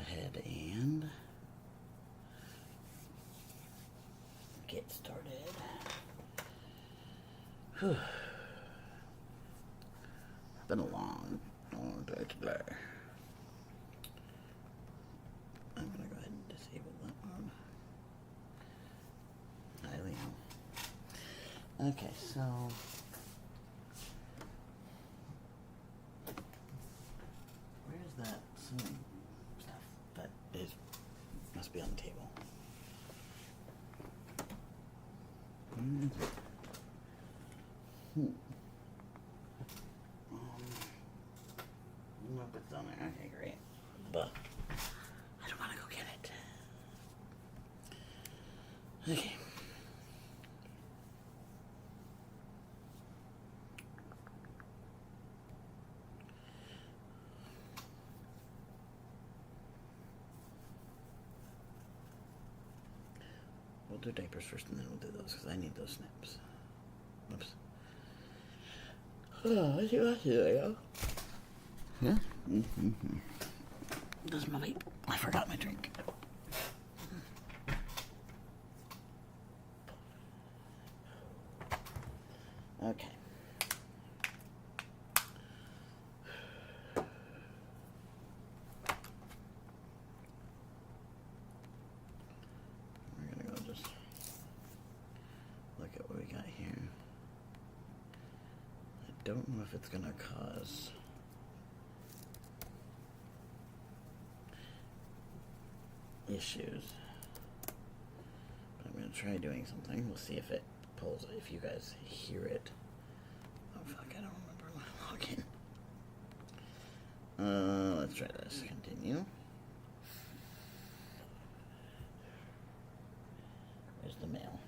ahead and get started. Whew. Been a long day today. I'm gonna go ahead and disable that one. Eileen. Okay, so where's that sewing stuff? That is must be on the table. Nope, it's on there. Okay, great. But I don't want to go get it. Okay. We'll do diapers first and then we'll do those because I need those snaps. Oops. Oh, I see what you yeah? Mm-hmm. Does my vape? I forgot my drink. Okay. We're gonna go just look at what we got here. I don't know if it's gonna cause issues. But I'm gonna try doing something. We'll see if it pulls, if you guys hear it. Oh fuck, I don't remember my login. Let's try this. Continue. Where's the mail?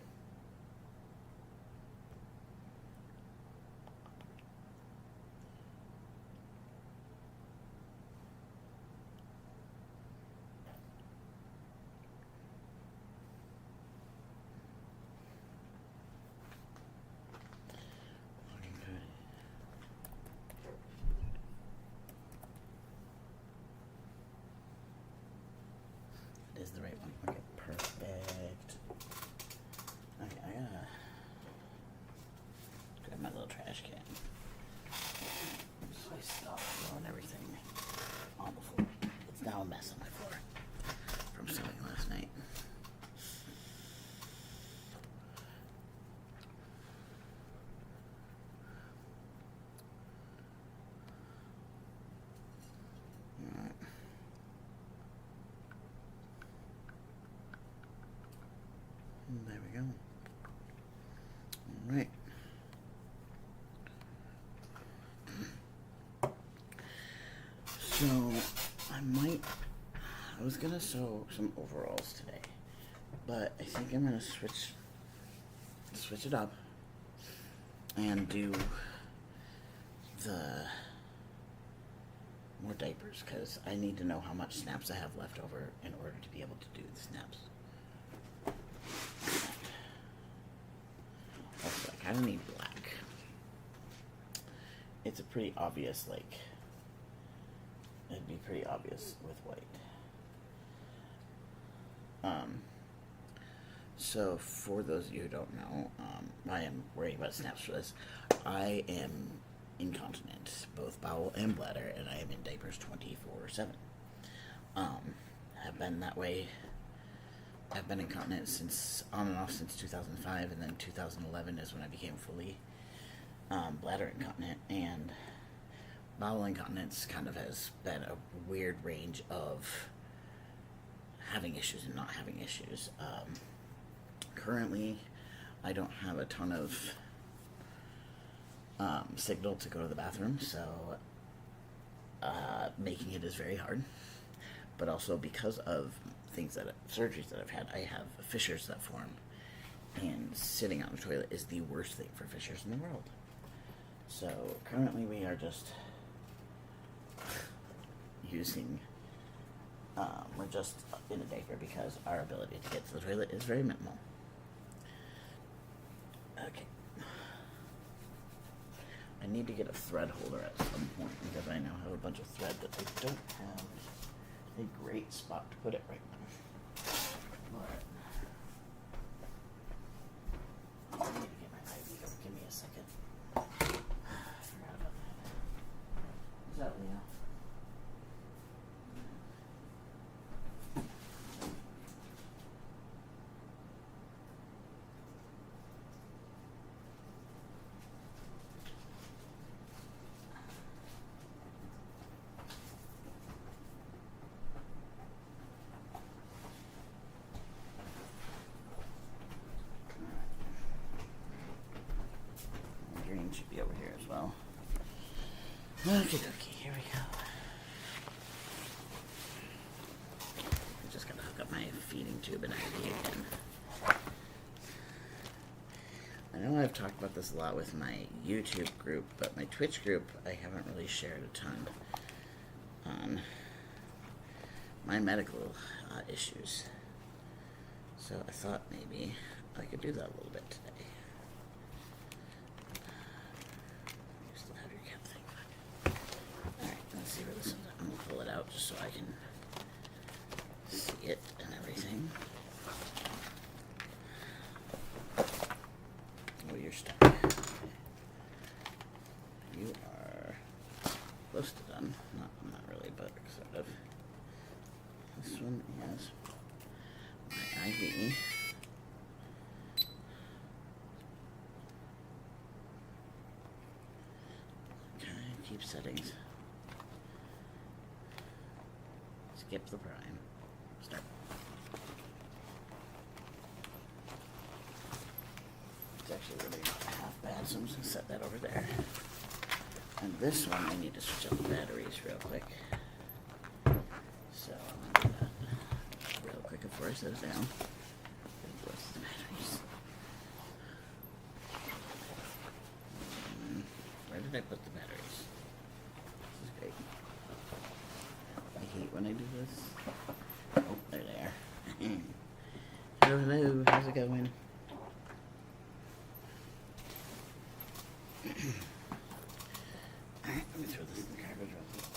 Is the right one. Okay, perfect. Okay, I gotta grab my little trash can. So I stopped throwing everything on the floor. It's now a mess on my floor from sewing last night. Alright. There we go. All right. So I was gonna sew some overalls today, but I think I'm gonna switch it up and do the more diapers because I need to know how much snaps I have left over in order to be able to do the snaps. Also, I kind of need black. It's a pretty obvious, like, it'd be pretty obvious with white. So for those of you who don't know, I am worried about snaps for this. I am incontinent, both bowel and bladder, and I am in diapers 24/7. Have been that way. I've been incontinent since on and off since 2005, and then 2011 is when I became fully bladder incontinent, and bowel incontinence kind of has been a weird range of having issues and not having issues. Currently, I don't have a ton of signal to go to the bathroom, so making it is very hard. But also because of surgeries that I've had, I have fissures that form, and sitting on the toilet is the worst thing for fissures in the world. So currently we are just using, we're just in a diaper because our ability to get to the toilet is very minimal. Okay. I need to get a thread holder at some point because I now have a bunch of thread that I don't have a great spot to put it right now. But I need to get my IV. Give me a second. I forgot about that. Is that Leo? Green should be over here as well. Okay, here we go. I just gotta hook up my feeding tube and IV again. I know I've talked about this a lot with my YouTube group, but my Twitch group I haven't really shared a ton on my medical issues. So I thought maybe I could do that a little bit today. Let's see where this is. I'm going to pull it out just so I can see it and everything. Oh, you're stuck. You are close to done. Not really, but sort of. This one is my IV. Okay, keep settings. Skip the prime. Start. It's actually really not half bad, so I'm just going to set that over there. And this one, I need to switch out the batteries real quick. So I'm going to do that real quick before I set it down. What's the batteries? Where did I put the batteries? This is great. I hate when I do this. Oh, there they are. Hello, how's it going? Alright, let me throw this in the garbage real quick.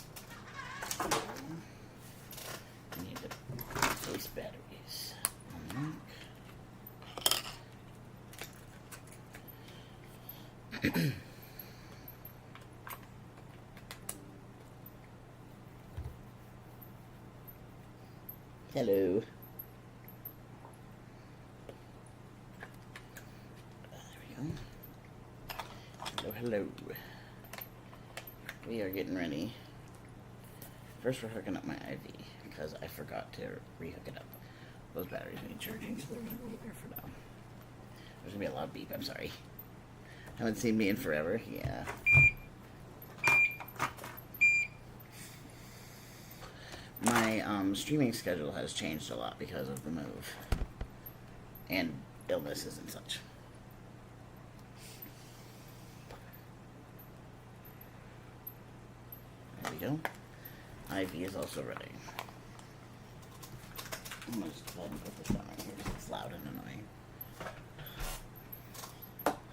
I need to replace batteries. Hello. There we go. Hello. We are getting ready. First we're hooking up my IV because I forgot to rehook it up. Those batteries need charging, so they're going to be there for now. There's going to be a loud beep, I'm sorry. Haven't seen me in forever? Yeah. My streaming schedule has changed a lot because of the move and illnesses and such. There we go. IV is also ready. I'm going to just go ahead and put this down right here because it's loud and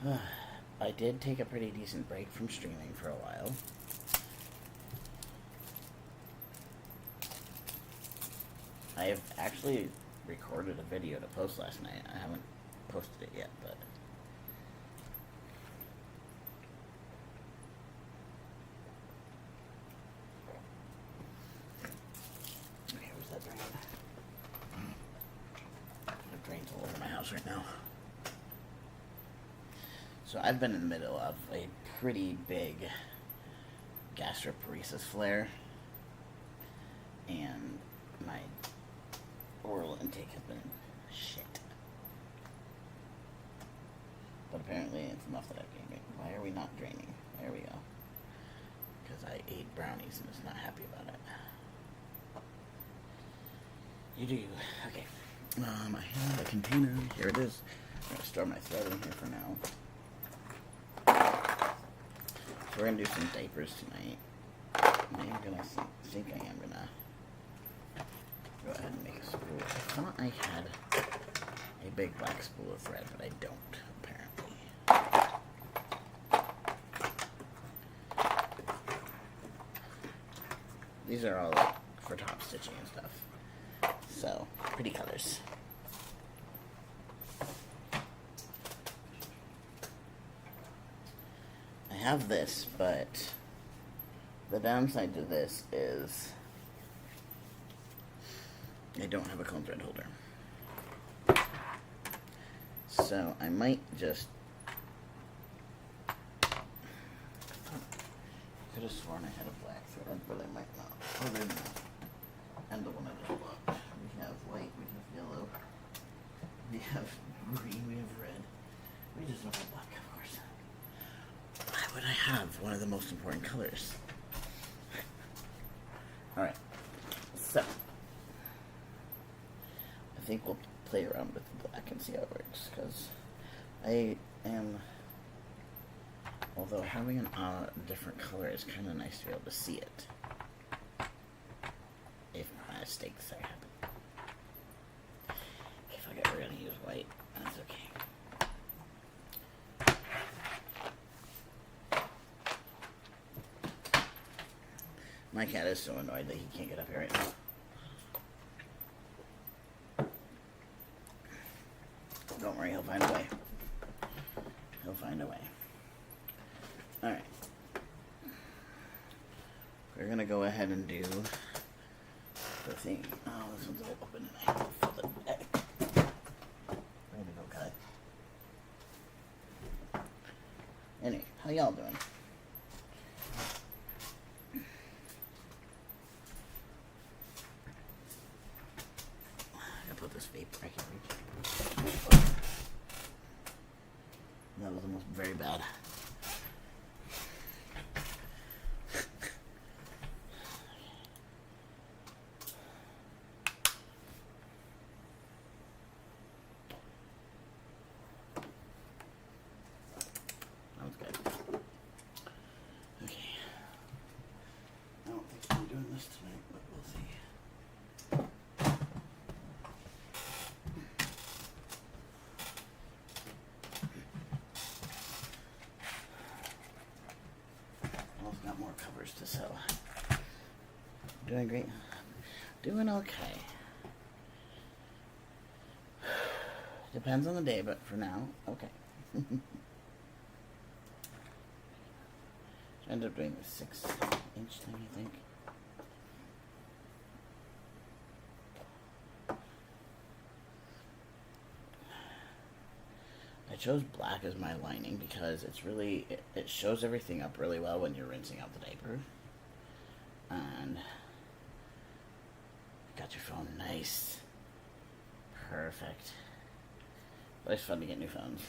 annoying. I did take a pretty decent break from streaming for a while. I have actually recorded a video to post last night. I haven't posted it yet, but... Okay, where's that drain? The drain's all over my house right now. So I've been in the middle of a pretty big gastroparesis flare, and my oral intake has been shit. But apparently it's enough that I can make. Why are we not draining? There we go. Because I ate brownies and was not happy about it. You do. Okay. I have a container. Here it is. I'm going to store my thread in here for now. So we're going to do some diapers tonight. I'm going to think I am going to go ahead and make a spool. I thought I had a big black spool of thread, but I don't, apparently. These are all like for top stitching and stuff. So, pretty colors. I have this, but the downside to this is I don't have a cone thread holder. So I might just... I could have sworn I had a black thread, but I might not. Oh, there's not. And the one I just blocked. We have white, we have yellow, we have green, we have red. We just don't have black, of course. Why would I have one of the most important colors? Alright, so I think we'll play around with the black and see how it works, because I am, although having a different color is kind of nice to be able to see it if mistakes are happening. If I get we're going to use white, that's okay. My cat is so annoyed that he can't get up here right now. Don't worry, he'll find a way. He'll find a way. Alright. We're going to go ahead and do the thing. Oh, this one's all open and I have to fill it back. Way to go, cut. Anyway, how y'all doing? I put this vape back in. That was almost very bad. Sounds good. Okay. I don't think I'm doing this tonight, but we'll see. Got more covers to sew. Doing great. Doing okay. Depends on the day, but for now, okay. I ended up doing the 6-inch thing, I think. I chose black as my lining because it's really, it shows everything up really well when you're rinsing out the diaper. And got your phone nice. Perfect. But it's fun to get new phones.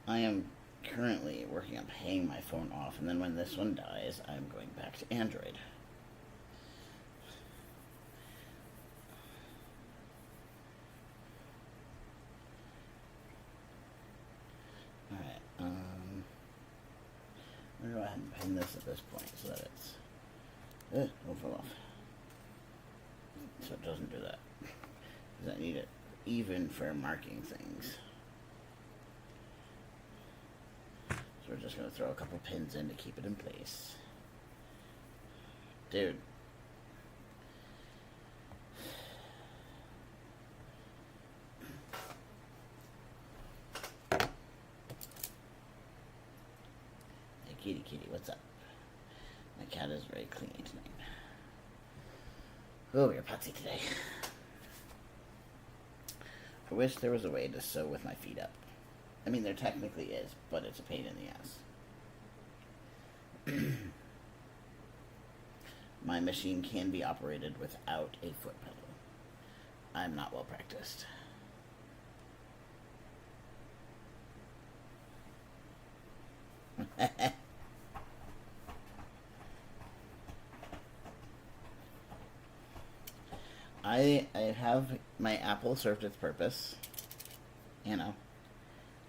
I am currently working on paying my phone off, and then when this one dies, I'm going back to Android. I'm going to go ahead and pin this at this point so that it's... don't fall off. So it doesn't do that. Because I need it even for marking things. So we're just going to throw a couple pins in to keep it in place. Dude. Kitty, kitty, what's up? My cat is very clingy tonight. Oh, you're putsy today. I wish there was a way to sew with my feet up. I mean, there technically is, but it's a pain in the ass. My machine can be operated without a foot pedal. I'm not well practiced. I have my Apple served its purpose, you know,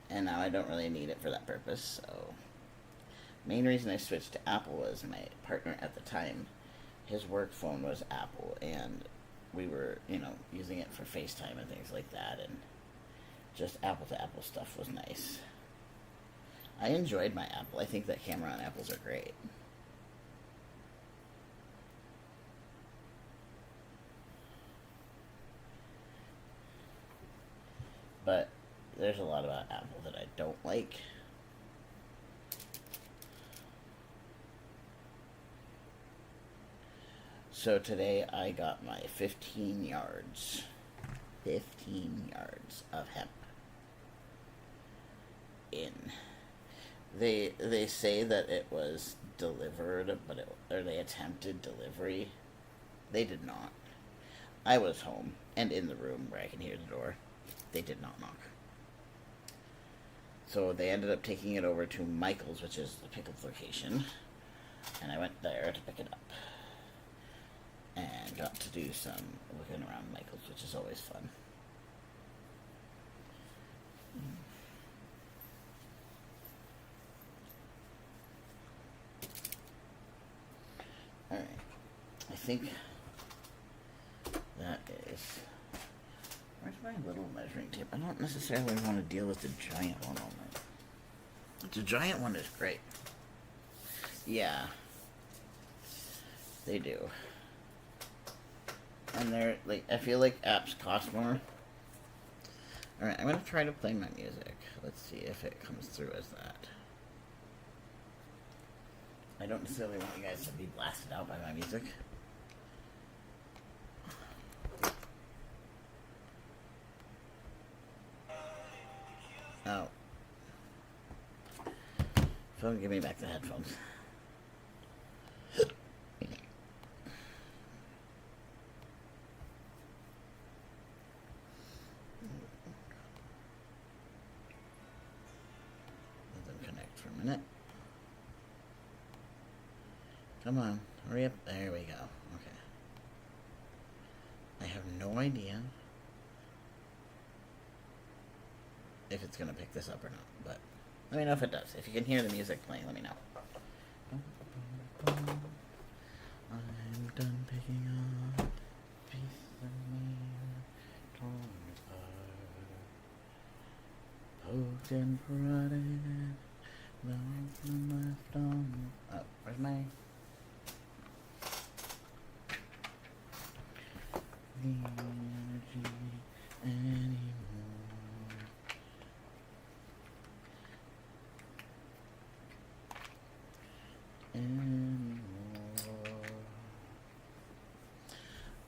and now I don't really need it for that purpose, so main reason I switched to Apple was my partner at the time, his work phone was Apple, and we were, you know, using it for FaceTime and things like that, and just Apple to Apple stuff was nice. I enjoyed my Apple. I think that camera on Apples are great. there's a lot about Apple that I don't like. So today I got my 15 yards. 15 yards of hemp in. They say that it was delivered, or they attempted delivery. They did not. I was home and in the room where I can hear the door. They did not knock. So they ended up taking it over to Michael's, which is the pickup location, and I went there to pick it up. And got to do some looking around Michael's, which is always fun. Alright. I think that is... Where's my little measuring tape? I don't necessarily want to deal with the giant one all night. The giant one is great. Yeah. They do. And they're, like, I feel like apps cost more. Alright, I'm gonna try to play my music. Let's see if it comes through as that. I don't necessarily want you guys to be blasted out by my music. Oh. Phone, give me back the headphones. Minute. Come on, hurry up. There we go. Okay. I have no idea if it's gonna pick this up or not, but let me know if it does. If you can hear the music playing, let me know. I'm done picking up pieces of me, torn apart, poked and prodded. Left on. Oh, where's my energy anymore?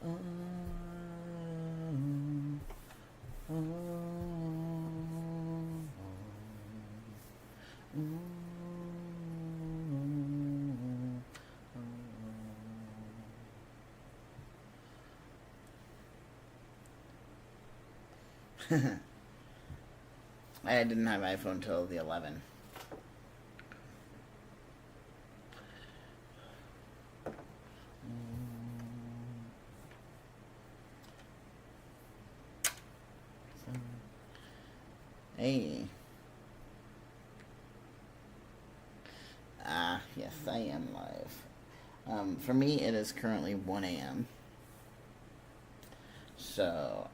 Oh, oh, oh. I didn't have iPhone till the 11. Hey. Yes, I am live. For me, it is currently 1 a.m. So,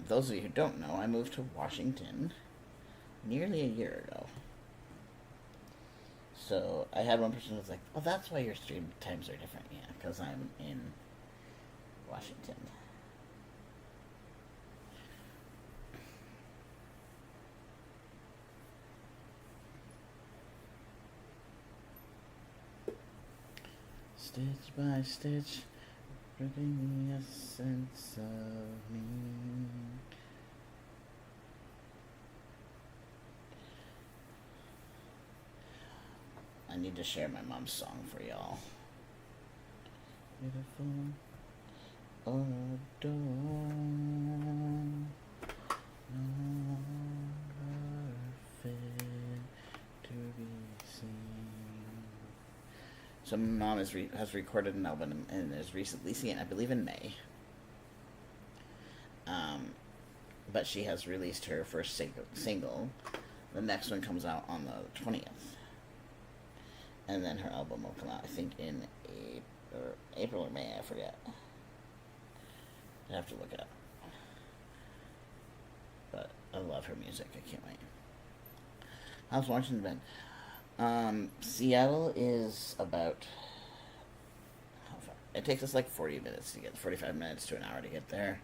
those of you who don't know, I moved to Washington nearly a year ago. So, I had one person who was like, oh, that's why your stream times are different. Yeah, because I'm in Washington. Stitch by stitch, bringing me a sense of me. I need to share my mom's song for y'all. Beautiful or adorned, no longer fit to be seen. So my mom has recorded an album and is releasing it, I believe, in May. But she has released her first single. The next one comes out on the 20th. And then her album will come out, I think, in April or May, I forget. I have to look it up. But I love her music, I can't wait. How's Washington been? Seattle is about... How far? It takes us like 40 minutes to get... 45 minutes to an hour to get there.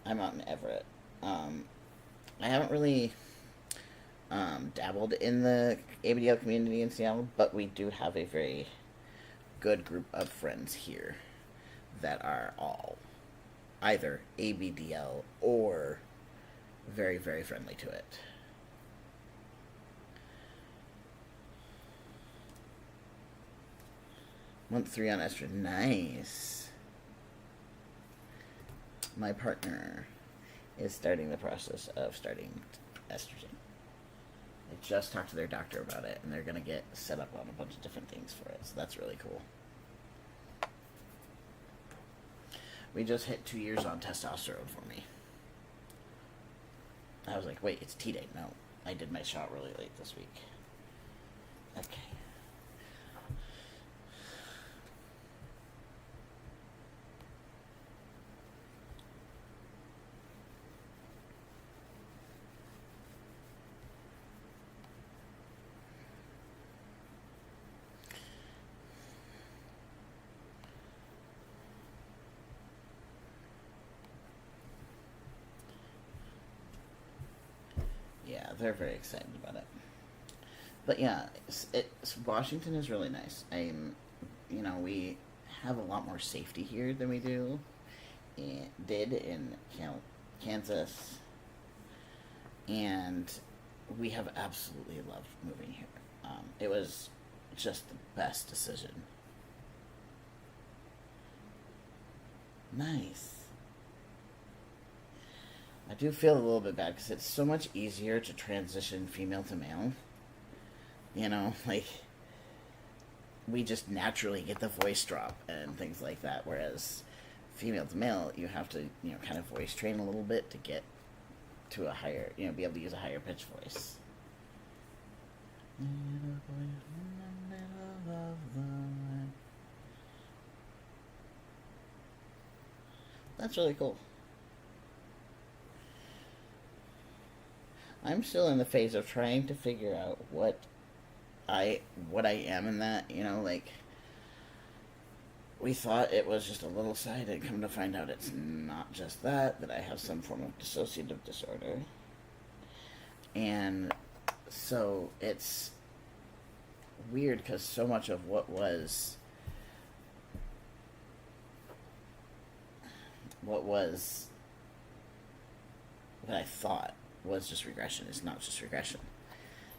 I'm out in Everett. I haven't really dabbled in the ABDL community in Seattle, but we do have a very good group of friends here that are all either ABDL or very, very friendly to it. Month 3 on estrogen. Nice. My partner is starting the process of starting estrogen. They just talked to their doctor about it, and they're going to get set up on a bunch of different things for it, so that's really cool. We just hit 2 years on testosterone for me. I was like, wait, it's T-Day. No, I did my shot really late this week. Okay. Yeah, they're very excited about it. But yeah, Washington is really nice. We have a lot more safety here than we did in Kansas, and we have absolutely loved moving here. It was just the best decision. Nice. I do feel a little bit bad because it's so much easier to transition female to male. Like, we just naturally get the voice drop and things like that, whereas female to male, you have to, kind of voice train a little bit to get to a higher, be able to use a higher pitch voice. That's really cool. I'm still in the phase of trying to figure out what I am in that, like, we thought it was just a little side, and come to find out it's not just that I have some form of dissociative disorder. And so it's weird because so much of what I thought was just regression is not just regression.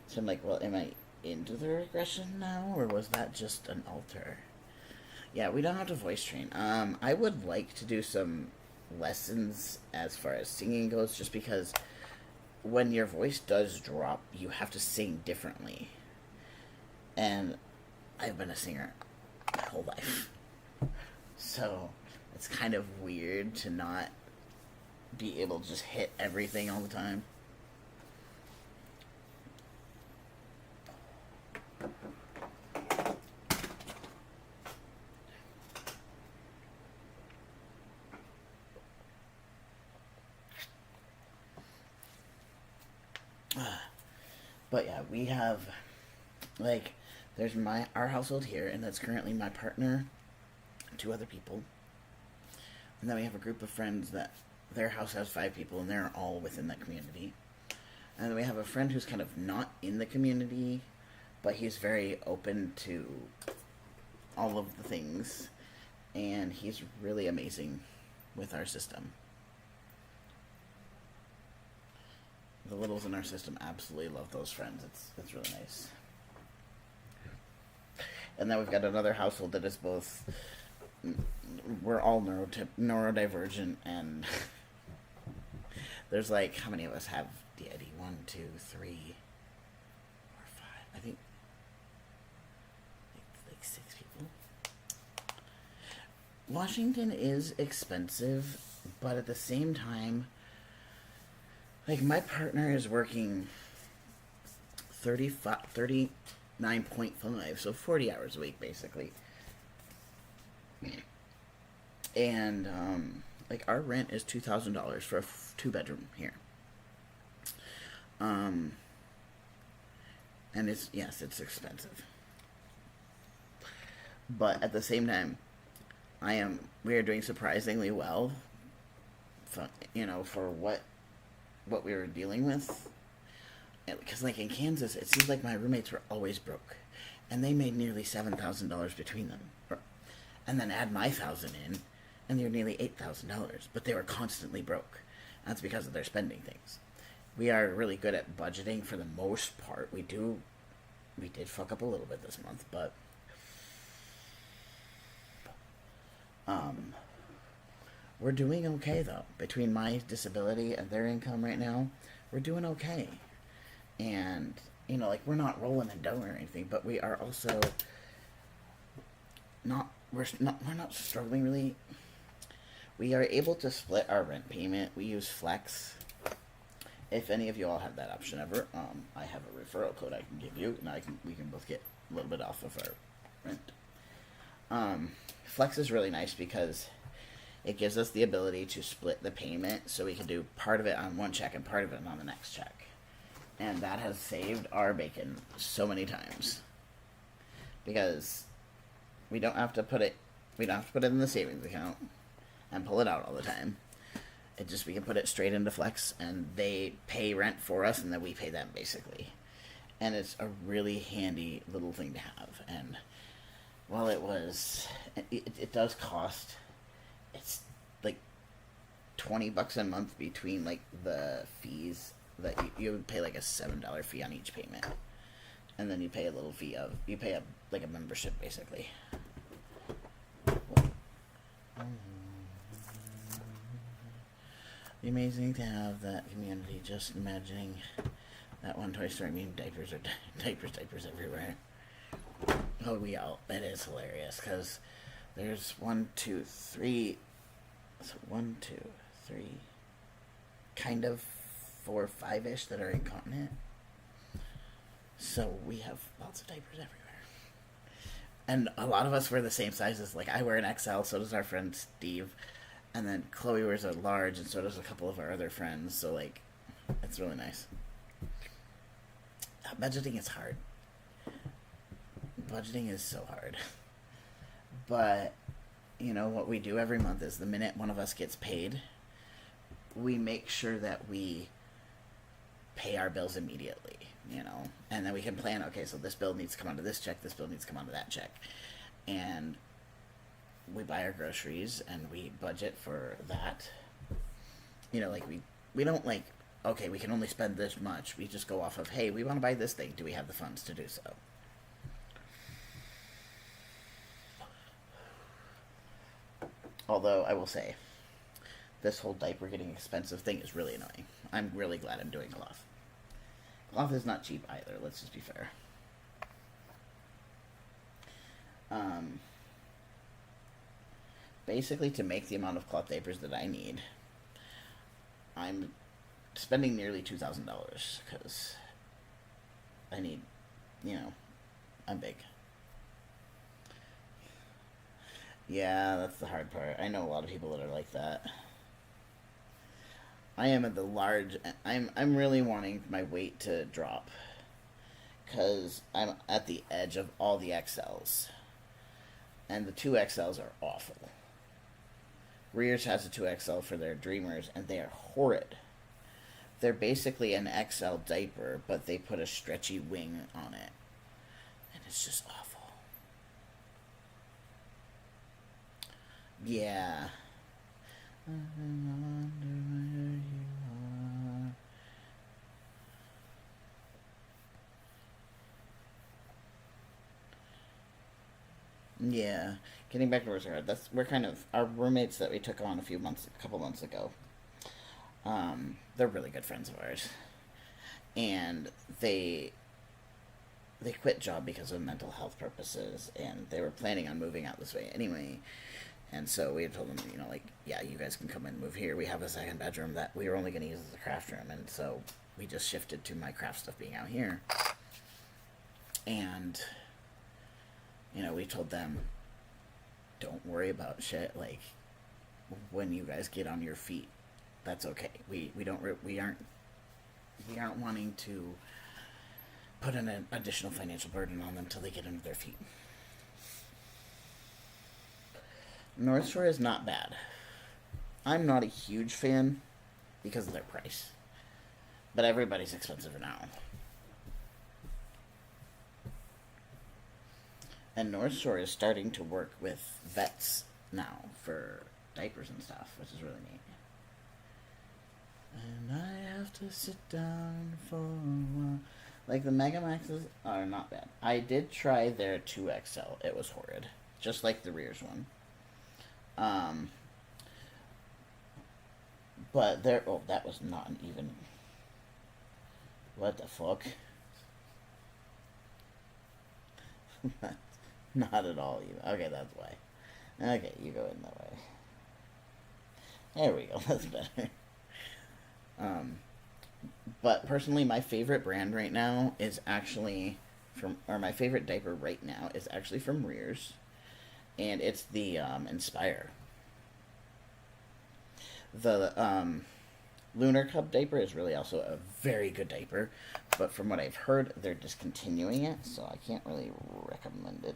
So I'm like, well, am I into the regression now, or was that just an alter? Yeah, we don't have to voice train. I would like to do some lessons as far as singing goes, just because when your voice does drop, you have to sing differently. And I've been a singer my whole life. So it's kind of weird to not be able to just hit everything all the time. But yeah, we have, like, there's our household here, and that's currently my partner, 2 other people, and then we have a group of friends that their house has 5 people, and they're all within that community. And then we have a friend who's kind of not in the community, but he's very open to all of the things, and he's really amazing with our system. The littles in our system absolutely love those friends. It's really nice. And then we've got another household that is both, we're all neurodivergent, and there's like, how many of us have DID? 1, 2, 3, 4, 5. I think like 6 people. Washington is expensive, but at the same time, like, my partner is working 39.5, so 40 hours a week, basically. And, like, our rent is $2,000 for a 2-bedroom here. And it's expensive. But at the same time, we are doing surprisingly well, for what what we were dealing with. Because, like, in Kansas, it seems like my roommates were always broke. And they made nearly $7,000 between them. And then add my 1,000 in, and they're nearly $8,000. But they were constantly broke. That's because of their spending things. We are really good at budgeting for the most part. We did fuck up a little bit this month, but we're doing okay though. Between my disability and their income right now, we're doing okay. And like, we're not rolling in dough or anything, but we are also not we're not struggling really. We are able to split our rent payment. We use Flex. If any of you all have that option ever, I have a referral code I can give you, and we can both get a little bit off of our rent. Flex is really nice because it gives us the ability to split the payment, so we can do part of it on one check and part of it on the next check. And that has saved our bacon so many times, because we don't have to put it in the savings account and pull it out all the time. We can put it straight into Flex, and they pay rent for us, and then we pay them, basically. And it's a really handy little thing to have. And while it does cost, it's like $20 a month between, like, the fees that you would pay, like a $7 fee on each payment, and then you pay a little fee you pay like a membership, basically. Amazing to have that community. Just imagining that one Toy Story meme, diapers everywhere. Oh, it is hilarious, because there's 1, 2, 3, so 1, 2, 3, kind of 4, 5-ish that are incontinent. So we have lots of diapers everywhere. And a lot of us wear the same sizes. Like, I wear an XL, so does our friend Steve. And then Chloe wears a large, and so does a couple of our other friends. So, like, it's really nice. Budgeting is hard. Budgeting is so hard. But, what we do every month is the minute one of us gets paid, we make sure that we pay our bills immediately, And then we can plan, okay, so this bill needs to come onto this check, this bill needs to come onto that check. And we buy our groceries, and we budget for that. Like, we don't, like, okay, we can only spend this much. We just go off of, hey, we want to buy this thing. Do we have the funds to do so? Although, I will say, this whole diaper getting expensive thing is really annoying. I'm really glad I'm doing cloth. Cloth is not cheap either, let's just be fair. Basically, to make the amount of cloth diapers that I need, I'm spending nearly $2,000, because I need, I'm big. Yeah, that's the hard part. I know a lot of people that are like that. I am at the large. I'm really wanting my weight to drop, because I'm at the edge of all the XLs, and the 2XLs are awful. Rears has a 2XL for their Dreamers, and they are horrid. They're basically an XL diaper, but they put a stretchy wing on it, and it's just awful. Yeah. Yeah. Getting back to Rosa, we're kind of our roommates that we took on a couple months ago. They're really good friends of ours, and they quit job because of mental health purposes, and they were planning on moving out this way anyway. And so we had told them, like, yeah, you guys can come and move here. We have a second bedroom that we were only going to use as a craft room, and so we just shifted to my craft stuff being out here. And, we told them, don't worry about shit. Like, when you guys get on your feet, that's okay. We aren't wanting to put an additional financial burden on them until they get under their feet. North Shore is not bad. I'm not a huge fan because of their price. But everybody's expensive now. And North Shore is starting to work with vets now for diapers and stuff, which is really neat. And I have to sit down for a while. Like, the Megamaxes are not bad. I did try their 2XL. It was horrid. Just like the Rears one. But there... Oh, that was not an even... What the fuck? Not at all even. Okay, that's why. Okay, you go in that way. There we go. That's better. But personally, my favorite brand right now is actually from... Or my favorite diaper right now is actually from Rears. And it's the Inspire. The Lunar Cub diaper is really also a very good diaper, but from what I've heard, they're discontinuing it, so I can't really recommend it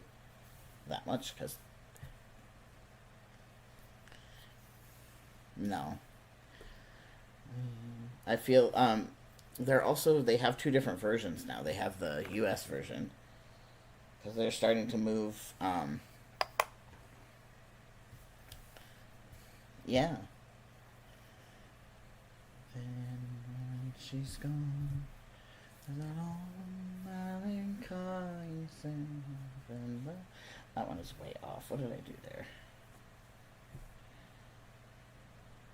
that much, because... No. I feel, they have two different versions now. They have the US version, because they're starting to move, yeah. Then when she's gone, that one is way off. What did I do there?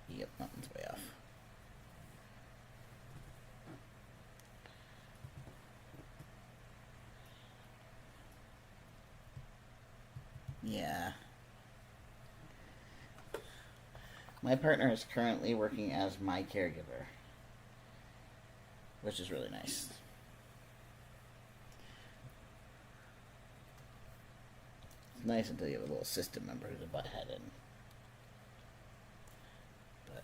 Yep, that one's way off. Yeah. My partner is currently working as my caregiver, which is really nice. It's nice until you have a little system member who's a butthead in. But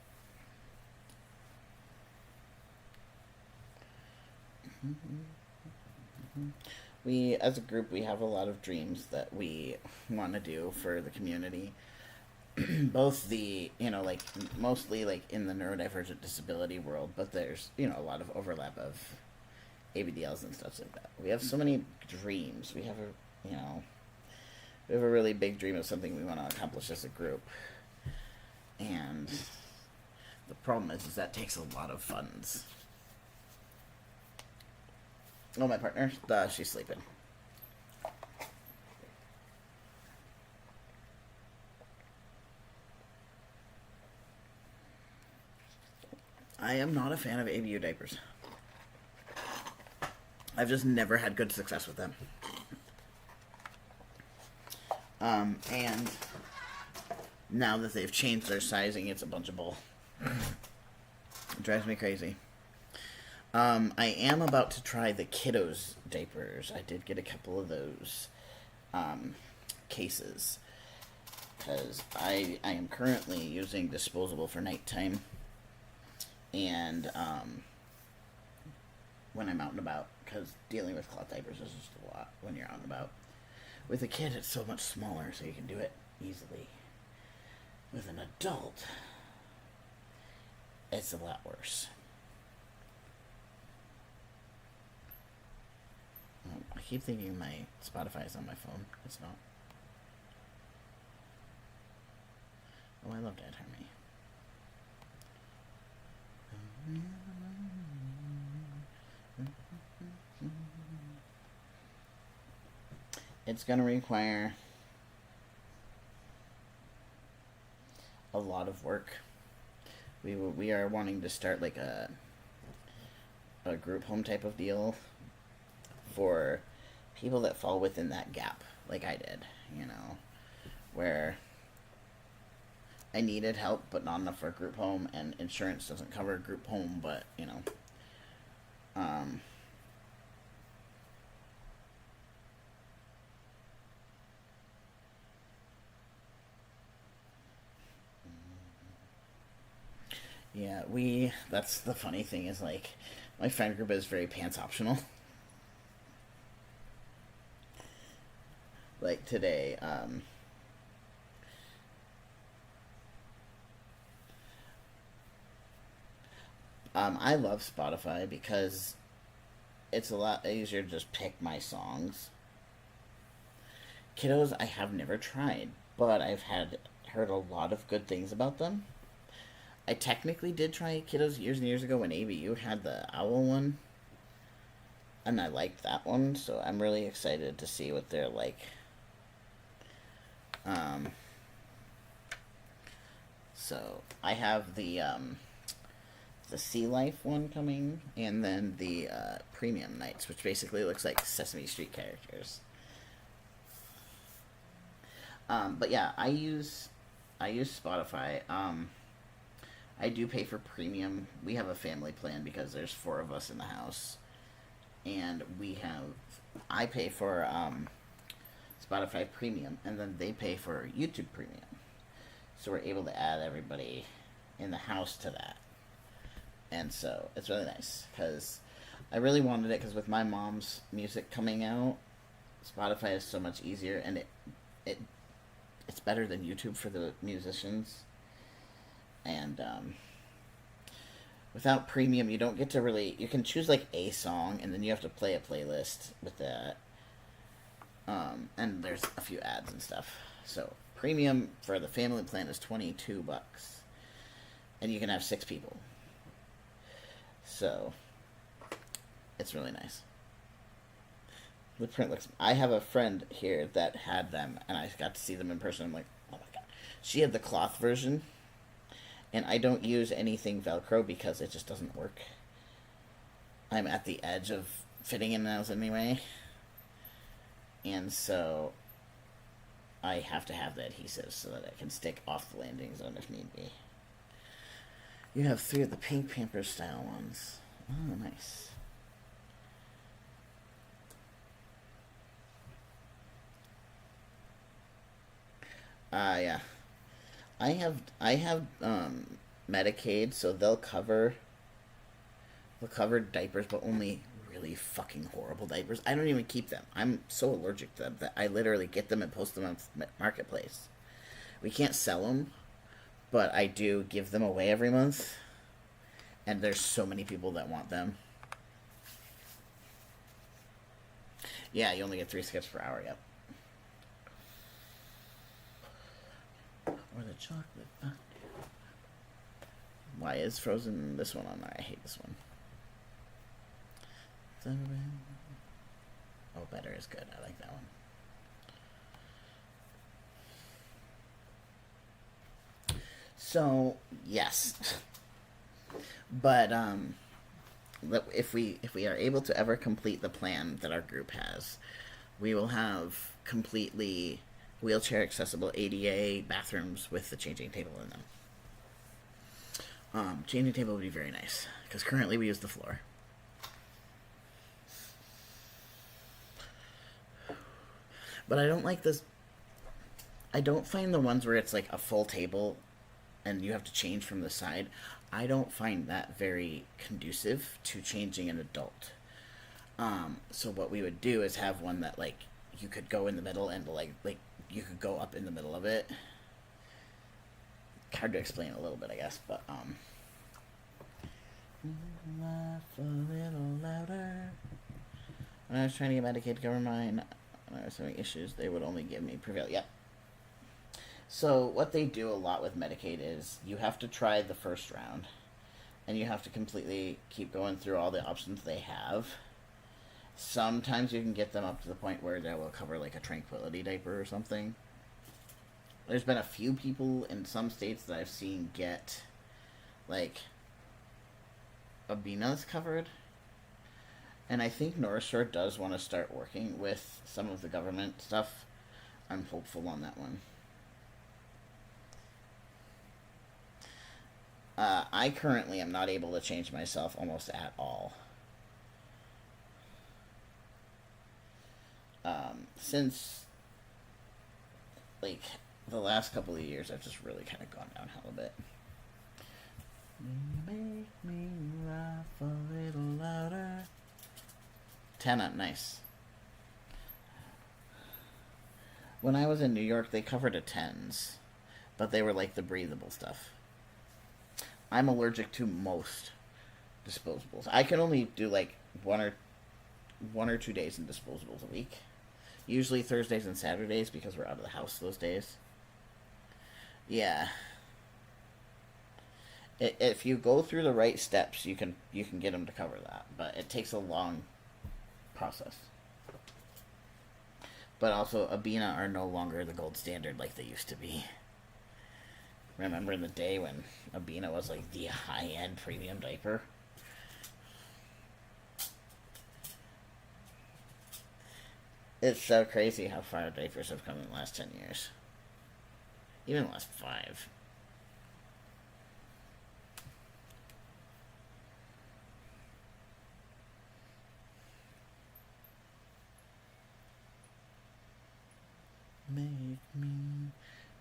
we, as a group, we have a lot of dreams that we want to do for the community. Both the, like, mostly, like, in the neurodivergent disability world, but there's, a lot of overlap of ABDLs and stuff like that. We have so many dreams. We have we have a really big dream of something we want to accomplish as a group. And the problem is that takes a lot of funds. Oh, my partner, she's sleeping. I am not a fan of ABU diapers. I've just never had good success with them. And now that they've changed their sizing, it's a bunch of bull. It drives me crazy. I am about to try the kiddos diapers. I did get a couple of those cases, because I am currently using disposable for nighttime, and when I'm out and about, because dealing with cloth diapers is just a lot when you're out and about. With a kid, it's so much smaller, so you can do it easily. With an adult, it's a lot worse. I keep thinking my Spotify is on my phone. It's not. Oh, I love Dead Harmony. It's going to require a lot of work. We are wanting to start like a group home type of deal for people that fall within that gap, like I did, where I needed help, but not enough for a group home, and insurance doesn't cover a group home, but, yeah, that's the funny thing is, like, my friend group is very pants optional. Like today, I love Spotify because it's a lot easier to just pick my songs. Kiddos, I have never tried, but I've had heard a lot of good things about them. I technically did try Kiddos years and years ago when ABU had the Owl one, and I liked that one, so I'm really excited to see what they're like. Um, so I have the Sea Life one coming, and then the Premium Nights, which basically looks like Sesame Street characters. But yeah, I use Spotify. I do pay for premium. We have a family plan because there's four of us in the house, and I pay for Spotify Premium, and then they pay for YouTube Premium. So we're able to add everybody in the house to that, and so it's really nice because I really wanted it because with my mom's music coming out, Spotify is so much easier, and it it's better than YouTube for the musicians. And without premium, you don't get to really. You can choose like a song, and then you have to play a playlist with that. And there's a few ads and stuff. So premium for the family plan is $22, and you can have 6 people. So it's really nice. The print looks. I have a friend here that had them, and I got to see them in person. I'm like, oh my god. She had the cloth version, and I don't use anything Velcro because it just doesn't work. I'm at the edge of fitting in those anyway, and so I have to have the adhesive so that it can stick off the landing zone if need be. You have 3 of the Pink Pampers style ones. Oh, nice. Yeah. I have Medicaid, so they'll cover diapers, but only really fucking horrible diapers. I don't even keep them. I'm so allergic to them that I literally get them and post them on Marketplace. We can't sell them, but I do give them away every month, and there's so many people that want them. Yeah, you only get 3 skips per hour. Yep. Or the chocolate fondue. Why is Frozen this one on there? I hate this one. Oh, better is good. I like that one. So yes, but if we are able to ever complete the plan that our group has, we will have completely wheelchair accessible ADA bathrooms with the changing table in them. Changing table would be very nice because currently we use the floor. But I don't like this. I don't find the ones where it's like a full table and you have to change from the side. I don't find that very conducive to changing an adult. So what we would do is have one that like you could go in the middle and like you could go up in the middle of it. Hard to explain a little bit, I guess, but laugh a little louder. When I was trying to get Medicaid to cover mine, when I was having issues, they would only give me Prevail. Yep. So what they do a lot with Medicaid is you have to try the first round, and you have to completely keep going through all the options they have. Sometimes you can get them up to the point where they will cover like a Tranquility diaper or something. There's been a few people in some states that I've seen get like Abena's covered. And I think North Shore does want to start working with some of the government stuff. I'm hopeful on that one. I currently am not able to change myself almost at all. Since like the last couple of years, I've just really kind of gone downhill a bit. Make me laugh a little louder. 10 up, nice. When I was in New York, they covered a 10s, but they were like the breathable stuff. I'm allergic to most disposables. I can only do like one or 2 days in disposables a week. Usually Thursdays and Saturdays because we're out of the house those days. Yeah. If you go through the right steps, you can get them to cover that, but it takes a long process. But also, Abena are no longer the gold standard like they used to be. Remember in the day when Abena was like the high-end premium diaper? It's so crazy how far diapers have come in the last 10 years. Even the last 5.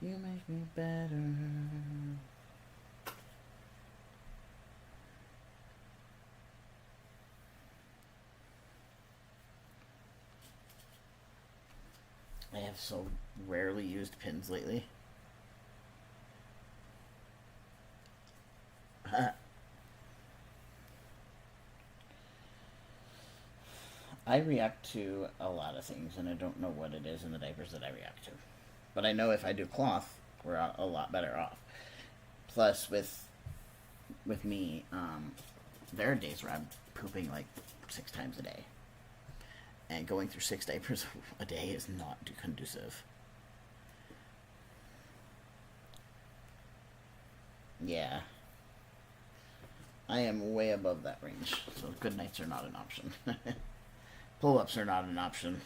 You make me better. I have so rarely used pins lately. I react to a lot of things, and I don't know what it is in the diapers that I react to. But I know if I do cloth, we're a lot better off. Plus, with me, there are days where I'm pooping like 6 times a day. And going through 6 diapers a day is not conducive. Yeah. I am way above that range, so good nights are not an option. Pull-ups are not an option.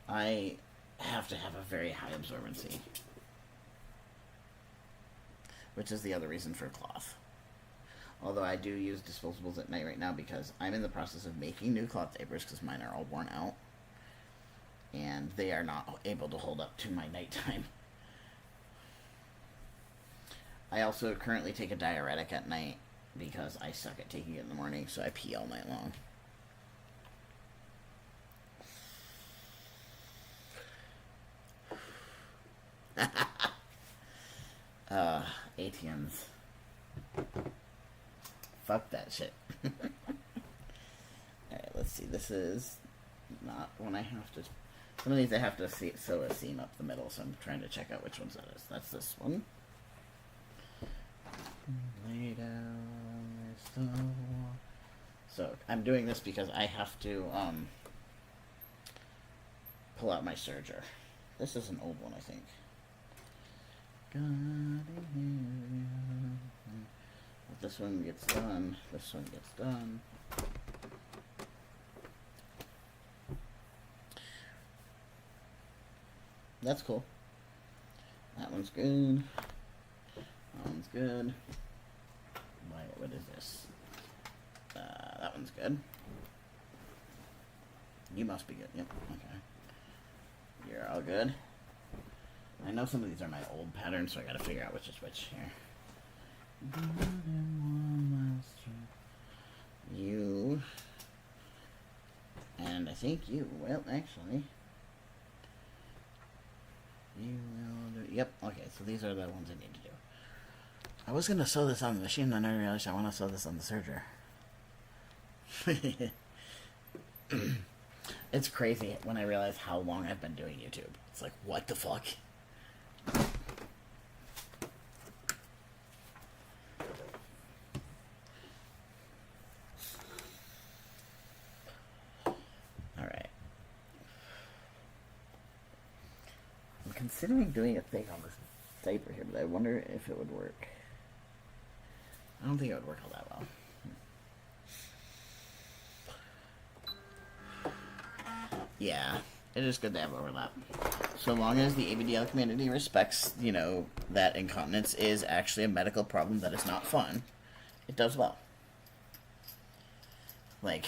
I have to have a very high absorbency. Which is the other reason for cloth. Although I do use disposables at night right now because I'm in the process of making new cloth diapers because mine are all worn out. And they are not able to hold up to my nighttime. I also currently take a diuretic at night because I suck at taking it in the morning, so I pee all night long. ATMs. Fuck that shit. Alright, let's see. This is not one I have to... Some of these I have to sew a seam up the middle, so I'm trying to check out which ones that is. That's this one. Lay down. So I'm doing this because I have to pull out my serger. This is an old one, I think. This one gets done. This one gets done. That's cool. That one's good. That one's good. What is this? That one's good. You must be good. Yep. Okay. You're all good. I know some of these are my old patterns, so I gotta figure out which is which here. You. And I think you. Well, actually. You will do. Yep. Okay, so these are the ones I need to do. I was gonna sew this on the machine, and then I realized I want to sew this on the serger. It's crazy when I realize how long I've been doing YouTube. It's like, what the fuck? Alright. I'm considering doing a thing on this diaper here, but I wonder if it would work. I don't think it would work all that well. Yeah, it is good to have overlap. So long as the ABDL community respects, that incontinence is actually a medical problem that is not fun, it does well. Like,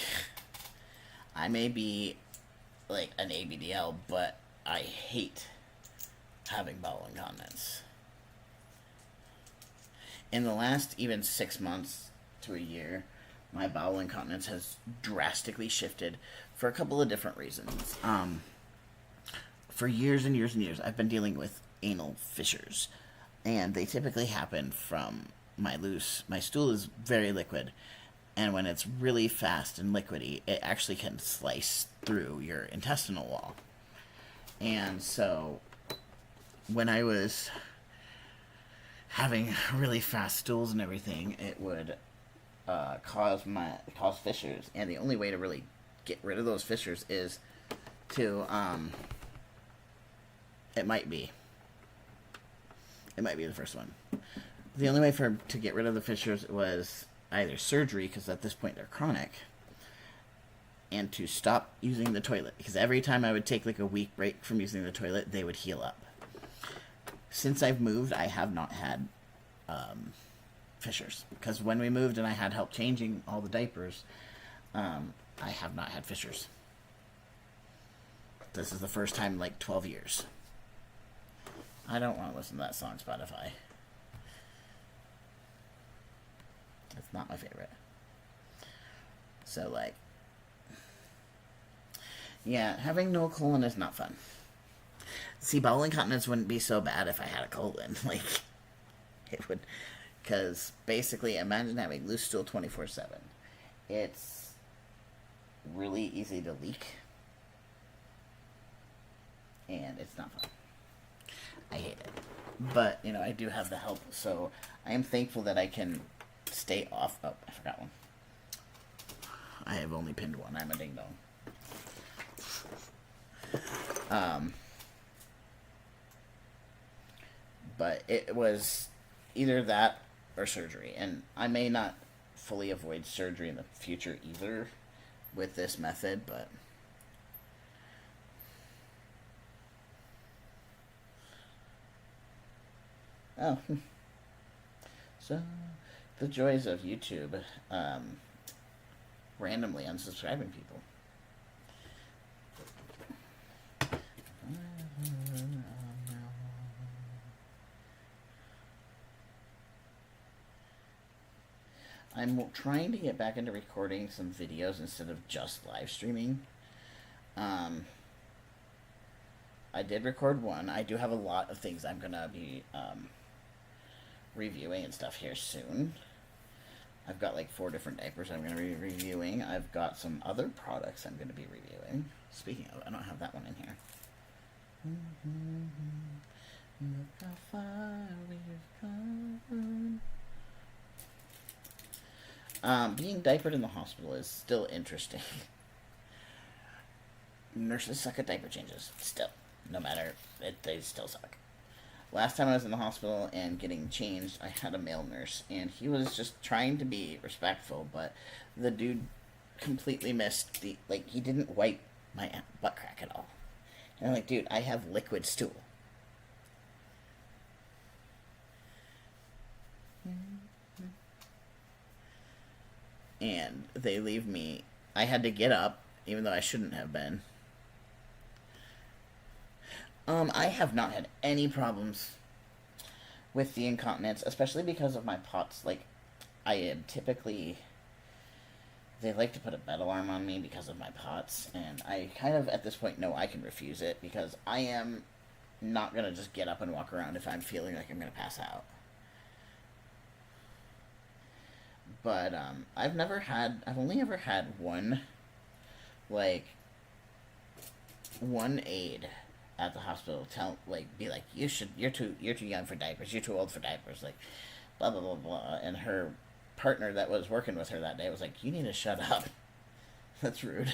I may be, like, an ABDL, but I hate having bowel incontinence. In the last even 6 months to a year, my bowel incontinence has drastically shifted for a couple of different reasons. For years and years and years, I've been dealing with anal fissures, and they typically happen from my stool is very liquid, and when it's really fast and liquidy, it actually can slice through your intestinal wall. And so, when I was having really fast stools and everything, it would cause fissures, and the only way to really get rid of those fissures is to it might be the first one. The only way to get rid of the fissures was either surgery, because at this point they're chronic, and to stop using the toilet, because every time I would take like a week break from using the toilet, they would heal up. Since I've moved, I have not had fissures, because when we moved and I had help changing all the diapers, I have not had fissures. This is the first time in like 12 years. I don't want to listen to that song, Spotify. It's not my favorite. So, like, yeah, having no colon is not fun. See, bowel incontinence wouldn't be so bad if I had a colon. Like, it would, because basically, imagine having loose stool 24/7. It's really easy to leak, and it's not fun. I hate it. But, you know, I do have the help, so I am thankful that I can stay off. Oh, I forgot one. I have only pinned one. I'm a ding-dong. But it was either that or surgery. And I may not fully avoid surgery in the future either with this method, but oh. So, the joys of YouTube, randomly unsubscribing people. I'm trying to get back into recording some videos instead of just live streaming. I did record one. I do have a lot of things I'm going to be reviewing and stuff here soon. I've got like 4 different diapers I'm going to be reviewing. I've got some other products I'm going to be reviewing. Speaking of, I don't have that one in here. Look how far we've come. Being diapered in the hospital is still interesting. Nurses suck at diaper changes. Still. No matter, they still suck. Last time I was in the hospital and getting changed, I had a male nurse, and he was just trying to be respectful, but the dude completely missed he didn't wipe my butt crack at all. And I'm like, dude, I have liquid stool. And they leave me. I had to get up, even though I shouldn't have been. I have not had any problems with the incontinence, especially because of my POTS. Like, I am typically... They like to put a bed alarm on me because of my POTS, and I kind of, at this point, know I can refuse it, because I am not going to just get up and walk around if I'm feeling like I'm going to pass out. But, I've only ever had one aide at the hospital be like, you're too young for diapers, you're too old for diapers, like, blah, blah, blah, blah. And her partner that was working with her that day was like, you need to shut up. That's rude.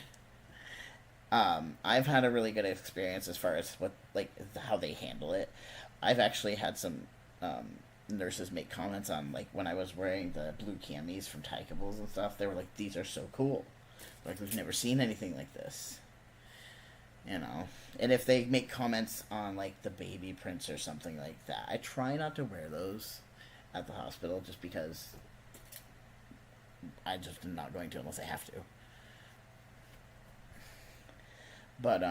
I've had a really good experience as far as how they handle it. I've actually had some, nurses make comments on, like, when I was wearing the blue camis from Tykables and stuff, they were like, these are so cool. Like, we've never seen anything like this. You know, and if they make comments on, like, the baby prints or something like that, I try not to wear those at the hospital just because I just am not going to unless I have to. But,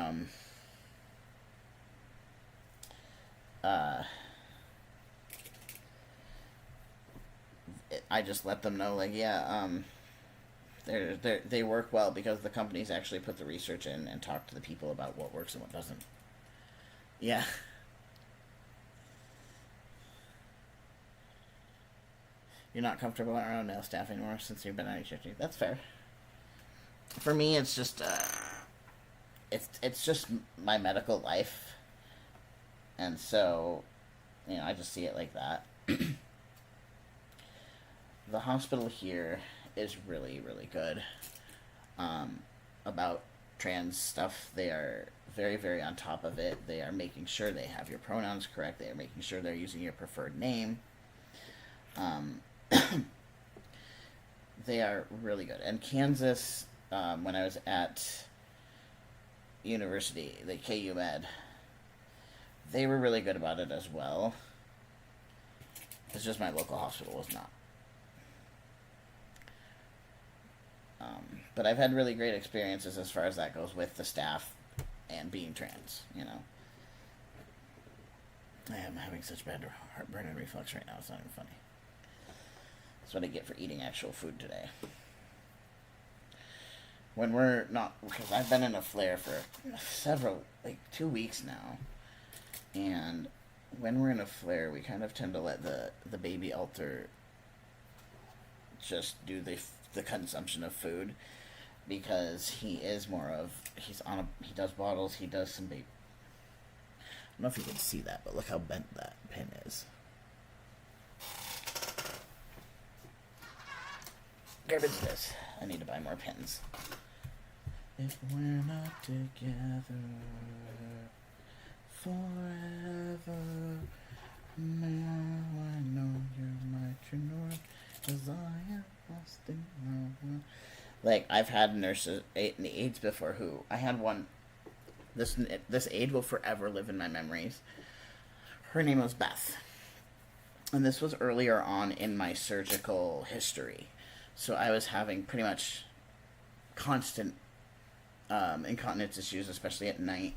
I just let them know, like, yeah, they work well because the companies actually put the research in and talk to the people about what works and what doesn't. Yeah. You're not comfortable around nail staff anymore since you've been on HFG. That's fair. For me, it's just it's just my medical life, and so I just see it like that. The hospital here is really, really good about trans stuff. They are very, very on top of it. They are making sure they have your pronouns correct. They are making sure they're using your preferred name. They are really good. And Kansas, when I was at university, the KU Med, they were really good about it as well. It's just my local hospital was not. But I've had really great experiences as far as that goes with the staff and being trans, I am having such bad heartburn and reflux right now, it's not even funny. That's what I get for eating actual food today. When we're not, because I've been in a flare for 2 weeks now, and when we're in a flare, we kind of tend to let the baby alter just do the consumption of food, because he is more of, he does bottles, he does some baby. I don't know if you can see that, but look how bent that pin is. Garbage this. I need to buy more pins. If we're not together forever, now I know you're my true north, 'cause I am lost in love. Like, I've had nurses, aides before who, I had one, this aide will forever live in my memories. Her name was Beth. And this was earlier on in my surgical history. So I was having pretty much constant incontinence issues, especially at night.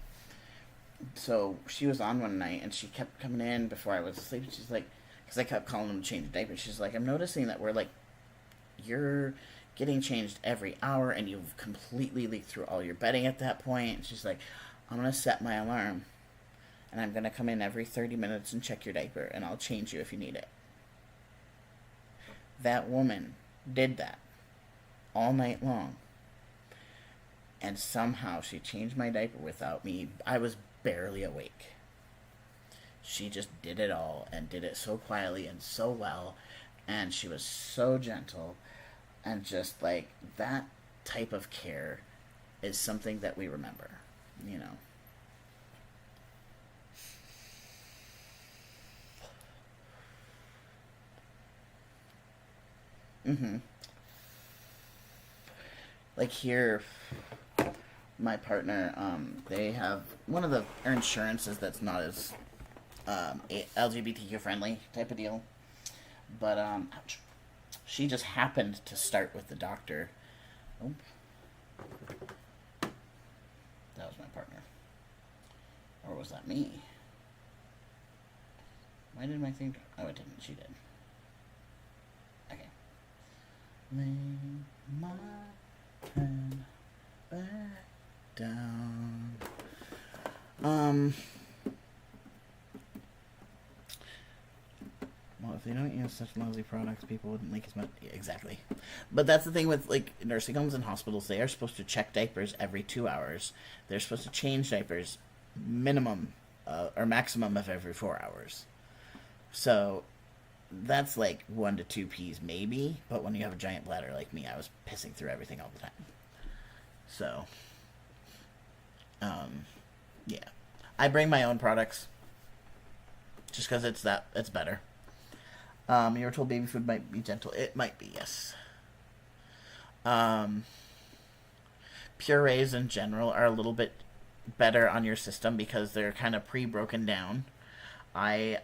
So she was on one night, and she kept coming in before I was asleep. She's like, because I kept calling them to change diapers. She's like, I'm noticing that you're getting changed every hour, and you've completely leaked through all your bedding at that point. She's like, I'm going to set my alarm, and I'm going to come in every 30 minutes and check your diaper, and I'll change you if you need it. That woman did that all night long. And somehow she changed my diaper without me. I was barely awake. She just did it all and did it so quietly and so well. And she was so gentle. And just like that type of care is something that we remember, Like here, my partner, they have one of the insurances that's not as LGBTQ friendly type of deal. But ouch. She just happened to start with the doctor. Oh. That was my partner. Or was that me? Why did my thing... Oh, it didn't. She did. Okay. Lay my head back down. Well, if they don't use such lousy products, people wouldn't leak as much. Yeah, exactly. But that's the thing with, like, nursing homes and hospitals. They are supposed to check diapers every 2 hours. They're supposed to change diapers minimum or maximum of every 4 hours. So that's like 1 to 2 Ps maybe. But when you have a giant bladder like me, I was pissing through everything all the time. So, yeah. I bring my own products just because it's better. You were told baby food might be gentle. It might be, yes. Purees in general are a little bit better on your system because they're kind of pre-broken down. I'll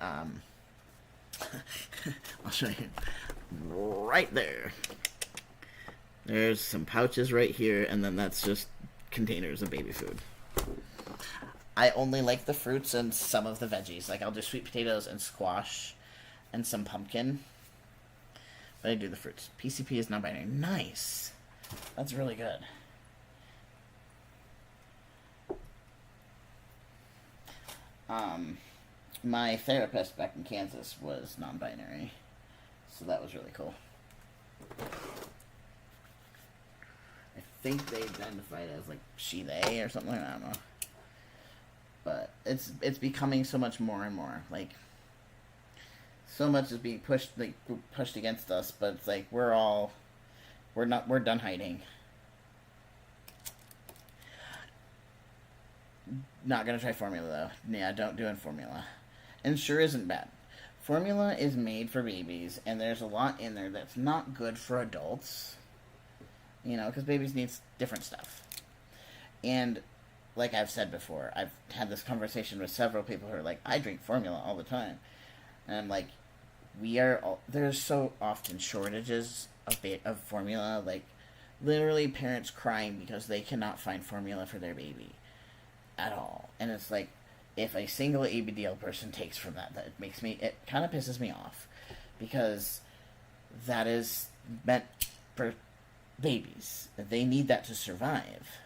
show you. Right there. There's some pouches right here, and then that's just containers of baby food. I only like the fruits and some of the veggies. Like, I'll do sweet potatoes and squash and some pumpkin. But I do the fruits. PCP is non-binary. Nice. That's really good. My therapist back in Kansas was non-binary. So that was really cool. I think they identified as like she they or something. I don't know. But it's becoming so much more and more like so much is being pushed against us, but it's like we're done hiding. Not gonna try formula though. Yeah, don't do it formula. Ensure isn't bad. Formula is made for babies, and there's a lot in there that's not good for adults. You know, because babies need different stuff. And like I've said before, I've had this conversation with several people who are like, I drink formula all the time. And I'm like, there's so often shortages of formula, like literally parents crying because they cannot find formula for their baby at all. And it's like, if a single ABDL person takes from that it kind of pisses me off, because that is meant for babies. They need that to survive.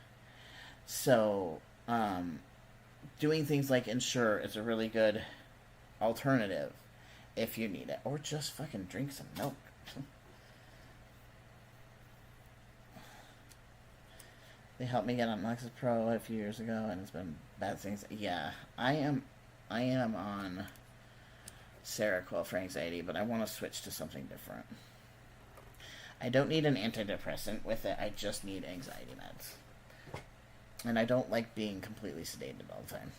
So, doing things like Ensure is a really good alternative if you need it. Or just fucking drink some milk. They helped me get on Lexapro a few years ago, and it's been bad things. Yeah, I am on Seroquel for anxiety, but I want to switch to something different. I don't need an antidepressant with it. I just need anxiety meds. And I don't like being completely sedated all the time.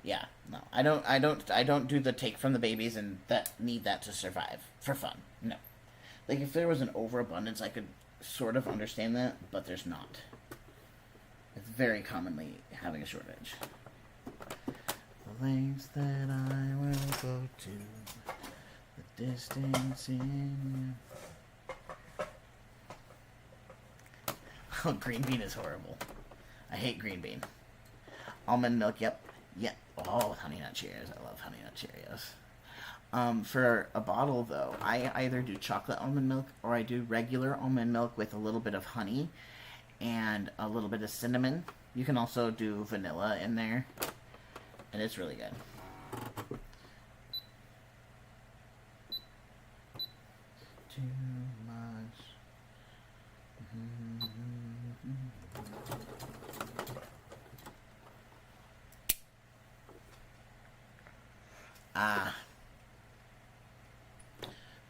Yeah, no. I don't do the take from the babies and that need that to survive for fun. No. Like if there was an overabundance, I could sort of understand that, but there's not. It's very commonly having a shortage. The lengths that I will go to, the distance in. Oh, green bean is horrible. I hate green bean. Almond milk, yep. Yeah. Oh, Honey Nut Cheerios. I love Honey Nut Cheerios. For a bottle, though, I either do chocolate almond milk or I do regular almond milk with a little bit of honey and a little bit of cinnamon. You can also do vanilla in there, and it's really good. Too much.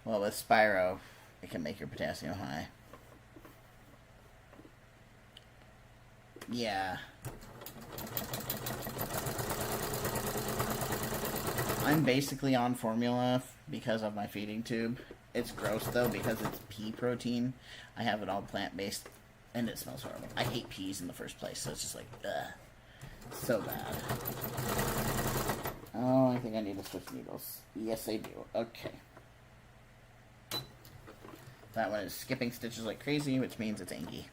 Well, with Spyro, it can make your potassium high. Yeah. I'm basically on formula because of my feeding tube. It's gross, though, because it's pea protein. I have it all plant-based, and it smells horrible. I hate peas in the first place, so it's just like, ugh. So bad. Oh, I think I need to switch needles. Yes, I do. Okay. That one is skipping stitches like crazy, which means it's Angie.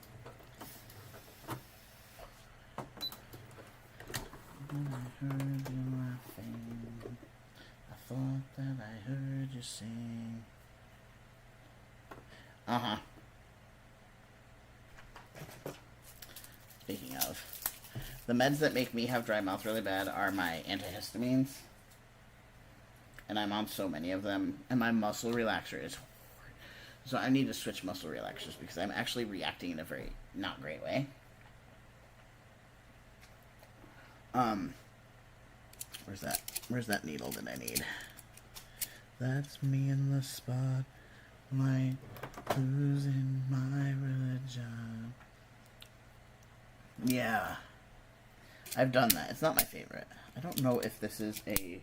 When I heard you laughing, I thought that I heard you sing. Uh-huh. Speaking of, the meds that make me have dry mouth really bad are my antihistamines. And I'm on so many of them. And my muscle relaxer is horrible. So I need to switch muscle relaxers because I'm actually reacting in a very not great way. Where's that needle that I need? That's me in the spotlight, losing my religion. Yeah. I've done that. It's not my favorite. I don't know if this is a...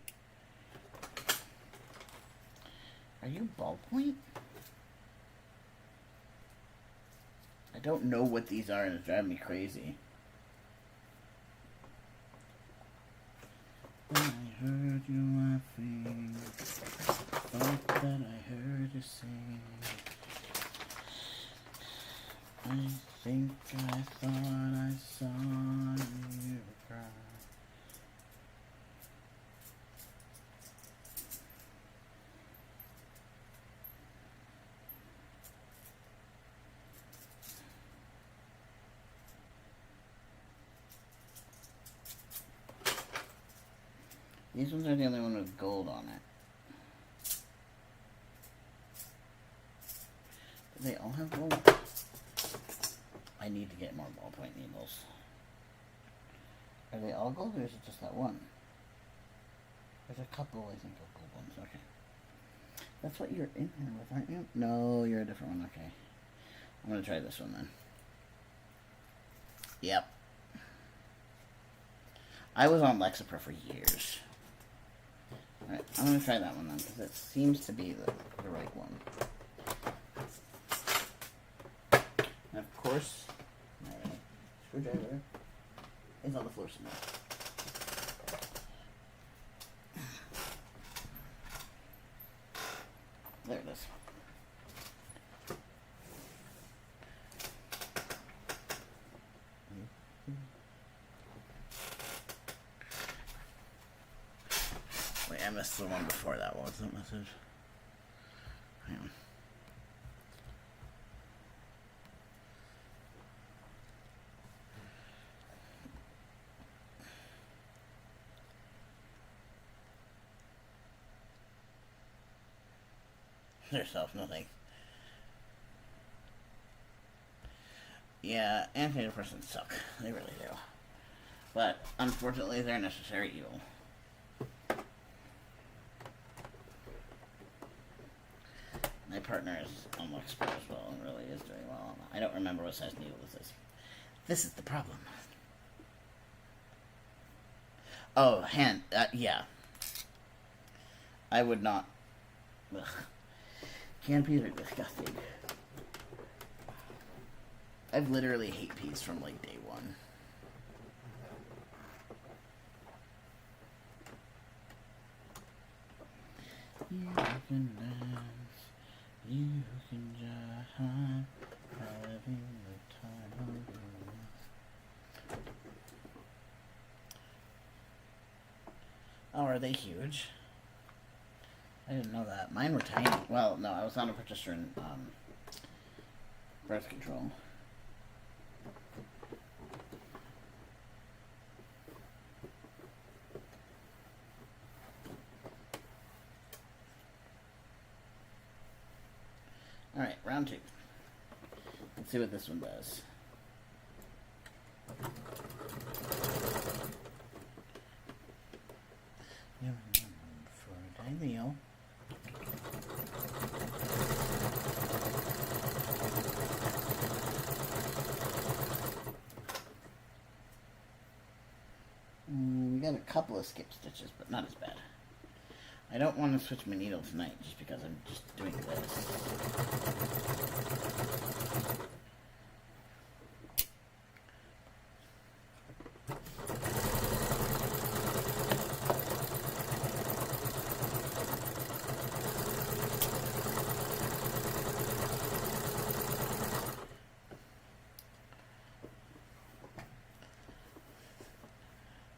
Are you ballpoint? I don't know what these are, and it's driving me crazy. When I heard you laughing, thought that I heard you sing. I think I thought I saw you cry. These ones are the only one with gold on it. Do they all have gold? I need to get more ballpoint needles. Are they all gold, or is it just that one? There's a couple, I think, of gold ones. Okay. That's what you're in here with, aren't you? No, you're a different one. Okay. I'm going to try this one then. Yep. I was on Lexapro for years. Alright, I'm going to try that one then, because it seems to be the right one. And of course, my screwdriver is on the floor somewhere. There it is. Wait, I missed the one before that. What was that message? Hang on. Yourself, no thanks. Yeah, antidepressants suck. They really do. But, unfortunately, they're a necessary evil. My partner is on Lexapro as well and really is doing well. I don't remember what size needle this is. This is the problem. Oh, yeah. I would not. Ugh. Canned peas are disgusting. I've literally hate peas from like day one. You can dance, you can jive, having the time of your life. Oh, are they huge? I didn't know that. Mine were tiny. Well, no, I was on a progesterone birth control. Alright, round two. Let's see what this one does. You're for a day meal. We got a couple of skip stitches, but not as bad. I don't want to switch my needle tonight just because I'm just doing this.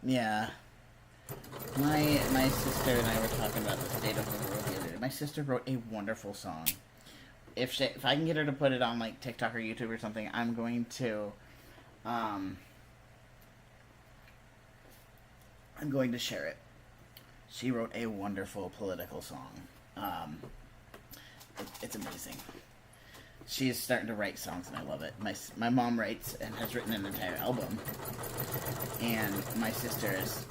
Yeah. My sister and I were talking about the state of the world the other day. My sister wrote a wonderful song. If I can get her to put it on like TikTok or YouTube or something, I'm going to share it. She wrote a wonderful political song. It's amazing. She's starting to write songs, and I love it. My mom writes and has written an entire album, and my sister is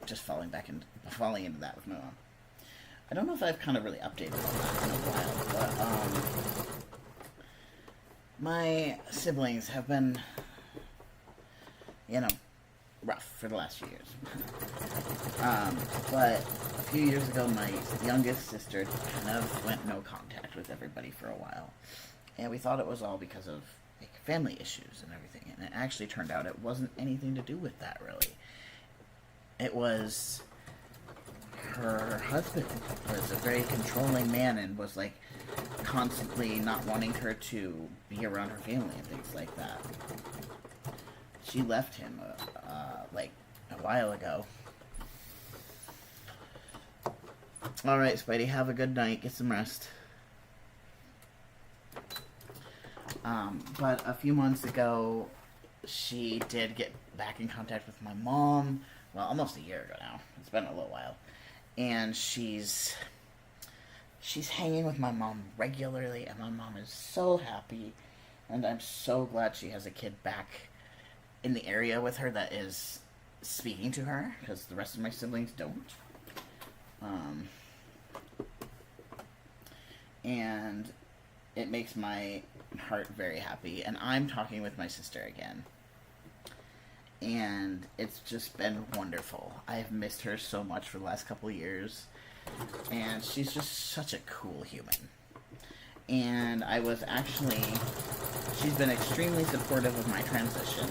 just falling into that with my mom. I don't know if I've kind of really updated on that in a while, but my siblings have been, rough for the last few years. But a few years ago, my youngest sister kind of went no contact with everybody for a while. And we thought it was all because of like family issues and everything. And it actually turned out it wasn't anything to do with that, really. It was her husband was a very controlling man and was like constantly not wanting her to be around her family and things like that. She left him like a while ago. Alright, Spidey, have a good night. Get some rest. But a few months ago, she did get back in contact with my mom. Well, almost a year ago now. It's been a little while. and she's hanging with my mom regularly, and my mom is so happy, and I'm so glad she has a kid back in the area with her that is speaking to her, because the rest of my siblings don't. And it makes my heart very happy, and I'm talking with my sister again. And it's just been wonderful. I've missed her so much for the last couple of years, and she's just such a cool human. And she's been extremely supportive of my transition.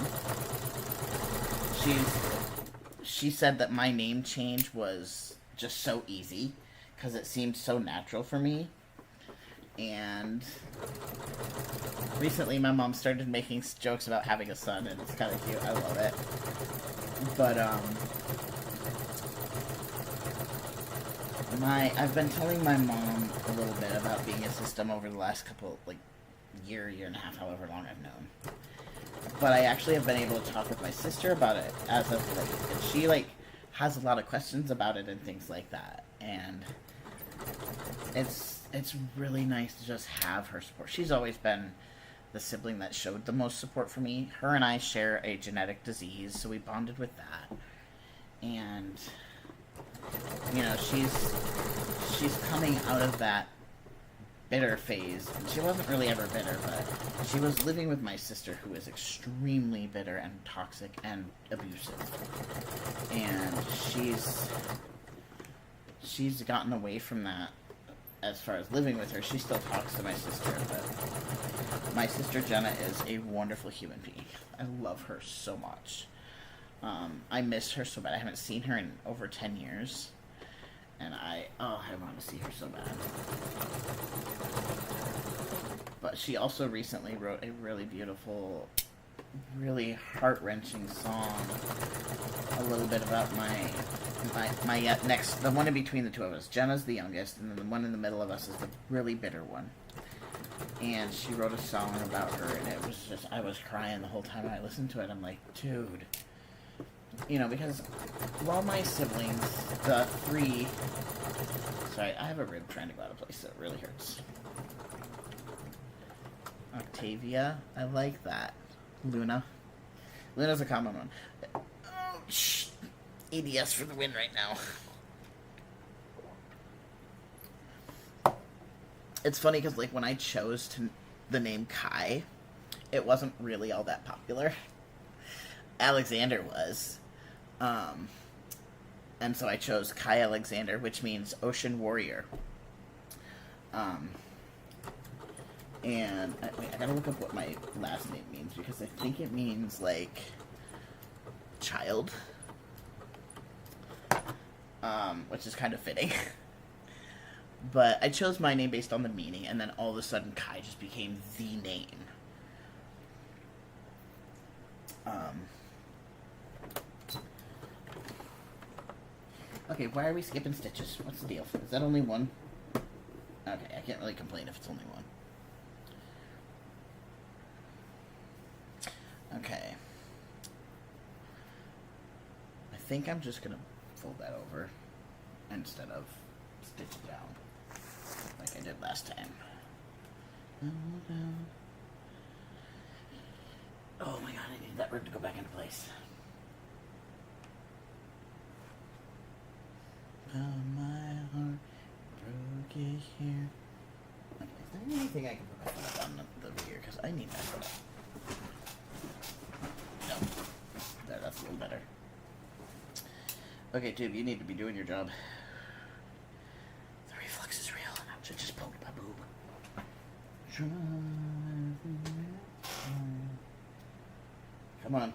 She said that my name change was just so easy because it seemed so natural for me. And recently my mom started making jokes about having a son, and it's kind of cute. I love it. But I've been telling my mom a little bit about being a system over the last couple, year and a half, however long I've known. But I actually have been able to talk with my sister about it as of late, and she has a lot of questions about it and things like that. And it's really nice to just have her support. She's always been the sibling that showed the most support for me. Her and I share a genetic disease, so we bonded with that. And she's coming out of that bitter phase. She wasn't really ever bitter, but she was living with my sister, who is extremely bitter and toxic and abusive. And she's gotten away from that. As far as living with her, she still talks to my sister, but my sister Jenna is a wonderful human being. I love her so much. I miss her so bad. I haven't seen her in over 10 years. And I want to see her so bad. But she also recently wrote a really beautiful, really heart-wrenching song. A little bit about my next, the one in between the two of us. Jenna's the youngest, and then the one in the middle of us is the really bitter one. And she wrote a song about her, and it was just, I was crying the whole time I listened to it. I'm like, dude. Because while my siblings, the three... Sorry, I have a rib trying to go out of place, so it really hurts. Octavia, I like that. Luna. Luna's a common one. Oh, shh. EDS for the win right now. It's funny because, when I chose the name Kai, it wasn't really all that popular. Alexander was. And so I chose Kai Alexander, which means Ocean Warrior. And I gotta look up what my last name means, because I think it means, child. Which is kind of fitting. But I chose my name based on the meaning, and then all of a sudden Kai just became the name. Okay, why are we skipping stitches? What's the deal? Is that only one? Okay, I can't really complain if it's only one. Okay. I think I'm just gonna fold that over instead of stitch it down like I did last time. Oh my god, I need that rib to go back into place. My heart broke it here. Okay, is there anything I can put my foot up on over here? Because I need my foot up. No. There, that's a little better. Okay, Tube, you need to be doing your job. The reflux is real, and I just poked my boob. Come on.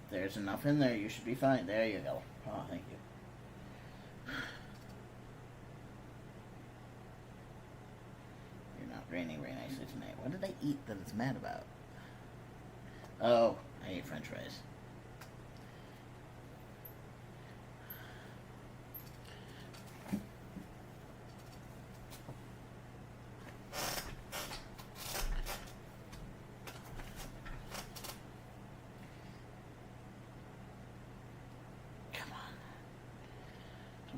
There's enough in there. You should be fine. There you go. Oh, thank you. You're not raining very nicely tonight. What did I eat that it's mad about? Oh, I ate french fries.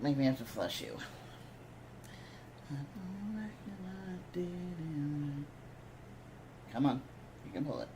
Make me have to flush you. Come on. You can pull it.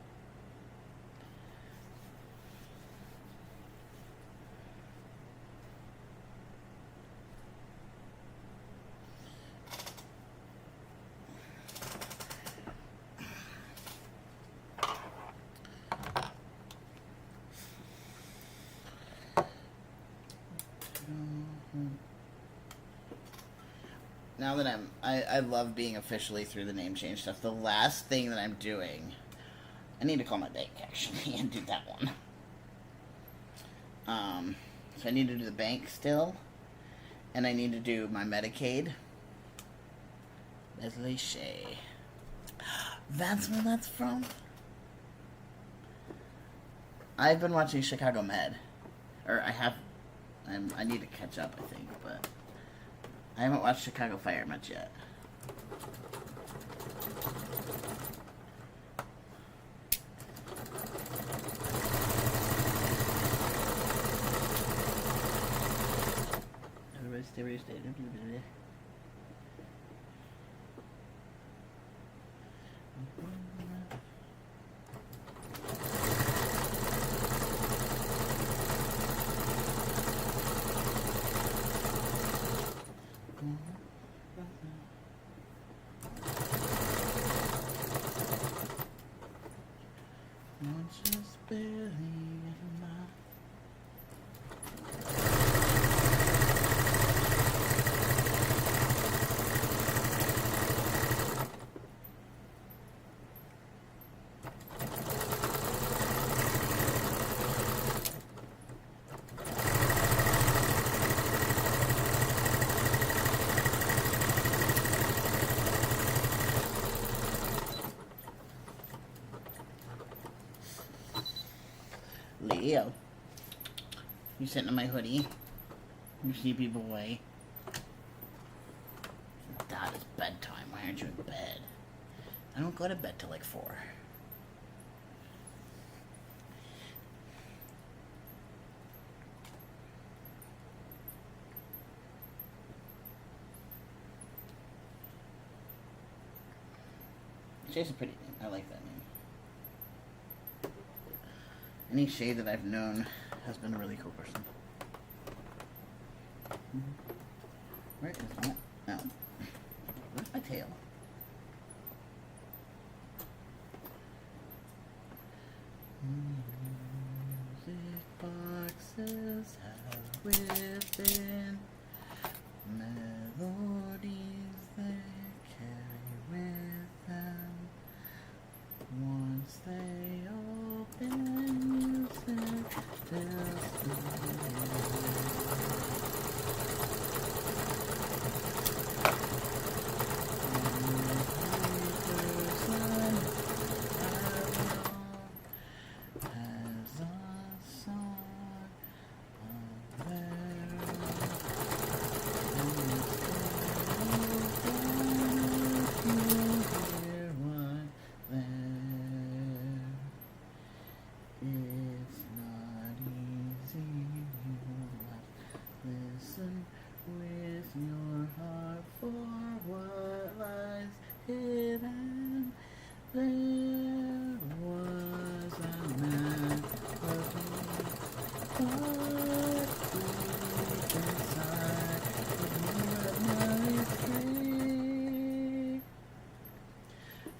Now that I love being officially through the name change stuff. The last thing that I'm doing, I need to call my bank actually and do that one. So I need to do the bank still, and I need to do my Medicaid. Leslie Shea. That's where that's from. I've been watching Chicago Med, or I have. I need to catch up, I think, but I haven't watched Chicago Fire much yet. Everybody stay where you stay. Just barely in my Leo. You sitting in my hoodie? You see people away? Dad, it's bedtime. Why aren't you in bed? I don't go to bed till like 4. Shay's a pretty name. I like that name. Any Shay that I've known has been a really cool person. Where is that? Oh. Where's my tail? Music boxes have within melodies they carry with them. Once they open, music fills the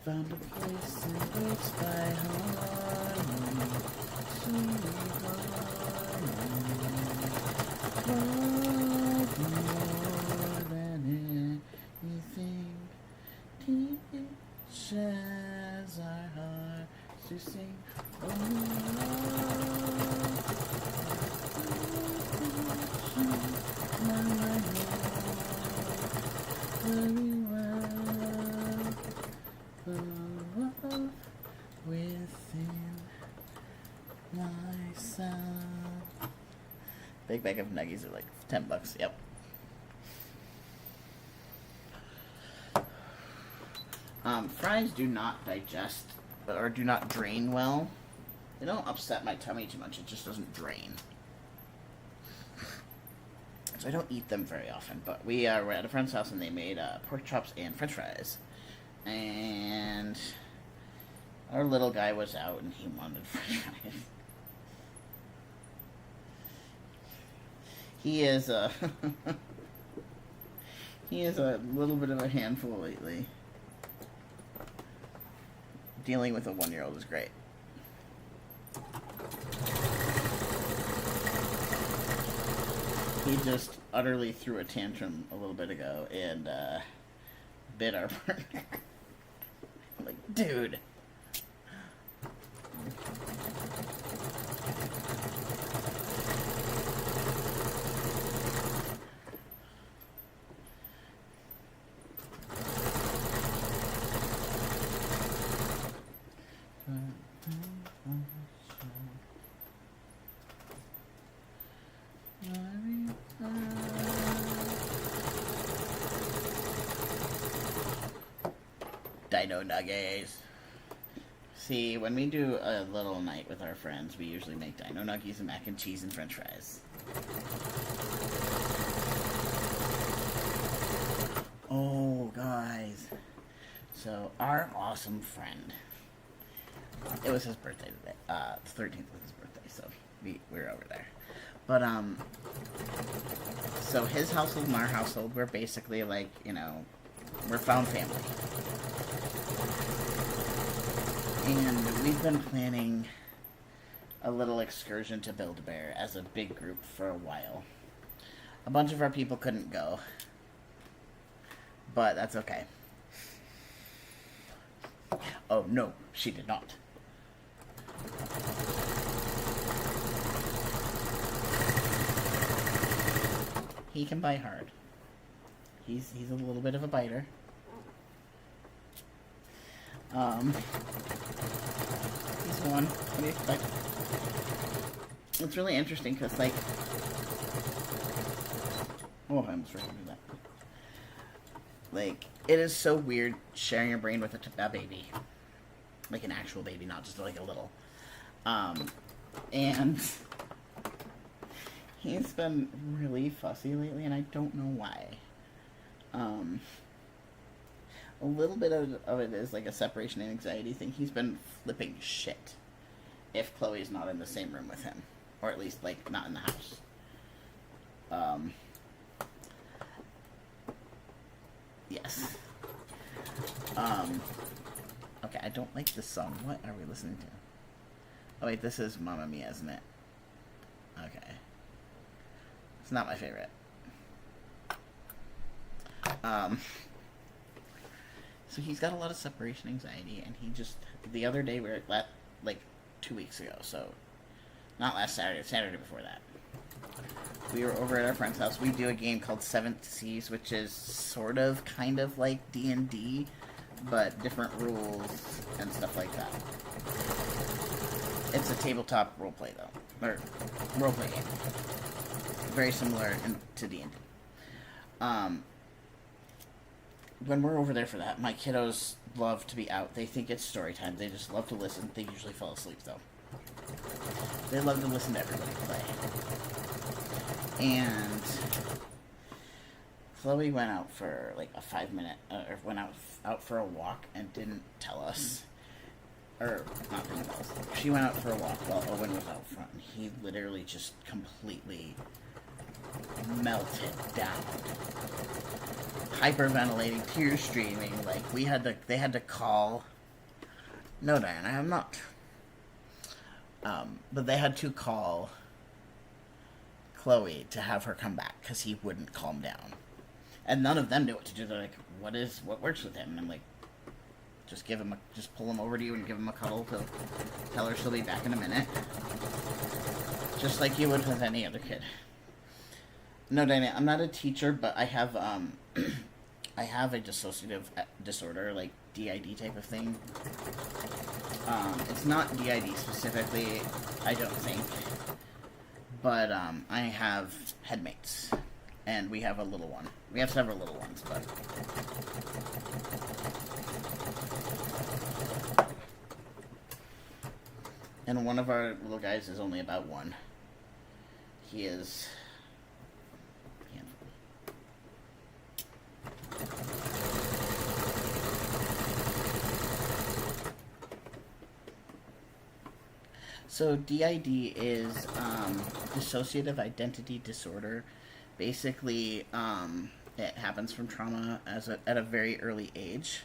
found a place in which by harmony, sweet harmony, more than anything, teaches our hearts to sing. Within myself. Big bag of nuggies are like $10. Yep. Fries do not digest or do not drain well. They don't upset my tummy too much. It just doesn't drain. So I don't eat them very often, but we were at a friend's house and they made pork chops and french fries. And our little guy was out and he wanted french fries. He is he is a little bit of a handful lately. Dealing with a 1-year-old is great. He just utterly threw a tantrum a little bit ago and bit our partner. Like, dude. Dino Nuggies. See, when we do a little night with our friends, we usually make Dino Nuggies and mac and cheese and french fries. Oh, guys. So, our awesome friend, it was his birthday today. The 13th was his birthday, so we were over there. But, so his household and our household, we're basically like, you know, we're found family. And we've been planning a little excursion to Build-A-Bear as a big group for a while. A bunch of our people couldn't go, but that's okay. Oh, no, she did not. He can bite hard. He's a little bit of a biter. He's one. What do you expect? It's really interesting because, like, oh, I almost forgot to do that. Like, it is so weird sharing your brain with a baby, like an actual baby, not just like a little. And he's been really fussy lately, and I don't know why. A little bit of it is like a separation anxiety thing. He's been flipping shit if Chloe's not in the same room with him. Or at least, like, not in the house. Yes. Okay, I don't like this song. What are we listening to? Oh, wait, this is Mamma Mia, isn't it? Okay. It's not my favorite. So he's got a lot of separation anxiety, and he just, the other day, like 2 weeks ago, so not last Saturday, Saturday before that, we were over at our friend's house. We do a game called Seventh Seas, which is sort of, kind of like D&D, but different rules and stuff like that. It's a tabletop roleplay, though, or roleplay game. Very similar to D&D. When we're over there for that, my kiddos love to be out. They think it's story time. They just love to listen. They usually fall asleep, though. They love to listen to everybody play. And Chloe went out for like a 5-minute, or went out for a walk and didn't tell us. Or, not didn't tell us. She went out for a walk while Owen was out front. And he literally just completely melted down. Hyperventilating, tears streaming, like, they had to call. No, Diana, I'm not. But they had to call Chloe to have her come back, because he wouldn't calm down. And none of them knew what to do. They're like, what works with him? And I'm like, just pull him over to you and give him a cuddle to tell her she'll be back in a minute. Just like you would with any other kid. No, Diana, I'm not a teacher, but I have, I have a dissociative disorder, like DID type of thing. It's not DID specifically, I don't think. But, I have headmates. And we have a little one. We have several little ones, but... And one of our little guys is only about 1. He is... Yeah. So DID is dissociative identity disorder. Basically, it happens from trauma at a very early age.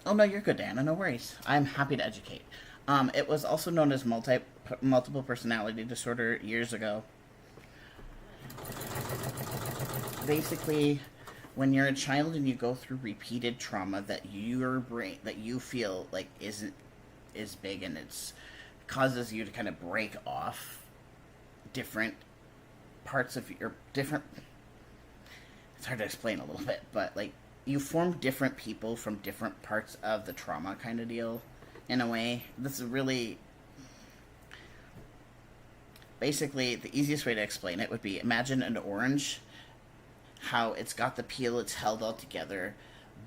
Oh no, you're good, Anna. No worries. I'm happy to educate. It was also known as multiple personality disorder years ago. Basically, when you're a child and you go through repeated trauma that your brain that you feel like isn't is big, and it's causes you to kind of break off different parts of your different, it's hard to explain a little bit, but like you form different people from different parts of the trauma kind of deal in a way. This is really basically the easiest way to explain it would be, imagine an orange, how it's got the peel, it's held all together,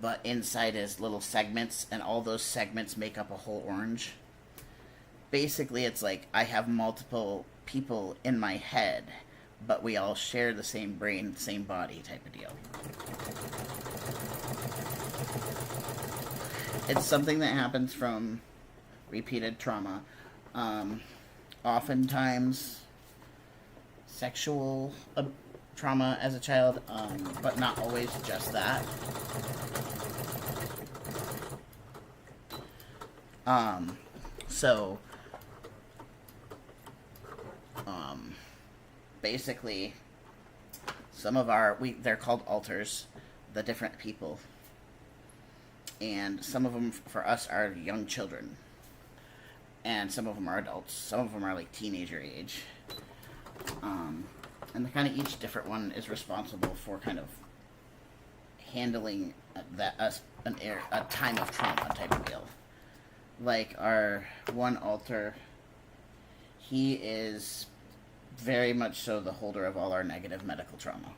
but inside is little segments, and all those segments make up a whole orange. Basically, it's like I have multiple people in my head, but we all share the same brain, same body type of deal. It's something that happens from repeated trauma. Oftentimes, sexual trauma as a child, but not always just that. So, basically, some of they're called alters, the different people. And some of them, for us, are young children. And some of them are adults. Some of them are like teenager age. And kind of each different one is responsible for kind of handling a time of trauma type of deal. Like our one alter, he is very much so the holder of all our negative medical trauma.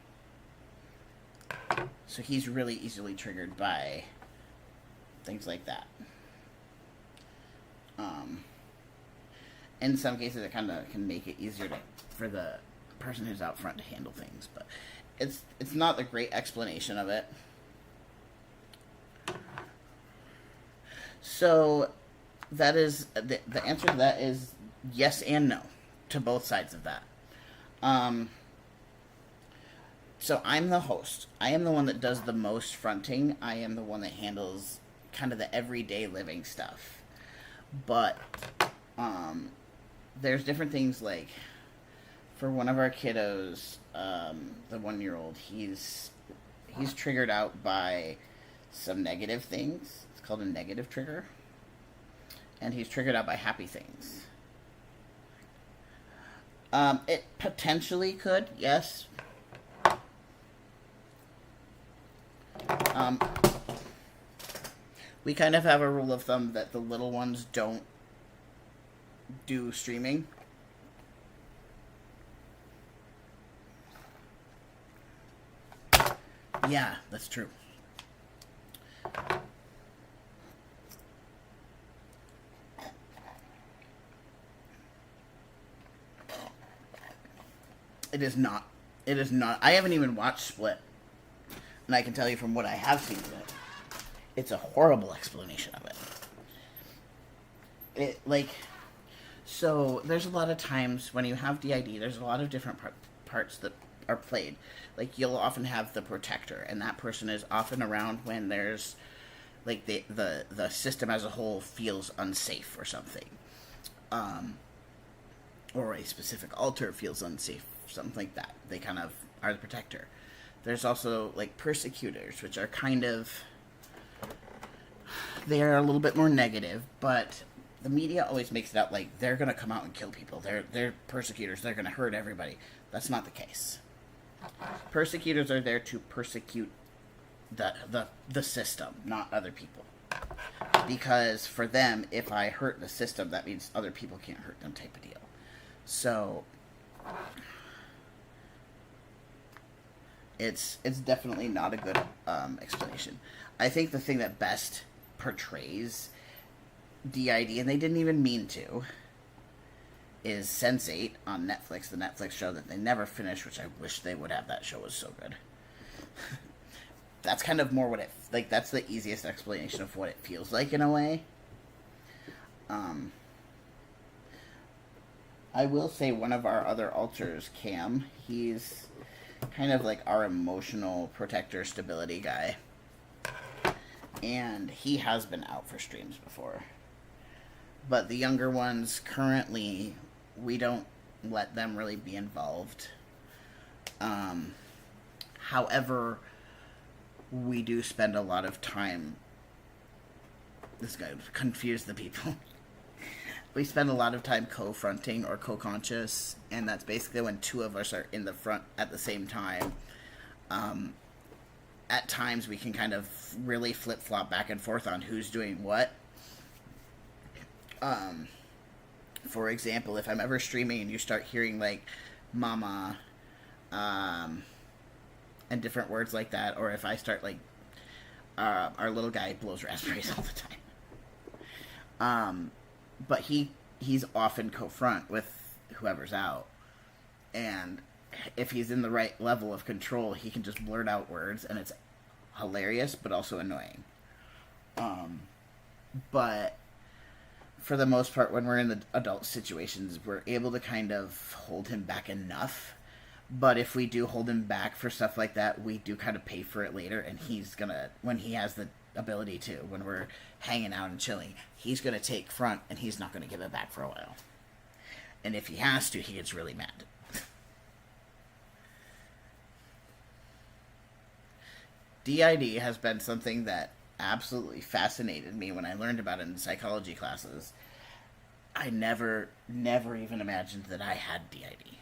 So he's really easily triggered by things like that. In some cases, it kind of can make it easier for the person who's out front to handle things, but it's not the great explanation of it. So that is the answer to that is yes and no to both sides of that. So I'm the host. I am the one that does the most fronting. I am the one that handles kind of the everyday living stuff. But there's different things, like for one of our kiddos, the 1-year-old, he's triggered out by some negative things. It's called a negative trigger. And he's triggered out by happy things. It potentially could, yes. We kind of have a rule of thumb that the little ones don't do streaming. Yeah, that's true. It is not. It is not. I haven't even watched Split. And I can tell you from what I have seen of it, it's a horrible explanation of it. So there's a lot of times when you have DID, there's a lot of different parts that are played. Like, you'll often have the protector, and that person is often around when there's, like, the system as a whole feels unsafe or something. Or a specific alter feels unsafe, something like that. They kind of are the protector. There's also, like, persecutors, which are kind of, they're a little bit more negative, but the media always makes it out like they're going to come out and kill people. They're persecutors. They're going to hurt everybody. That's not the case. Persecutors are there to persecute the system, not other people. Because for them, if I hurt the system, that means other people can't hurt them type of deal. So it's definitely not a good explanation. I think the thing that best portrays DID, and they didn't even mean to, is Sense8 on Netflix, the Netflix show that they never finished, which I wish they would have. That show was so good. That's kind of more what it, like, that's the easiest explanation of what it feels like in a way. I will say one of our other alters, Cam, he's kind of like our emotional protector stability guy. And he has been out for streams before. But the younger ones, currently, we don't let them really be involved. However, we do spend a lot of time. This guy confused the people. We spend a lot of time co-fronting or co-conscious, and that's basically when two of us are in the front at the same time. At times, we can kind of really flip-flop back and forth on who's doing what. For example, if I'm ever streaming and you start hearing, like, mama, and different words like that, or if I start, like, our little guy blows raspberries all the time. But he's often co-front with whoever's out. And if he's in the right level of control, he can just blurt out words, and it's hilarious, but also annoying. But for the most part, when we're in the adult situations, we're able to kind of hold him back enough. But if we do hold him back for stuff like that, we do kind of pay for it later, and he's gonna, when he has the ability to, when we're hanging out and chilling, he's gonna take front, and he's not gonna give it back for a while. And if he has to, he gets really mad. DID has been something that absolutely fascinated me when I learned about it in psychology classes. I never even imagined that I had DID.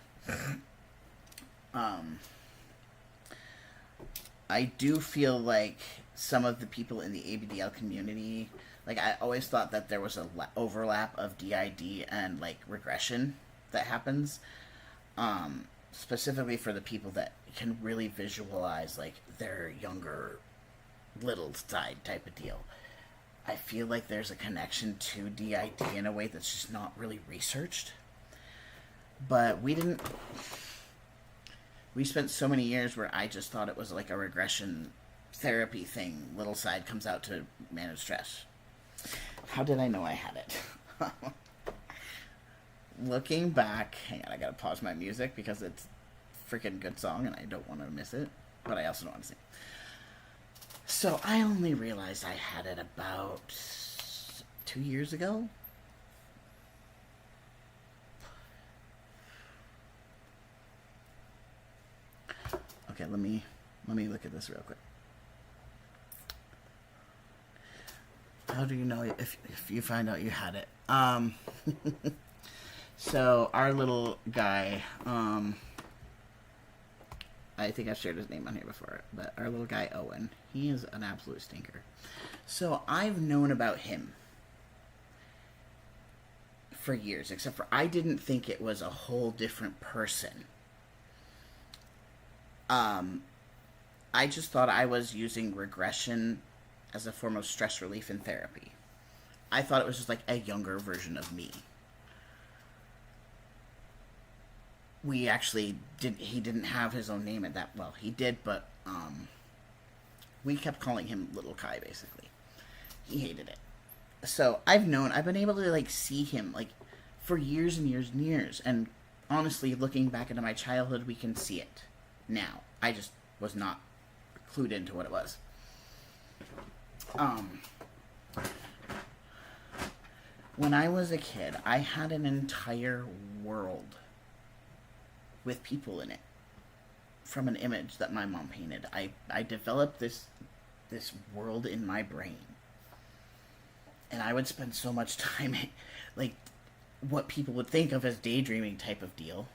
I do feel like some of the people in the ABDL community, like, I always thought that there was a overlap of DID and, like, regression that happens. Specifically for the people that can really visualize, like, their younger little side type of deal. I feel like there's a connection to DID in a way that's just not really researched. But we spent so many years where I just thought it was like a regression therapy thing. Little side comes out to manage stress. How did I know I had it? Looking back, hang on, I gotta pause my music because it's a freaking good song and I don't want to miss it, but I also don't want to sing. So I only realized I had it about 2 years ago. Okay, let me look at this real quick. How do you know if you find out you had it? So our little guy, I think I've shared his name on here before, but our little guy Owen, he is an absolute stinker. So I've known about him for years, except for I didn't think it was a whole different person. I just thought I was using regression as a form of stress relief in therapy. I thought it was just like a younger version of me. We actually he didn't have his own name at that, well, he did, but we kept calling him Little Kai, basically. He hated it. So I've been able to, like, see him, like, for years and years and years, and honestly, looking back into my childhood, we can see it now. I just was not clued into what it was. When I was a kid, I had an entire world with people in it from an image that my mom painted. I developed this world in my brain. And I would spend so much time, like, what people would think of as daydreaming type of deal.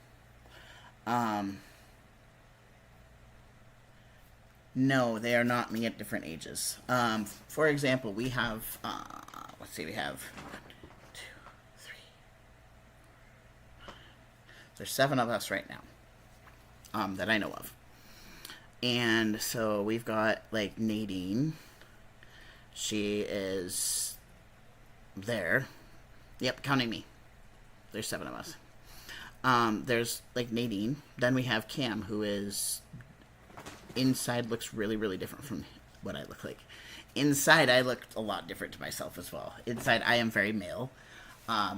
No, they are not me at different ages. For example, we have, let's see, we have 1, 2, 3. There's 7 of us right now, that I know of. And so we've got, like, Nadine. She is there. Yep, counting me. There's 7 of us. There's, like, Nadine. Then we have Cam, who is... inside looks really, really different from what I look like. Inside, I looked a lot different to myself as well. Inside, I am very male.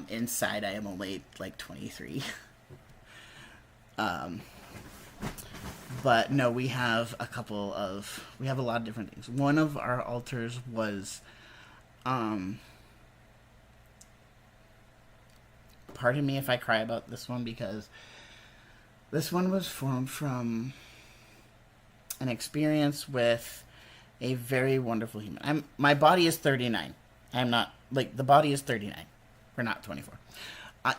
Inside, I am only like 23. um, but no, we have a lot of different things. One of our altars was, um, pardon me if I cry about this one, because this one was formed from an experience with a very wonderful human. My body is 39. I'm not, like, the body is 39. We're not 24.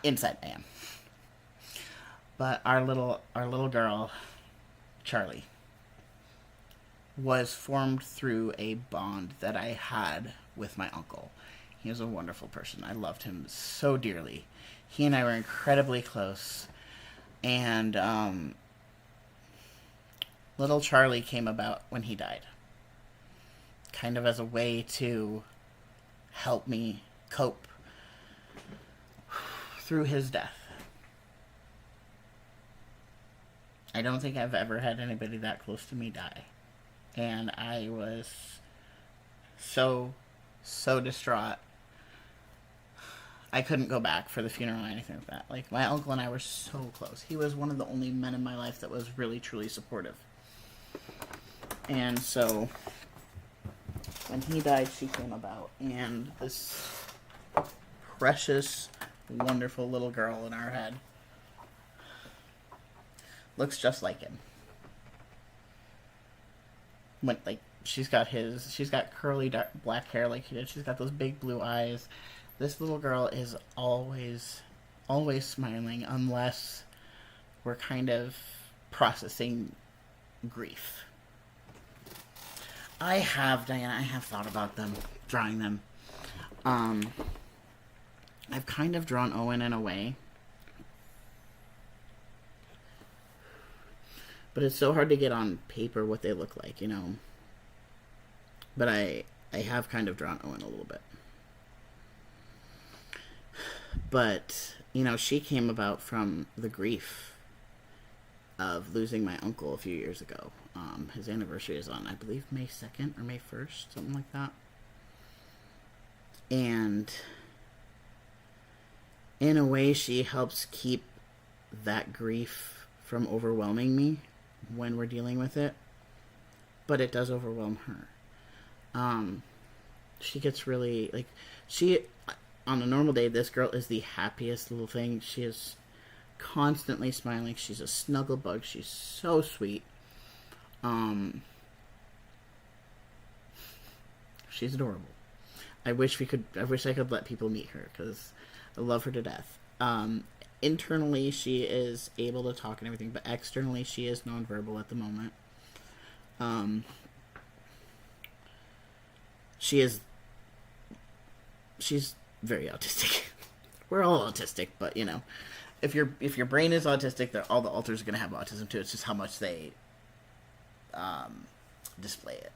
Inside I am. But our little girl, Charlie, was formed through a bond that I had with my uncle. He was a wonderful person. I loved him so dearly. He and I were incredibly close. And little Charlie came about when he died, kind of as a way to help me cope through his death. I don't think I've ever had anybody that close to me die. And I was so distraught. I couldn't go back for the funeral or anything like that. Like, my uncle and I were so close. He was one of the only men in my life that was really, truly supportive. And so, when he died, she came about. And this precious, wonderful little girl in our head looks just like him. When, like, she's got curly dark black hair like he did. She's got those big blue eyes. This little girl is always smiling, unless we're kind of processing grief. Diana, I have thought about them, drawing them. I've kind of drawn Owen in a way. But it's so hard to get on paper what they look like, you know. But I have kind of drawn Owen a little bit. But, you know, she came about from the grief of losing my uncle a few years ago. His anniversary is on, I believe, May 2nd or May 1st, something like that. And in a way, she helps keep that grief from overwhelming me when we're dealing with it. But it does overwhelm her. She gets really, like, on a normal day, this girl is the happiest little thing. She is constantly smiling. She's a snuggle bug. She's so sweet. She's adorable. I wish I could let people meet her, because I love her to death. Internally, she is able to talk and everything, but externally, she is nonverbal at the moment. She's very autistic. We're all autistic, but, you know, if your brain is autistic, all the alters are going to have autism too. It's just how much they display it.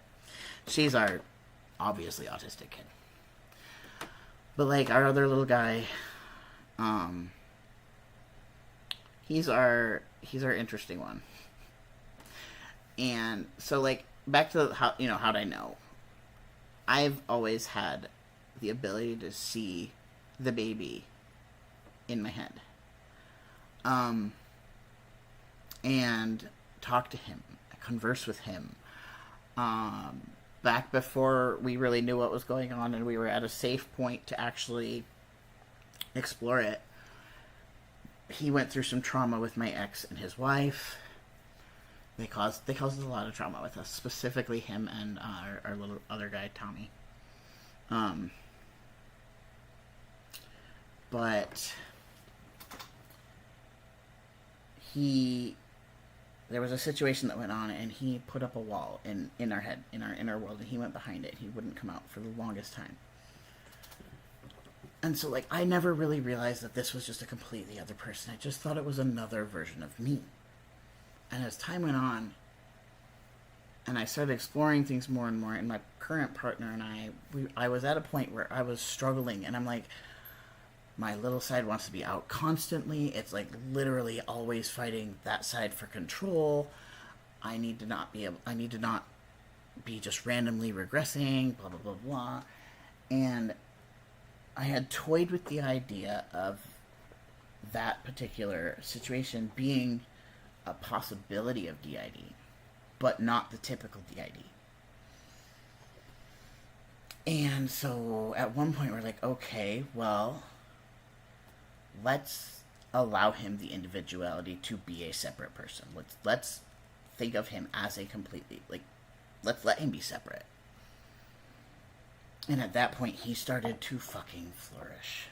She's our obviously autistic kid. But, like, our other little guy, he's our interesting one. And so, like, back to how'd I know? I've always had the ability to see the baby in my head. And talk to him, converse with him. Back before we really knew what was going on and we were at a safe point to actually explore it, he went through some trauma with my ex and his wife. They caused a lot of trauma with us, specifically him and our little other guy, Tommy. But there was a situation that went on, and he put up a wall in our head, in our inner world, and he went behind it. He wouldn't come out for the longest time. And so, like, I never really realized that this was just a completely other person. I just thought it was another version of me. And as time went on, and I started exploring things more and more, and my current partner and I was at a point where I was struggling, and I'm like, my little side wants to be out constantly. It's like literally always fighting that side for control. I need to not be just randomly regressing, blah, blah, blah, blah. And I had toyed with the idea of that particular situation being a possibility of DID, but not the typical DID. And so at one point we're like, okay, well, let's allow him the individuality to be a separate person. Let's think of him as a completely, like, let's let him be separate. And at that point he started to fucking flourish.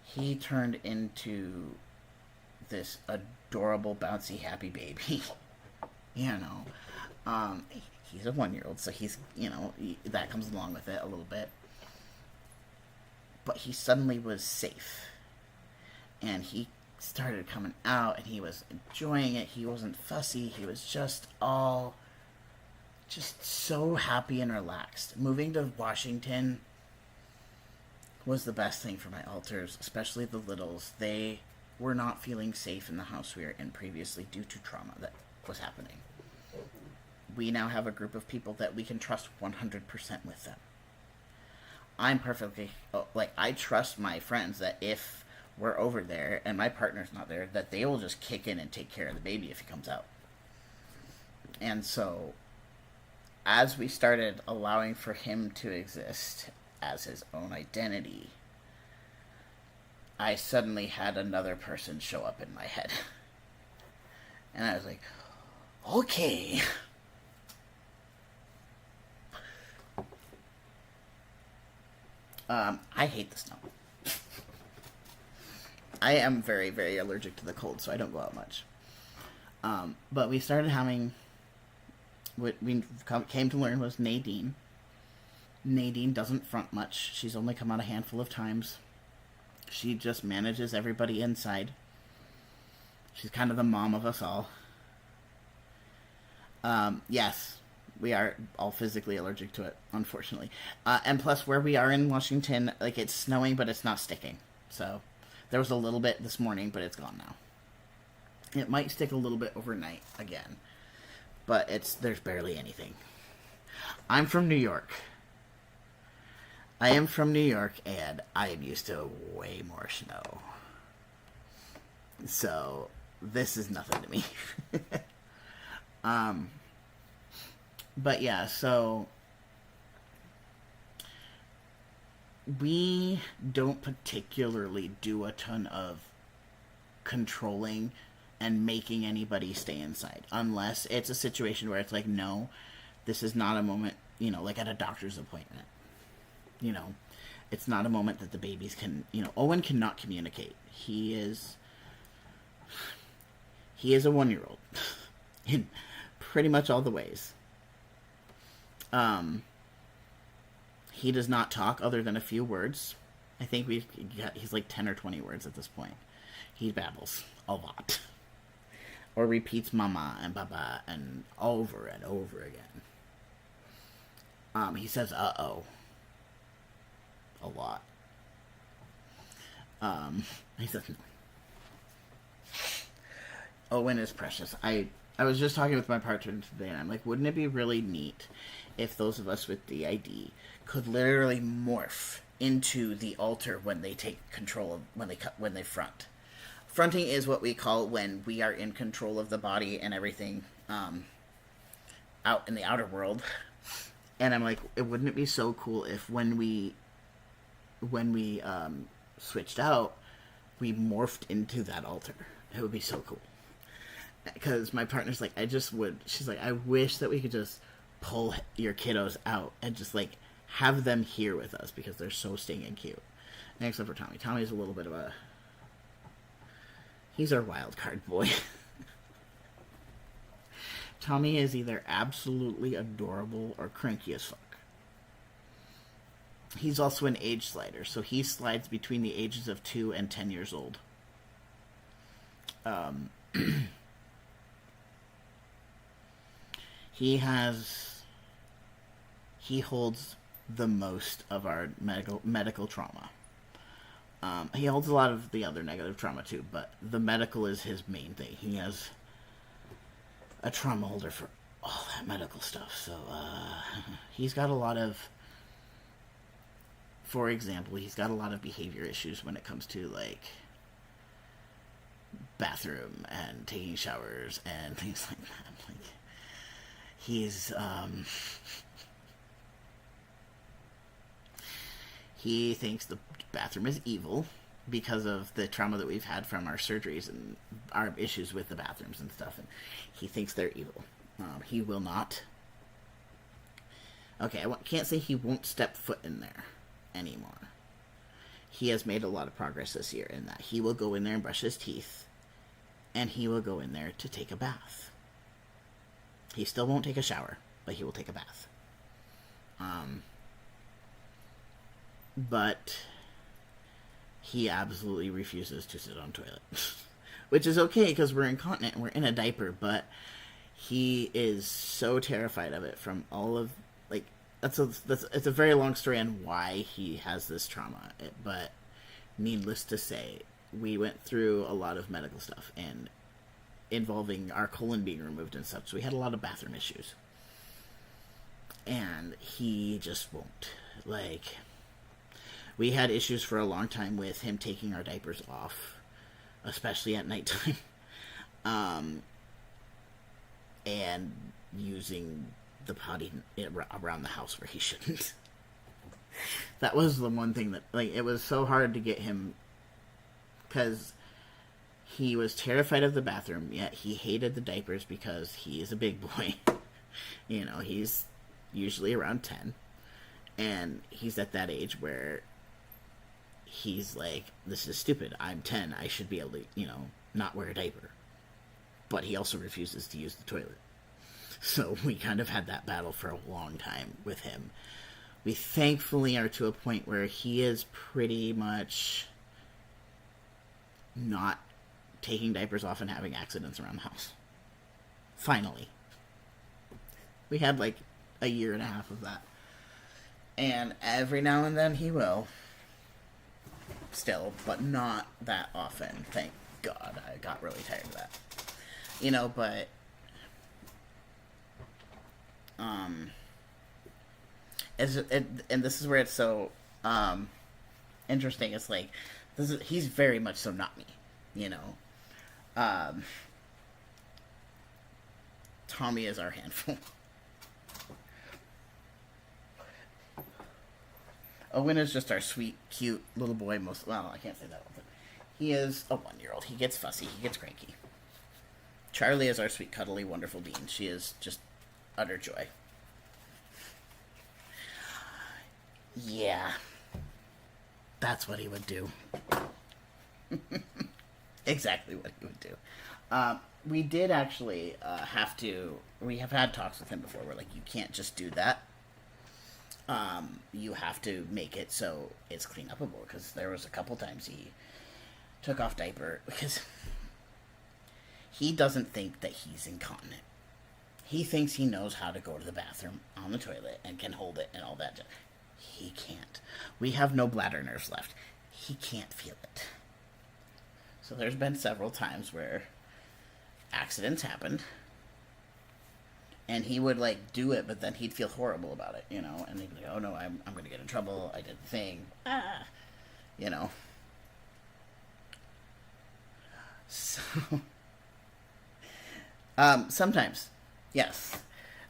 He turned into this adorable, bouncy, happy baby. You know, he's a 1-year-old, so he's, that comes along with it a little bit. But he suddenly was safe. And he started coming out, and he was enjoying it. He wasn't fussy. He was just so happy and relaxed. Moving to Washington was the best thing for my alters, especially the littles. They were not feeling safe in the house we were in previously due to trauma that was happening. We now have a group of people that we can trust 100% with them. I'm perfectly, I trust my friends that if we're over there and my partner's not there, that they will just kick in and take care of the baby if he comes out. And so, as we started allowing for him to exist as his own identity, I suddenly had another person show up in my head. And I was like, okay. I hate the snow. I am very, very allergic to the cold, so I don't go out much. But we started having what we came to learn was Nadine. Nadine doesn't front much. She's only come out a handful of times. She just manages everybody inside. She's kind of the mom of us all. Yes, we are all physically allergic to it, unfortunately. And plus, where we are in Washington, it's snowing, but it's not sticking. So, there was a little bit this morning, but it's gone now. It might stick a little bit overnight again, but there's barely anything. I'm from New York. I am from New York, and I am used to way more snow. So, this is nothing to me. But yeah, so we don't particularly do a ton of controlling and making anybody stay inside, unless it's a situation where it's like, no, this is not a moment, like at a doctor's appointment. It's not a moment that the babies can, Owen cannot communicate. He is a 1-year-old in pretty much all the ways. He does not talk other than a few words. I think he's like 10 or 20 words at this point. He babbles a lot. Or repeats mama and baba and over and over again. He says uh-oh a lot. He says no. Owen is precious. I was just talking with my partner today, and I'm like, wouldn't it be really neat if those of us with DID could literally morph into the alter when they take control of, when they front. Fronting is what we call when we are in control of the body and everything out in the outer world. And I'm like, wouldn't it be so cool if when we switched out, we morphed into that alter? It would be so cool. Because my partner's like, she's like, I wish that we could just pull your kiddos out and just have them here with us because they're so stinking cute. And except for Tommy. Tommy's a little bit of he's our wild card boy. Tommy is either absolutely adorable or cranky as fuck. He's also an age slider, so he slides between the ages of 2 and 10 years old. He holds the most of our medical trauma. He holds a lot of the other negative trauma too, but the medical is his main thing. He has a trauma holder for all that medical stuff, so he's got a lot of for example, he's got a lot of behavior issues when it comes to, like, bathroom and taking showers and things like that. Like, he's, he thinks the bathroom is evil because of the trauma that we've had from our surgeries and our issues with the bathrooms and stuff, and he thinks they're evil. He will not. Okay, I can't say he won't step foot in there anymore. He has made a lot of progress this year in that he will go in there and brush his teeth, and he will go in there to take a bath. He still won't take a shower, but he will take a bath. But he absolutely refuses to sit on a toilet. Which is okay, because we're incontinent and we're in a diaper, but he is so terrified of it from all of, like, it's a very long story on why he has this trauma. But needless to say, we went through a lot of medical stuff and involving our colon being removed and such. So we had a lot of bathroom issues. And he just won't. Like, we had issues for a long time with him taking our diapers off, especially at nighttime. And using the potty around the house where he shouldn't. That was the one thing that, like, it was so hard to get him, because he was terrified of the bathroom, yet he hated the diapers because he is a big boy. You know, he's usually around 10, and he's at that age where he's like, this is stupid. I'm 10. I should be able to, you know, not wear a diaper. But he also refuses to use the toilet. So we kind of had that battle for a long time with him. We thankfully are to a point where he is pretty much not taking diapers off and having accidents around the house. Finally. We had like a year and a half of that. And every now and then he will. Still, but not that often. Thank God. I got really tired of that. You know, but and this is where it's so interesting. It's like he's very much so not me, you know. Tommy is our handful. Owen is just our sweet, cute little boy. Well, I can't say that, but he is a 1-year-old. He gets fussy. He gets cranky. Charlie is our sweet, cuddly, wonderful being. She is just utter joy. Yeah. That's what he would do. Exactly what he would do. We did actually have to... We have had talks with him before. We're like, you can't just do that. You have to make it so it's clean upable. Because there was a couple times he took off diaper. Because he doesn't think that he's incontinent. He thinks he knows how to go to the bathroom on the toilet and can hold it and all that. He can't. We have no bladder nerves left. He can't feel it. So there's been several times where accidents happened. And he would, like, do it, but then he'd feel horrible about it, you know? And he'd be like, oh, no, I'm going to get in trouble. I did the thing. You know? So... sometimes. Yes.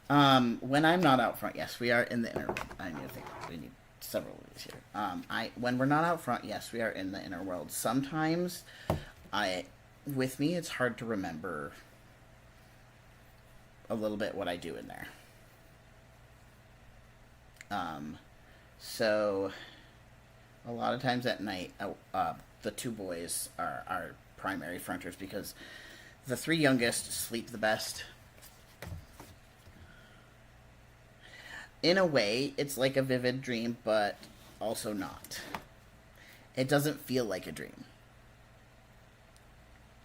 When I'm not out front, yes, we are in the inner world. I need to think. We need several of these here. When we're not out front, yes, we are in the inner world. Sometimes, with me, it's hard to remember a little bit what I do in there. So, a lot of times at night, the two boys are our primary fronters because the 3 youngest sleep the best. In a way, it's like a vivid dream, but also not. It doesn't feel like a dream.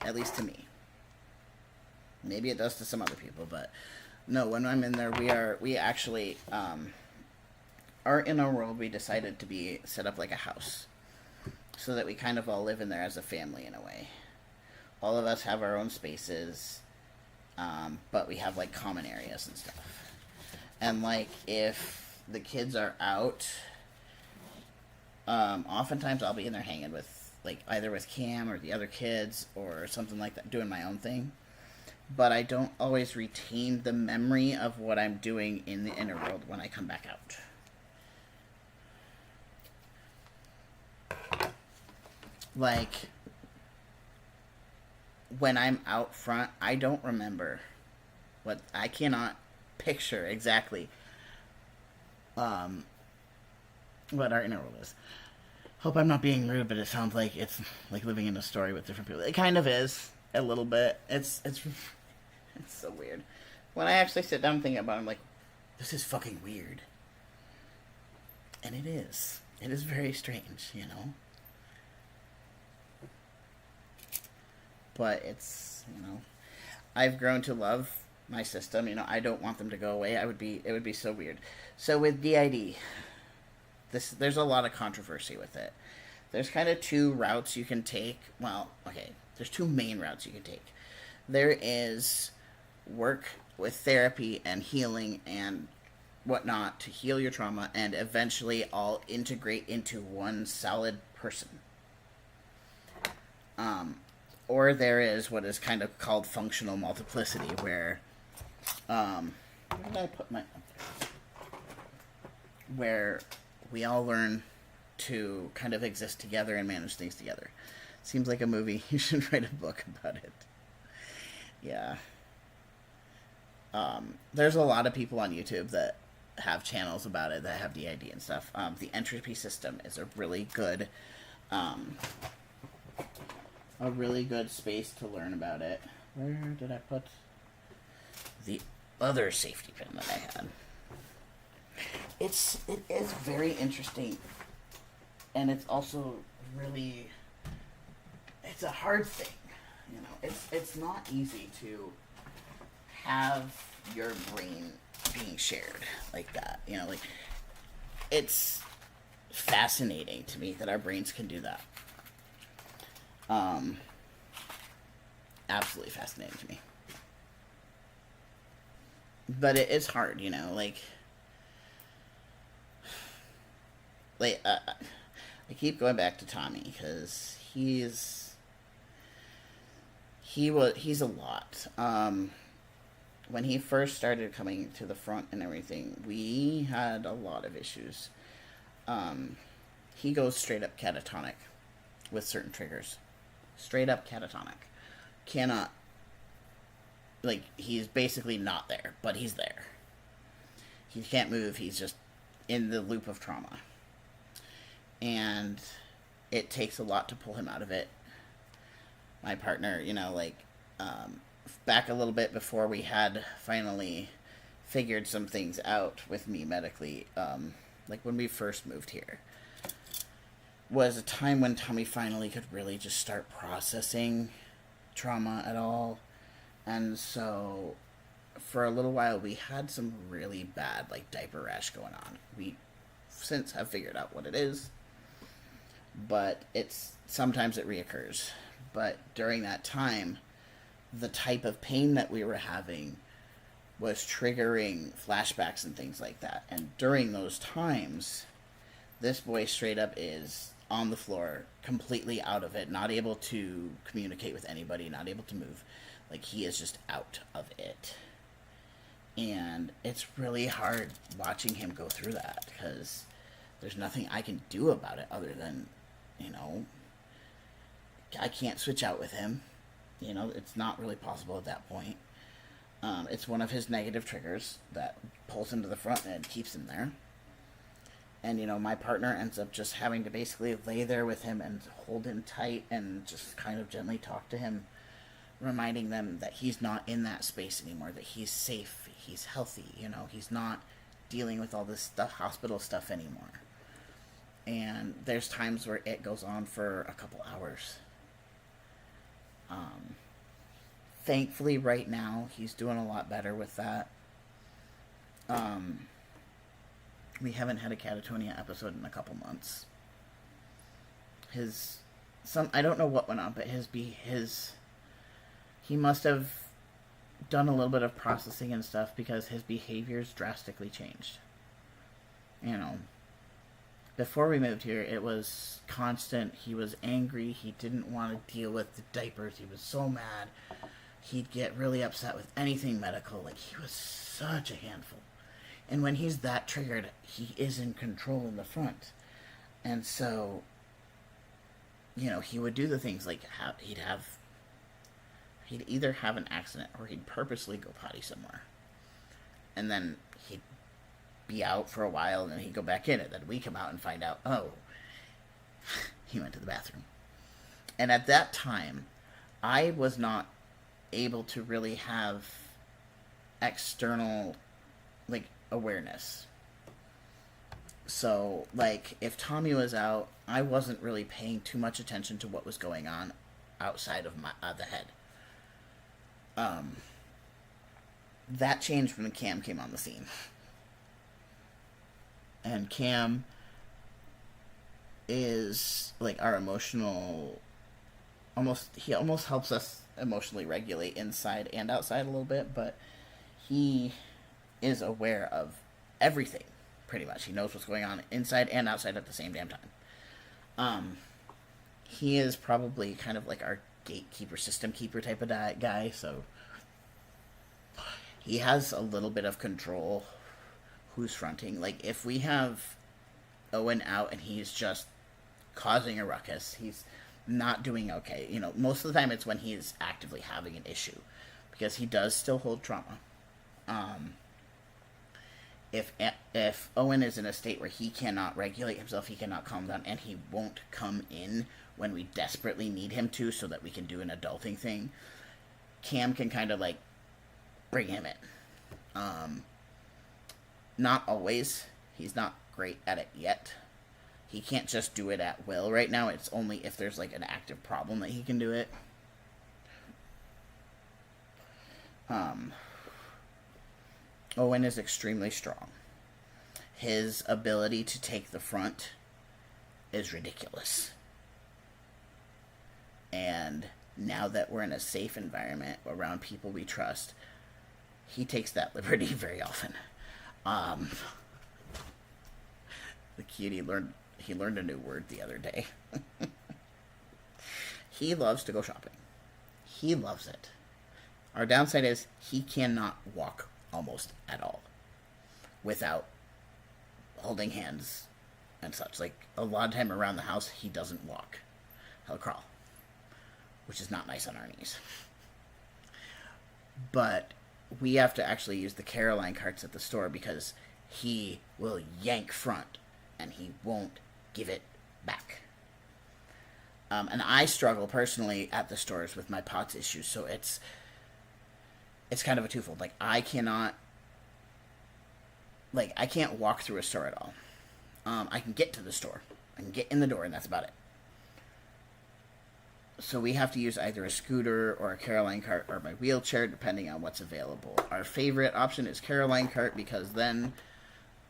At least to me. Maybe it does to some other people, but no, when I'm in there, we actually, our inner world, we decided to be set up like a house. So that we kind of all live in there as a family in a way. All of us have our own spaces, but we have, like, common areas and stuff. And, like, if the kids are out, Oftentimes I'll be in there hanging with, like, either with Cam or the other kids or something like that, doing my own thing. But I don't always retain the memory of what I'm doing in the inner world when I come back out. Like, when I'm out front, I don't remember I cannot picture exactly what our inner world is. Hope I'm not being rude, but it sounds like it's like living in a story with different people. It kind of is a little bit. It's so weird. When I actually sit down and think about it, I'm like, this is fucking weird. And it is. It is very strange, you know? But it's, you know, I've grown to love my system. You know, I don't want them to go away. It would be so weird. So with DID, there's a lot of controversy with it. There's kind of two routes you can take. Well, okay, there's two main routes you can take. There is work with therapy and healing and whatnot to heal your trauma and eventually all integrate into one solid person. Or there is what is kind of called functional multiplicity, where, where did I put my, where we all learn to kind of exist together and manage things together. Seems like a movie. You should write a book about it. Yeah. There's a lot of people on YouTube that have channels about it, that have DID and stuff. The entropy system is a really good space to learn about it. Where did I put the other safety pin that I had? It is very interesting, and it's also really, it's a hard thing, you know. It's not easy to have your brain being shared like that, you know. Like, it's fascinating to me that our brains can do that. Absolutely fascinating to me. But it is hard, you know, like I keep going back to Tommy because he's a lot. When he first started coming to the front and everything, we had a lot of issues. He goes straight up catatonic with certain triggers. Straight up catatonic. Cannot, like, he's basically not there, but he's there. He can't move, he's just in the loop of trauma. And it takes a lot to pull him out of it. My partner, you know, like, back a little bit before we had finally figured some things out with me medically, like when we first moved here, was a time when Tommy finally could really just start processing trauma at all. And so for a little while we had some really bad, like, diaper rash going on. We since have figured out what it is, but sometimes it reoccurs. But during that time, the type of pain that we were having was triggering flashbacks and things like that. And during those times, this boy straight up is on the floor, completely out of it, not able to communicate with anybody, not able to move. Like, he is just out of it. And it's really hard watching him go through that, because there's nothing I can do about it other than, you know, I can't switch out with him. You know, it's not really possible at that point. It's one of his negative triggers that pulls him to the front and keeps him there. And, you know, my partner ends up just having to basically lay there with him and hold him tight and just kind of gently talk to him, reminding them that he's not in that space anymore, that he's safe, he's healthy, you know, he's not dealing with all this stuff, hospital stuff anymore. And there's times where it goes on for a couple hours. Thankfully, right now, he's doing a lot better with that. We haven't had a catatonia episode in a couple months. I don't know what went on, but he must have done a little bit of processing and stuff, because his behaviors drastically changed. You know, before we moved here, it was constant. He was angry. He didn't want to deal with the diapers. He was so mad. He'd get really upset with anything medical. Like, he was such a handful. And when he's that triggered, he is in control in the front. And so, he would do the things like he'd either have an accident or he'd purposely go potty somewhere. And then he'd be out for a while and then he'd go back in, and then we come out and find out, oh, he went to the bathroom. And at that time, I was not able to really have external, awareness. So, if Tommy was out, I wasn't really paying too much attention to what was going on outside of the head. That changed when Cam came on the scene. And Cam is, our emotional... He almost helps us emotionally regulate inside and outside a little bit, but he is aware of everything, pretty much. He knows what's going on inside and outside at the same damn time. He is probably kind of like our gatekeeper, system keeper type of guy, so he has a little bit of control who's fronting. If we have Owen out and he's just causing a ruckus, he's not doing okay. Most of the time it's when he's actively having an issue, because he does still hold trauma. If Owen is in a state where he cannot regulate himself, he cannot calm down, and he won't come in when we desperately need him to so that we can do an adulting thing, Cam can kind of bring him in. Not always. He's not great at it yet. He can't just do it at will right now. It's only if there's an active problem that he can do it. Owen is extremely strong. His ability to take the front is ridiculous. And now that we're in a safe environment around people we trust, he takes that liberty very often. The cutie learned a new word the other day. He loves to go shopping. He loves it. Our downside is he cannot walk almost at all without holding hands and such. A lot of time around the house, he doesn't walk. He'll crawl, which is not nice on our knees. But we have to actually use the Caroline carts at the store because he will yank front and he won't give it back. And I struggle personally at the stores with my POTS issues, so it's kind of a twofold. I cannot, I can't walk through a store at all. I can get to the store. I can get in the door, and that's about it. So we have to use either a scooter or a Caroline cart or my wheelchair, depending on what's available. Our favorite option is Caroline cart because then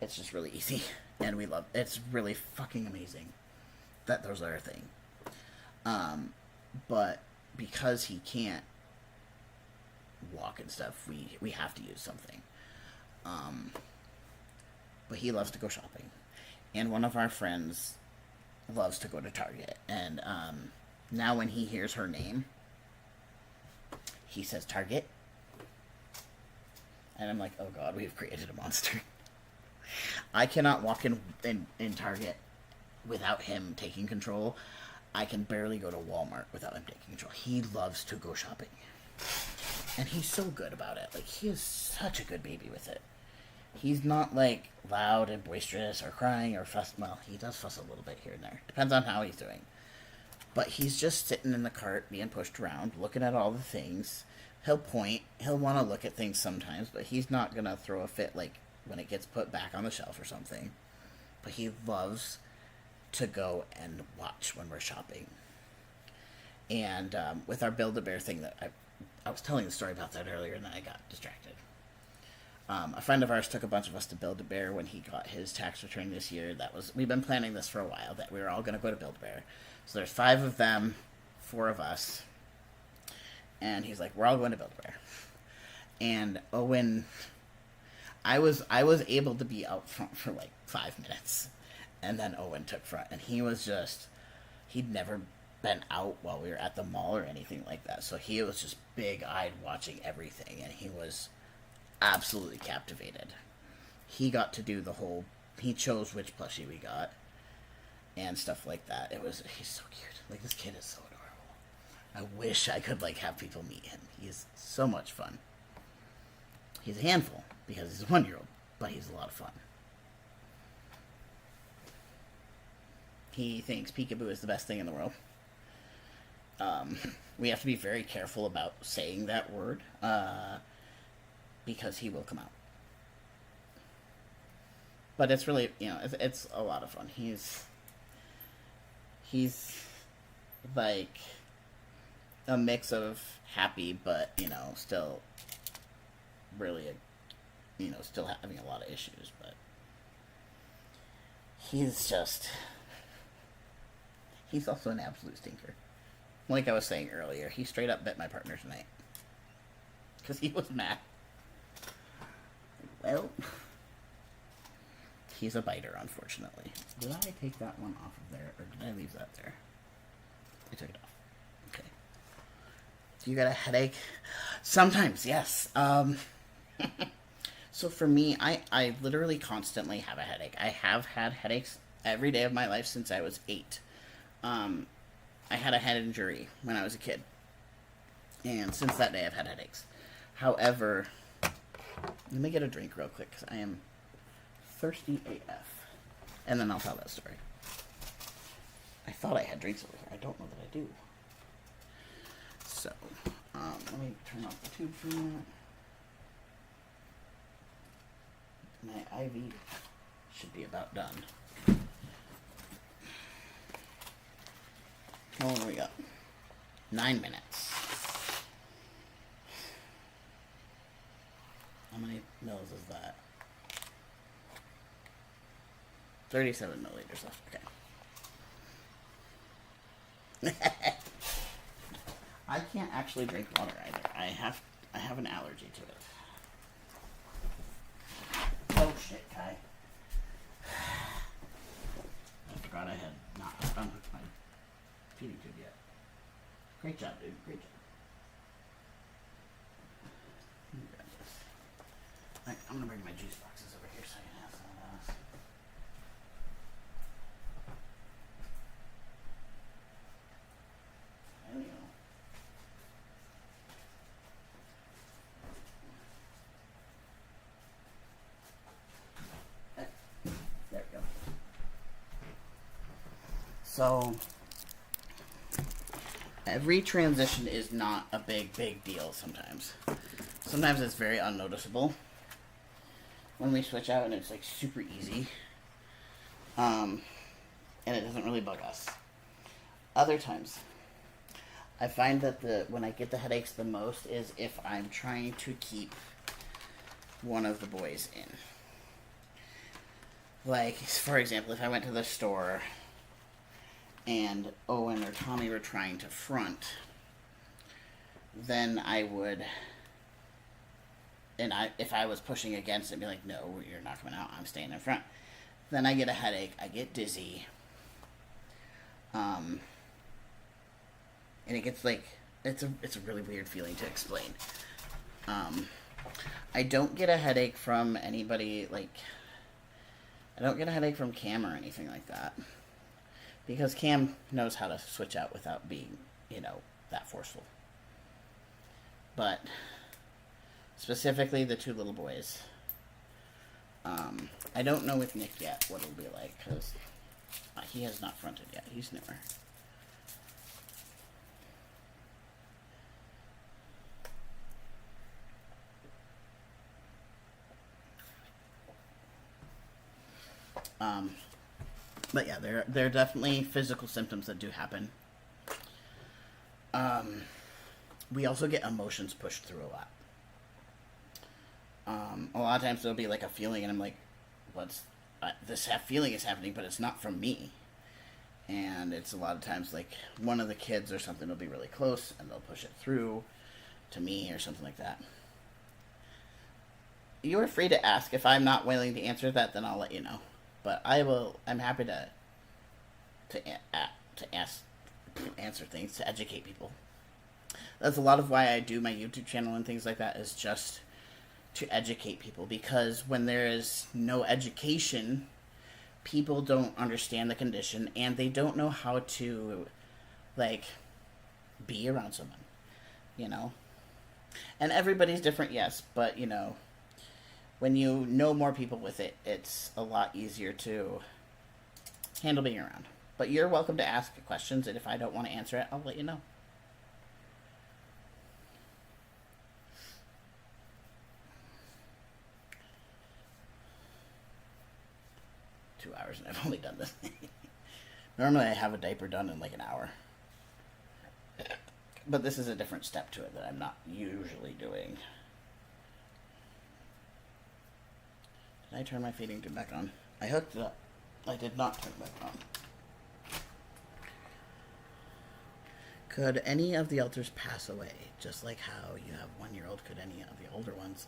it's just really easy, and we love it. It's really fucking amazing that those are a thing. But because he can't walk and stuff, we have to use something. But he loves to go shopping, and one of our friends loves to go to Target, and now when he hears her name, he says Target, and I'm like, oh god, we've created a monster. I cannot walk in Target without him taking control. I can barely go to Walmart without him taking control. He loves to go shopping. And he's so good about it. He is such a good baby with it. He's not, loud and boisterous or crying or fuss. Well, he does fuss a little bit here and there. Depends on how he's doing. But he's just sitting in the cart, being pushed around, looking at all the things. He'll point. He'll want to look at things sometimes, but he's not going to throw a fit, when it gets put back on the shelf or something. But he loves to go and watch when we're shopping. And with our Build-A-Bear thing, that I was telling the story about that earlier, and then I got distracted. A friend of ours took a bunch of us to Build-A-Bear when he got his tax return this year. We've been planning this for a while, that we were all going to go to Build-A-Bear. So there's 5 of them, 4 of us. And he's like, we're all going to Build-A-Bear. And Owen, I was able to be out front for 5 minutes. and then Owen took front, and he was just, he'd never been out while we were at the mall or anything like that, so he was just big-eyed watching everything, and he was absolutely captivated. He got to do the whole, he chose which plushie we got and stuff like that. He's so cute. Like, this kid is so adorable. I wish I could, like, have people meet him. He is so much fun. He's a handful because he's a 1-year-old, but he's a lot of fun. He thinks peekaboo is the best thing in the world. We have to be very careful about saying that word because he will come out. But it's really, it's a lot of fun. He's like a mix of happy, but still really, still having a lot of issues. But he's also an absolute stinker. Like I was saying earlier, he straight up bit my partner tonight because he was mad. Well, he's a biter, unfortunately. Did I take that one off of there, or did I leave that there? I took it off. Okay. Do you got a headache? Sometimes, yes. So for me, I literally constantly have a headache. I have had headaches every day of my life since I was 8. I had a head injury when I was a kid. And since that day, I've had headaches. However, let me get a drink real quick, because I am thirsty AF. And then I'll tell that story. I thought I had drinks over here. I don't know that I do. So, let me turn off the tube for a minute. My IV should be about done. How long do we got? 9 minutes. How many mils is that? 37 milliliters left. Okay. I can't actually drink water either. I have an allergy to it. Oh shit, Kai. I forgot I had not unhooked my feeding tube yet. Great job, dude. Great job. Alright, I'm gonna bring my juice boxes over here so I can have some of those. There we go. There we go. So, every transition is not a big deal sometimes. Sometimes it's very unnoticeable when we switch out and it's like super easy. And it doesn't really bug us. Other times, I find that when I get the headaches the most is if I'm trying to keep one of the boys in. Like, for example, if I went to the store and Owen or Tommy were trying to front, then I would, if I was pushing against it, be like, no, you're not coming out, I'm staying in front. Then I get a headache, I get dizzy, and it gets like, it's a really weird feeling to explain. I don't get a headache from anybody, like, I don't get a headache from Cam or anything like that. Because Cam knows how to switch out without being, that forceful. But, specifically the two little boys. I don't know with Nick yet what it'll be like, because he has not fronted yet. He's newer. But yeah, there are definitely physical symptoms that do happen. We also get emotions pushed through a lot. A lot of times there'll be like a feeling and I'm like, this feeling is happening, but it's not from me. And it's a lot of times like one of the kids or something will be really close and they'll push it through to me or something like that. You are free to ask. If I'm not willing to answer that, then I'll let you know. but I'm happy to ask, answer things, to educate people. That's a lot of why I do my YouTube channel and things like that, is just to educate people, because when there is no education, people don't understand the condition and they don't know how to, like, be around someone, you know. And everybody's different, yes, but, you know, when you know more people with it, it's a lot easier to handle being around. But you're welcome to ask questions, and if I don't want to answer it, I'll let you know. 2 hours, and I've only done this. Normally I have a diaper done in like an hour. But this is a different step to it that I'm not usually doing. Did I turn my feeding tube back on? I hooked it up. I did not turn it back on. Could any of the alters pass away? Just like how you have 1-year-old, could any of the older ones?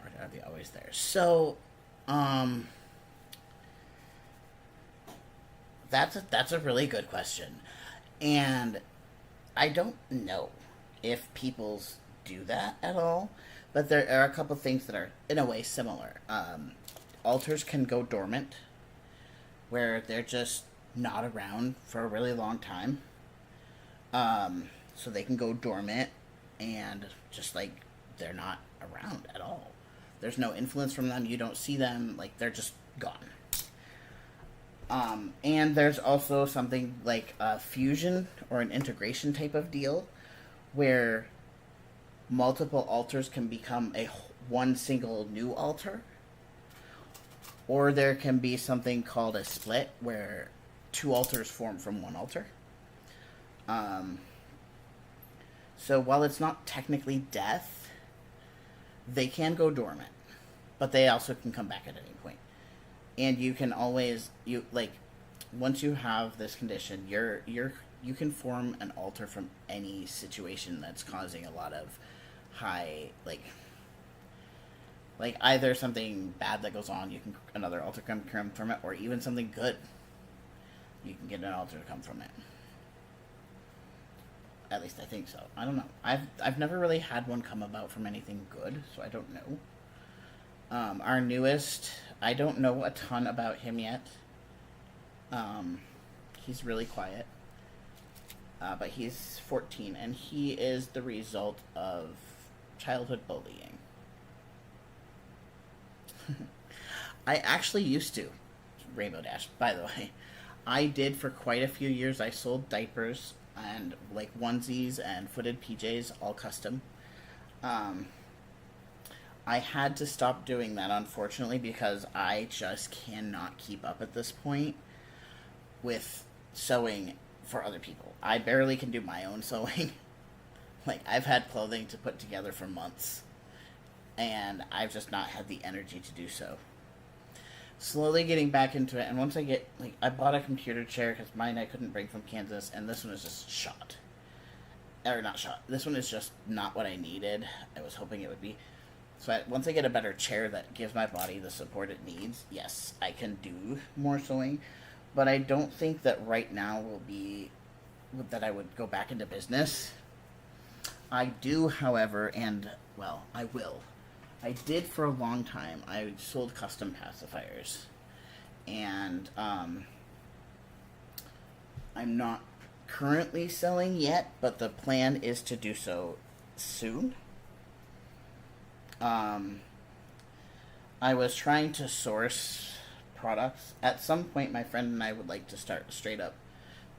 Or are they always there? So, that's a really good question. And I don't know if people's do that at all, but there are a couple things that are, in a way, similar. Alters can go dormant, where they're just not around for a really long time. So they can go dormant, and just, like, they're not around at all. There's no influence from them. You don't see them. Like, they're just gone. And there's also something like a fusion or an integration type of deal, where multiple alters can become one single new alter, or there can be something called a split, where 2 alters form from 1 alter. So while it's not technically death, they can go dormant, but they also can come back at any point. And you can always, once you have this condition, you can form an alter from any situation that's causing a lot of high, like either something bad that goes on, another alter can come from it, or even something good, you can get an alter to come from it. At least I think so. I don't know. I've never really had one come about from anything good, so I don't know. Our newest, I don't know a ton about him yet. He's really quiet. But he's 14, and he is the result of childhood bullying. I actually used to. Rainbow Dash, by the way. I did for quite a few years. I sold diapers and, like, onesies and footed PJs, all custom. I had to stop doing that, unfortunately, because I just cannot keep up at this point with sewing for other people. I barely can do my own sewing. Like, I've had clothing to put together for months, and I've just not had the energy to do so. Slowly getting back into it, and once I get, I bought a computer chair, because mine I couldn't bring from Kansas, and this one is just shot. Or not shot. This one is just not what I needed. I was hoping it would be. So once I get a better chair that gives my body the support it needs, yes, I can do more sewing. But I don't think that right now will be that I would go back into business. I do, however, and, well, I will. I did for a long time. I sold custom pacifiers. And I'm not currently selling yet, but the plan is to do so soon. I was trying to source products. At some point, my friend and I would like to start a straight up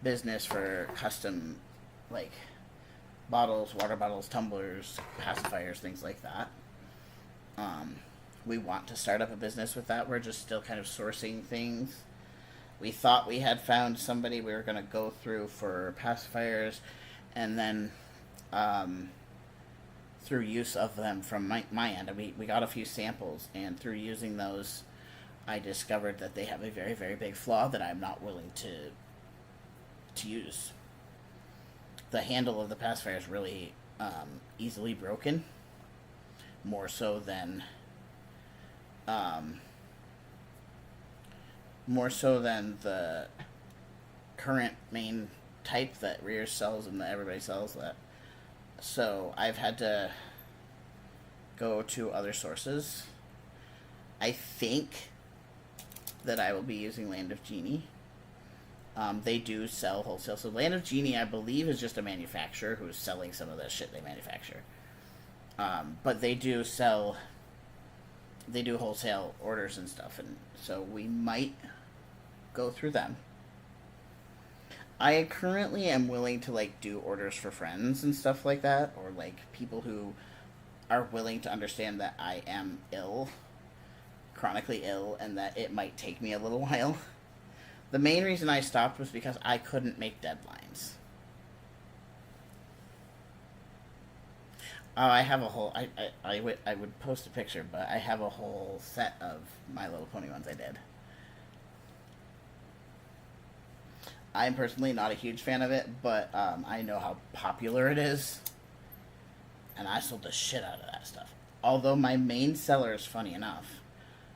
business for custom, bottles, water bottles, tumblers, pacifiers, things like that. We want to start up a business with that. We're just still kind of sourcing things. We thought we had found somebody we were going to go through for pacifiers, and then through use of them from my end, we got a few samples, and through using those, I discovered that they have a very, very big flaw that I'm not willing to use. The handle of the pacifier is really easily broken, more so than more so than the current main type that Rears sells and that everybody sells. That so I've had to go to other sources. I think that I will be using Land of Genie. They do sell wholesale. So Land of Genie, I believe, is just a manufacturer who's selling some of the shit they manufacture. But they do sell. They do wholesale orders and stuff, and so we might go through them. I currently am willing to like do orders for friends and stuff like that, or like people who are willing to understand that I am ill, chronically ill, and that it might take me a little while. The main reason I stopped was because I couldn't make deadlines. I have a whole. I would post a picture, but I have a whole set of My Little Pony ones I did. I'm personally not a huge fan of it, but I know how popular it is, and I sold the shit out of that stuff. Although my main sellers, funny enough,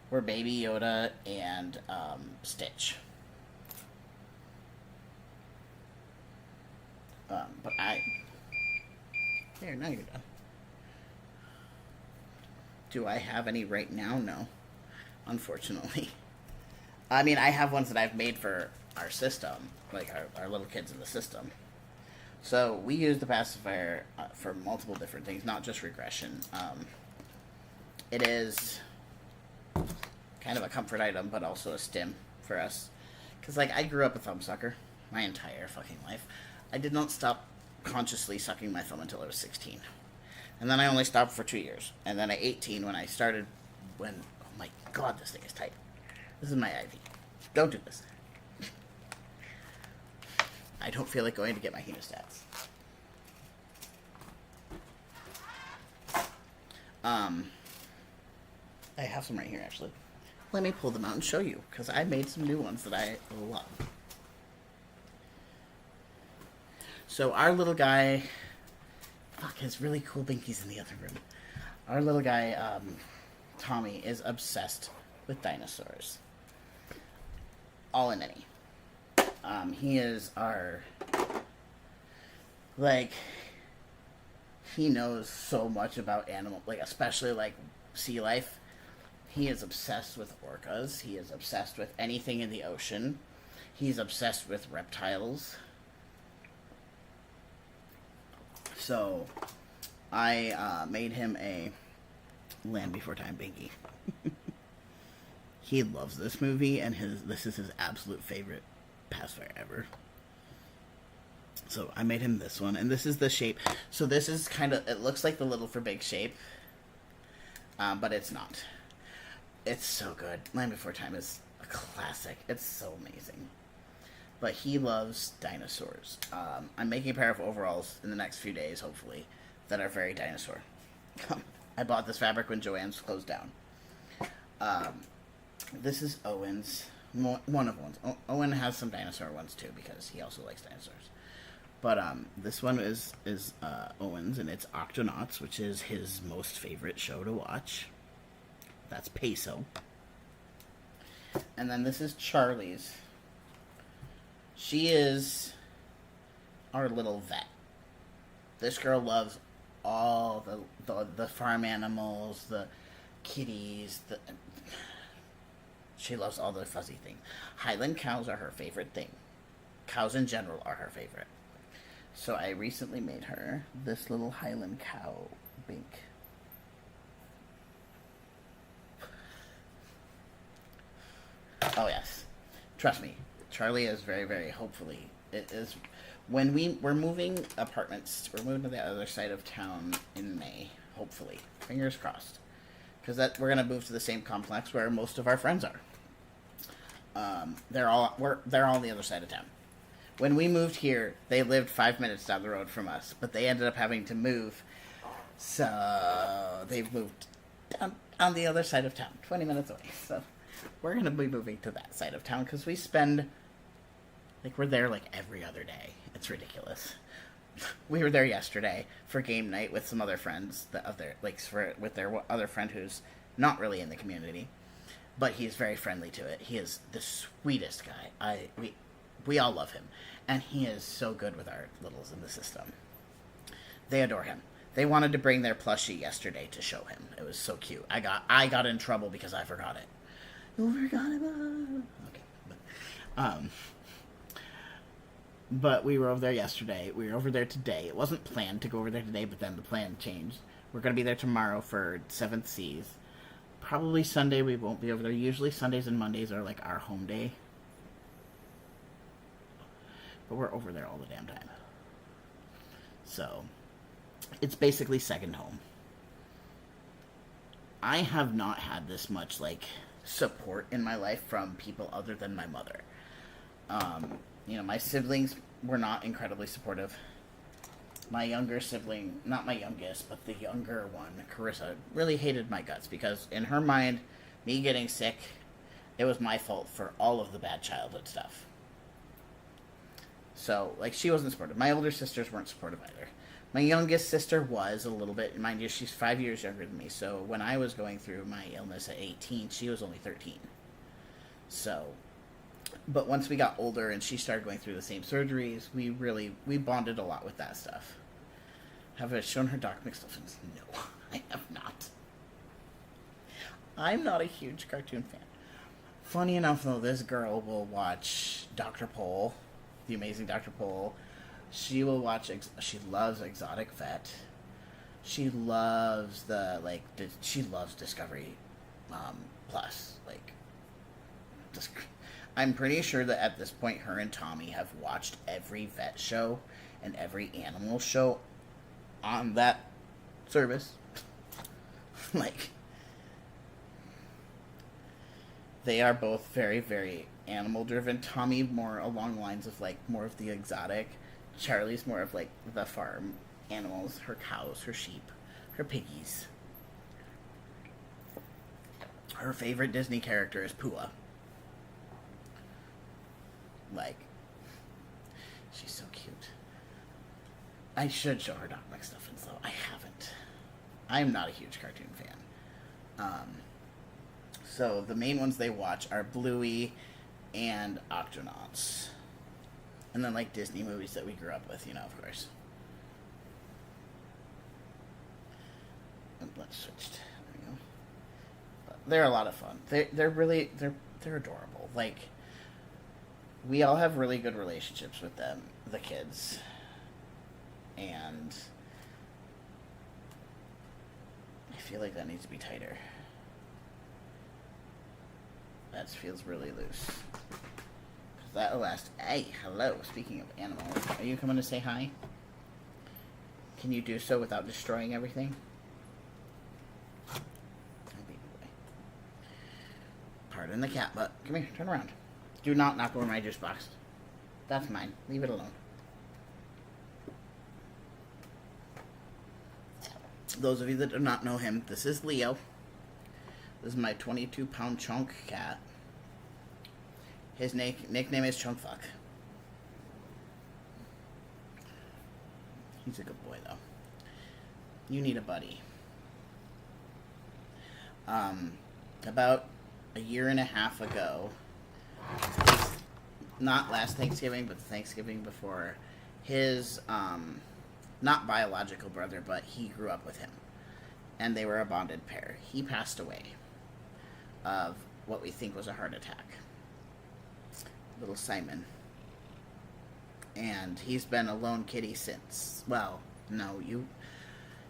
were Baby Yoda and Stitch. But there, now you're done. Do I have any right now? No, unfortunately. I mean, I have ones that I've made for our system, like our little kids in the system. So we use the pacifier for multiple different things, not just regression. It is kind of a comfort item, but also a stim for us. Because, like, I grew up a thumb sucker my entire fucking life. I did not stop consciously sucking my thumb until I was 16. And then I only stopped for 2 years. And then at 18, when I started, oh my god, this thing is tight. This is my IV. Don't do this. I don't feel like going to get my hemostats. I have some right here, actually. Let me pull them out and show you, because I made some new ones that I love. So our little guy... Fuck, his really cool binkies in the other room. Our little guy, Tommy, is obsessed with dinosaurs. All in any. He is our... Like, he knows so much about animal... Like, especially, like, sea life. He is obsessed with orcas. He is obsessed with anything in the ocean. He's obsessed with reptiles. So, I made him a Land Before Time binky. He loves this movie, and this is his absolute favorite pacifier ever. So I made him this one, and this is the shape. So this is kind of, it looks like the Little for Big shape, but it's not. It's so good. Land Before Time is a classic. It's so amazing. But he loves dinosaurs. I'm making a pair of overalls in the next few days, hopefully, that are very dinosaur. I bought this fabric when Joann's closed down. This is Owen's. One of Owen's. Owen has some dinosaur ones, too, because he also likes dinosaurs. But this one is Owen's, and it's Octonauts, which is his most favorite show to watch. That's Peso. And then this is Charlie's. She is our little vet. This girl loves all the farm animals, the kitties, she loves all the fuzzy things. Highland cows are her favorite thing. Cows in general are her favorite. So I recently made her this little Highland cow bink. Oh yes. Trust me. Charlie is very, very, hopefully, it is, when we're moving apartments, we're moving to the other side of town in May, hopefully. Fingers crossed. Because we're going to move to the same complex where most of our friends are. They're all on the other side of town. When we moved here, they lived 5 minutes down the road from us, but they ended up having to move, so they've moved down on the other side of town, 20 minutes away. So we're going to be moving to that side of town because we spend, like, we're there like every other day. It's ridiculous. We were there yesterday for game night with some other friends, with their other friend who's not really in the community. but he's very friendly to it. He is the sweetest guy. We all love him, and he is so good with our littles in the system. They adore him. They wanted to bring their plushie yesterday to show him. It was so cute. I got in trouble because I forgot it. You forgot about. Okay, but we were over there yesterday. We were over there today. It wasn't planned to go over there today, but then the plan changed. We're going to be there tomorrow for 7th Seas. Probably Sunday we won't be over there. Usually Sundays and Mondays are like our home day. But we're over there all the damn time. So, it's basically second home. I have not had this much, like, support in my life from people other than my mother. My siblings were not incredibly supportive. My younger sibling, not my youngest, but the younger one, Carissa, really hated my guts because in her mind, me getting sick, it was my fault for all of the bad childhood stuff. So, like, she wasn't supportive. My older sisters weren't supportive either. My youngest sister was a little bit. Mind you, she's 5 years younger than me. So when I was going through my illness at 18, she was only 13. So, but once we got older and she started going through the same surgeries, we bonded a lot with that stuff. Have I shown her Doc McStuffins? No, I have not. I'm not a huge cartoon fan. Funny enough, though, this girl will watch Dr. Pol, The Amazing Dr. Pol. She will watch. She loves Exotic Vet. She loves she loves Discovery Plus. I'm pretty sure that at this point, her and Tommy have watched every vet show and every animal show on that service. They are both very, very animal driven. Tommy more along the lines of more of the exotic. Charlie's more of the farm animals, her cows, her sheep, her piggies. Her favorite Disney character is Pua. She's so cute. I should show her Doc McStuffins, though. I haven't. I'm not a huge cartoon fan. So the main ones they watch are Bluey and Octonauts. And then, Disney movies that we grew up with, of course. And let's switch. There we go. But they're a lot of fun. They're really, they're adorable. We all have really good relationships with them, the kids. And I feel like that needs to be tighter. That feels really loose. That'll last. Hey, hello. Speaking of animals, are you coming to say hi? Can you do so without destroying everything? Oh, baby boy. Pardon the cat butt. Come here, turn around. Do not knock over my juice box. That's mine. Leave it alone. Those of you that do not know him, this is Leo. This is my 22-pound chunk cat. His nickname is Chunkfuck. He's a good boy, though. You need a buddy. About a year and a half ago, not last Thanksgiving, but the Thanksgiving before, his, not biological brother, but he grew up with him. And they were a bonded pair. He passed away of what we think was a heart attack. Little Simon. And he's been a lone kitty since. Well, no,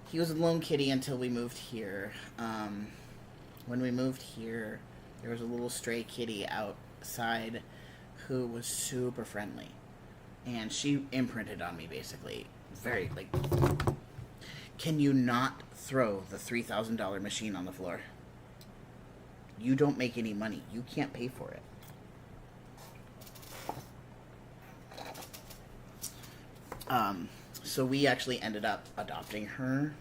he was a lone kitty until we moved here. When we moved here, there was a little stray kitty outside who was super friendly. And she imprinted on me, basically. Very, can you not throw the $3,000 machine on the floor? You don't make any money. You can't pay for it. So we actually ended up adopting her.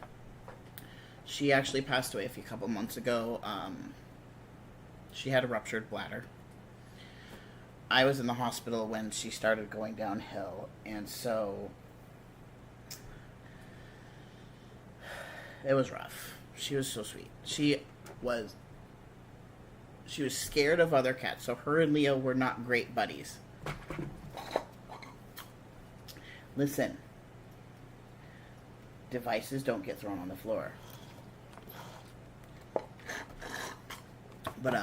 She actually passed away a couple months ago. She had a ruptured bladder. I was in the hospital when she started going downhill, and so it was rough. She was so sweet. She was She was scared of other cats, so her and Leo were not great buddies. Listen, devices don't get thrown on the floor. But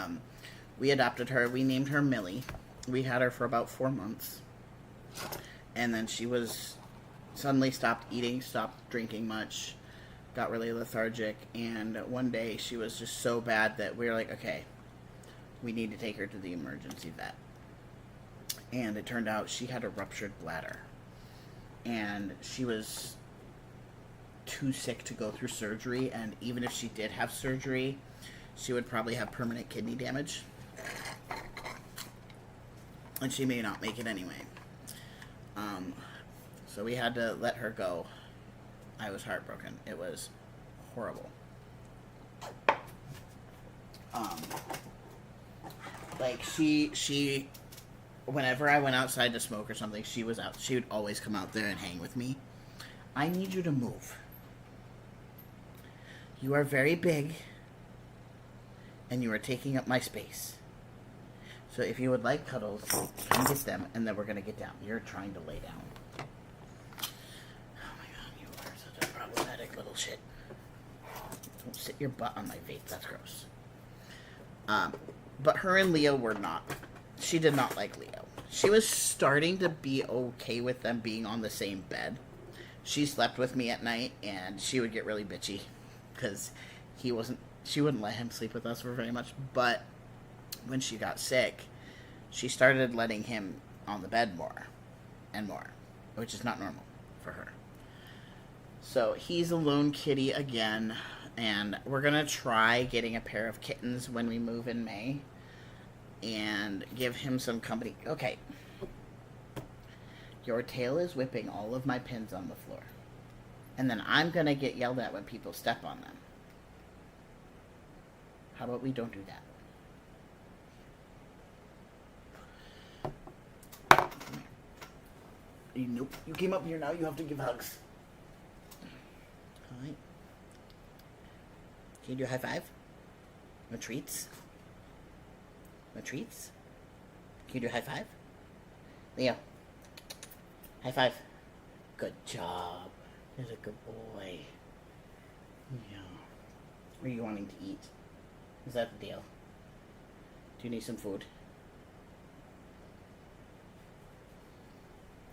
we adopted her. We named her Millie. We had her for about 4 months, and then she was suddenly stopped eating, stopped drinking much, got really lethargic, and one day she was just so bad that we were like, okay, we need to take her to the emergency vet. And it turned out she had a ruptured bladder, and she was too sick to go through surgery, and even if she did have surgery, she would probably have permanent kidney damage, and she may not make it anyway. So we had to let her go. I was heartbroken. It was horrible. Like she whenever I went outside to smoke or something, she was out. She would always come out there and hang with me. I need you to move. You are very big, and you are taking up my space. So if you would like cuddles, come get them, and then we're going to get down. You're trying to lay down. Oh my god, you are such a problematic little shit. Don't sit your butt on my vape, that's gross. But her and Leo were not. She did not like Leo. She was starting to be okay with them being on the same bed. She slept with me at night, and she would get really bitchy because she wouldn't let him sleep with us for very much. But when she got sick, she started letting him on the bed more and more, which is not normal for her. So he's a lone kitty again, and we're going to try getting a pair of kittens when we move in May and give him some company. Okay. Your tail is whipping all of my pins on the floor. And then I'm going to get yelled at when people step on them. How about we don't do that? Nope. You came up here now. You have to give hugs. Alright. Can you do a high five? No treats? No treats? Can you do a high five? Leo. High five. Good job. He's a good boy. Yeah. What are you wanting to eat? Is that the deal? Do you need some food?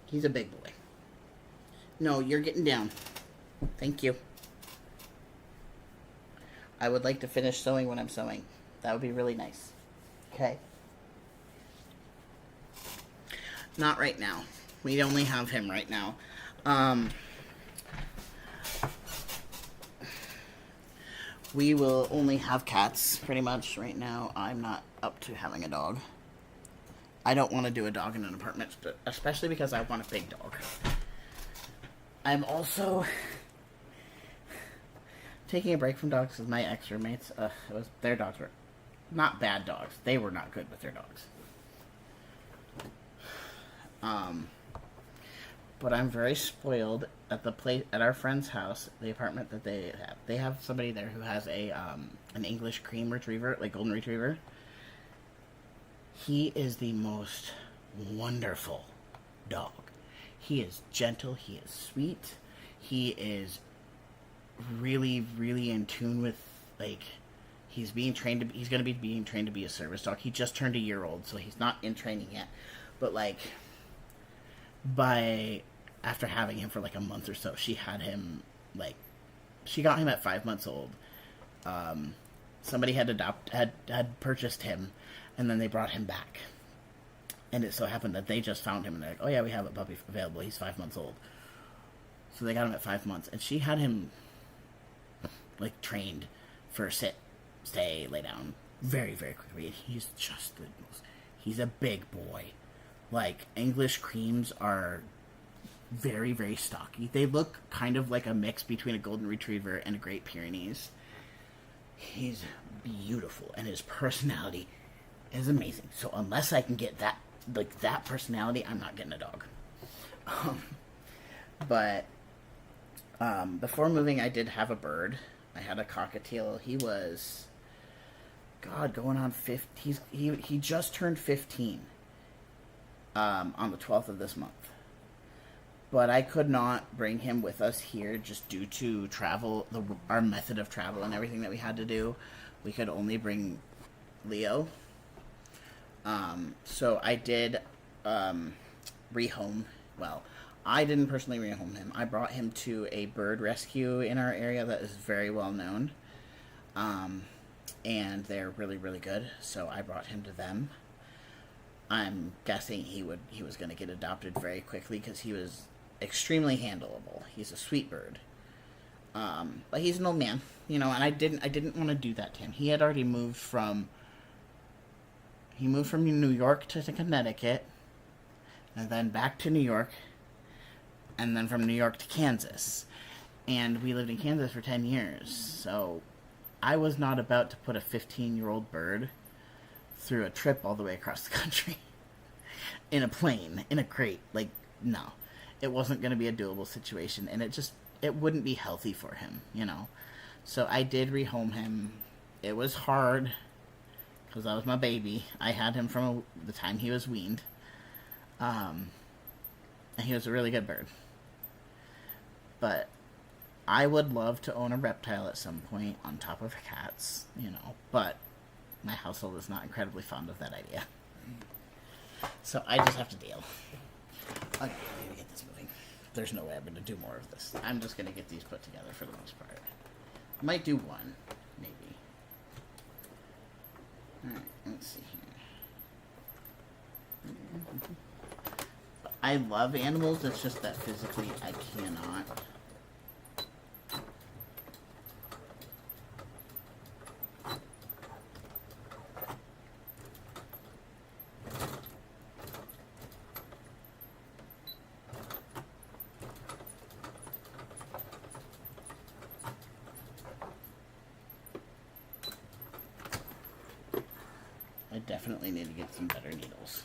He's a big boy. No, you're getting down. Thank you. I would like to finish sewing when I'm sewing. That would be really nice. Okay. Not right now. We only have him right now. We will only have cats pretty much right now. I'm not up to having a dog. I don't want to do a dog in an apartment, especially because I want a big dog. I'm also taking a break from dogs because my ex-roommates, their dogs were not bad dogs. They were not good with their dogs. But I'm very spoiled at the place at our friend's house, the apartment that they have. They have somebody there who has an English cream retriever, like golden retriever. He is the most wonderful dog. He is gentle. He is sweet. He is really, really in tune with, like, he's going to be being trained to be a service dog. He just turned a year old, so he's not in training yet. But, like, after having him for, like, a month or so, she got him at 5 months old. Somebody had purchased him, and then they brought him back. And it so happened that they just found him, and they're like, oh yeah, we have a puppy available. He's 5 months old. So they got him at 5 months, and she had him, like, trained for sit, stay, lay down very, very quickly. He's just he's a big boy. Like, English creams are very, very stocky. They look kind of like a mix between a golden retriever and a Great Pyrenees. He's beautiful, and his personality is amazing. So unless I can get that personality, I'm not getting a dog. But before moving, I did have a bird. I had a cockatiel. He was God, going on 15. He just turned 15 on the 12th of this month. But I could not bring him with us here just due to travel, our method of travel and everything that we had to do. We could only bring Leo. So I did rehome. Well, I didn't personally rehome him. I brought him to a bird rescue in our area that is very well known. And they're really, really good. So I brought him to them. I'm guessing he was going to get adopted very quickly because he was extremely handleable. He's a sweet bird. But he's an old man, and I didn't want to do that to him. He had already moved from New York to Connecticut, and then back to New York, and then from New York to Kansas. And we lived in Kansas for 10 years, so I was not about to put a 15-year-old bird through a trip all the way across the country in a plane, in a crate. Like, no. It wasn't going to be a doable situation, and it wouldn't be healthy for him, So I did rehome him. It was hard, because that was my baby. I had him from the time he was weaned. And he was a really good bird. But I would love to own a reptile at some point on top of cats, but my household is not incredibly fond of that idea. So I just have to deal. Okay, I need to get this moving. There's no way I'm going to do more of this. I'm just going to get these put together for the most part. I might do one, maybe. Alright, let's see here. I love animals, it's just that physically I cannot. Definitely need to get some better needles.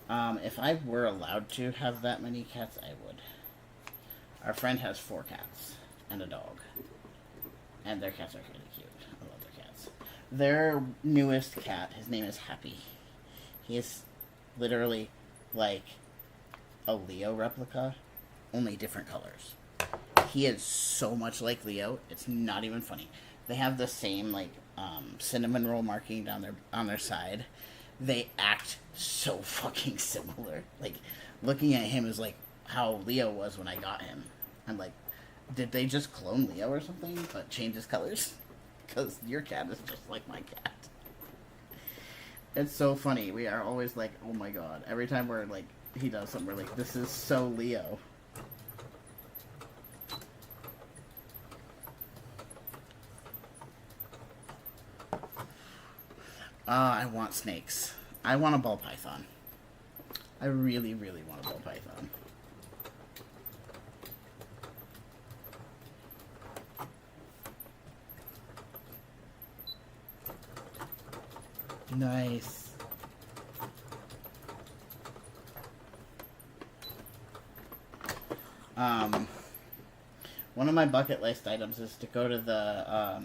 If I were allowed to have that many cats, I would. Our friend has 4 cats and a dog. And their cats are really cute. I love their cats. Their newest cat, his name is Happy. He is literally like a Leo replica, only different colors. He is so much like Leo, it's not even funny. They have the same, cinnamon roll marking on their side. They act so fucking similar. Like, looking at him is like how Leo was when I got him. I'm like, did they just clone Leo or something, but change his colors? Because your cat is just like my cat. It's so funny. We are always like, oh my god. Every time he does something, we're like, this is so Leo. I want snakes. I want a ball python. I really, really want a ball python. Nice. One of my bucket list items is to go to the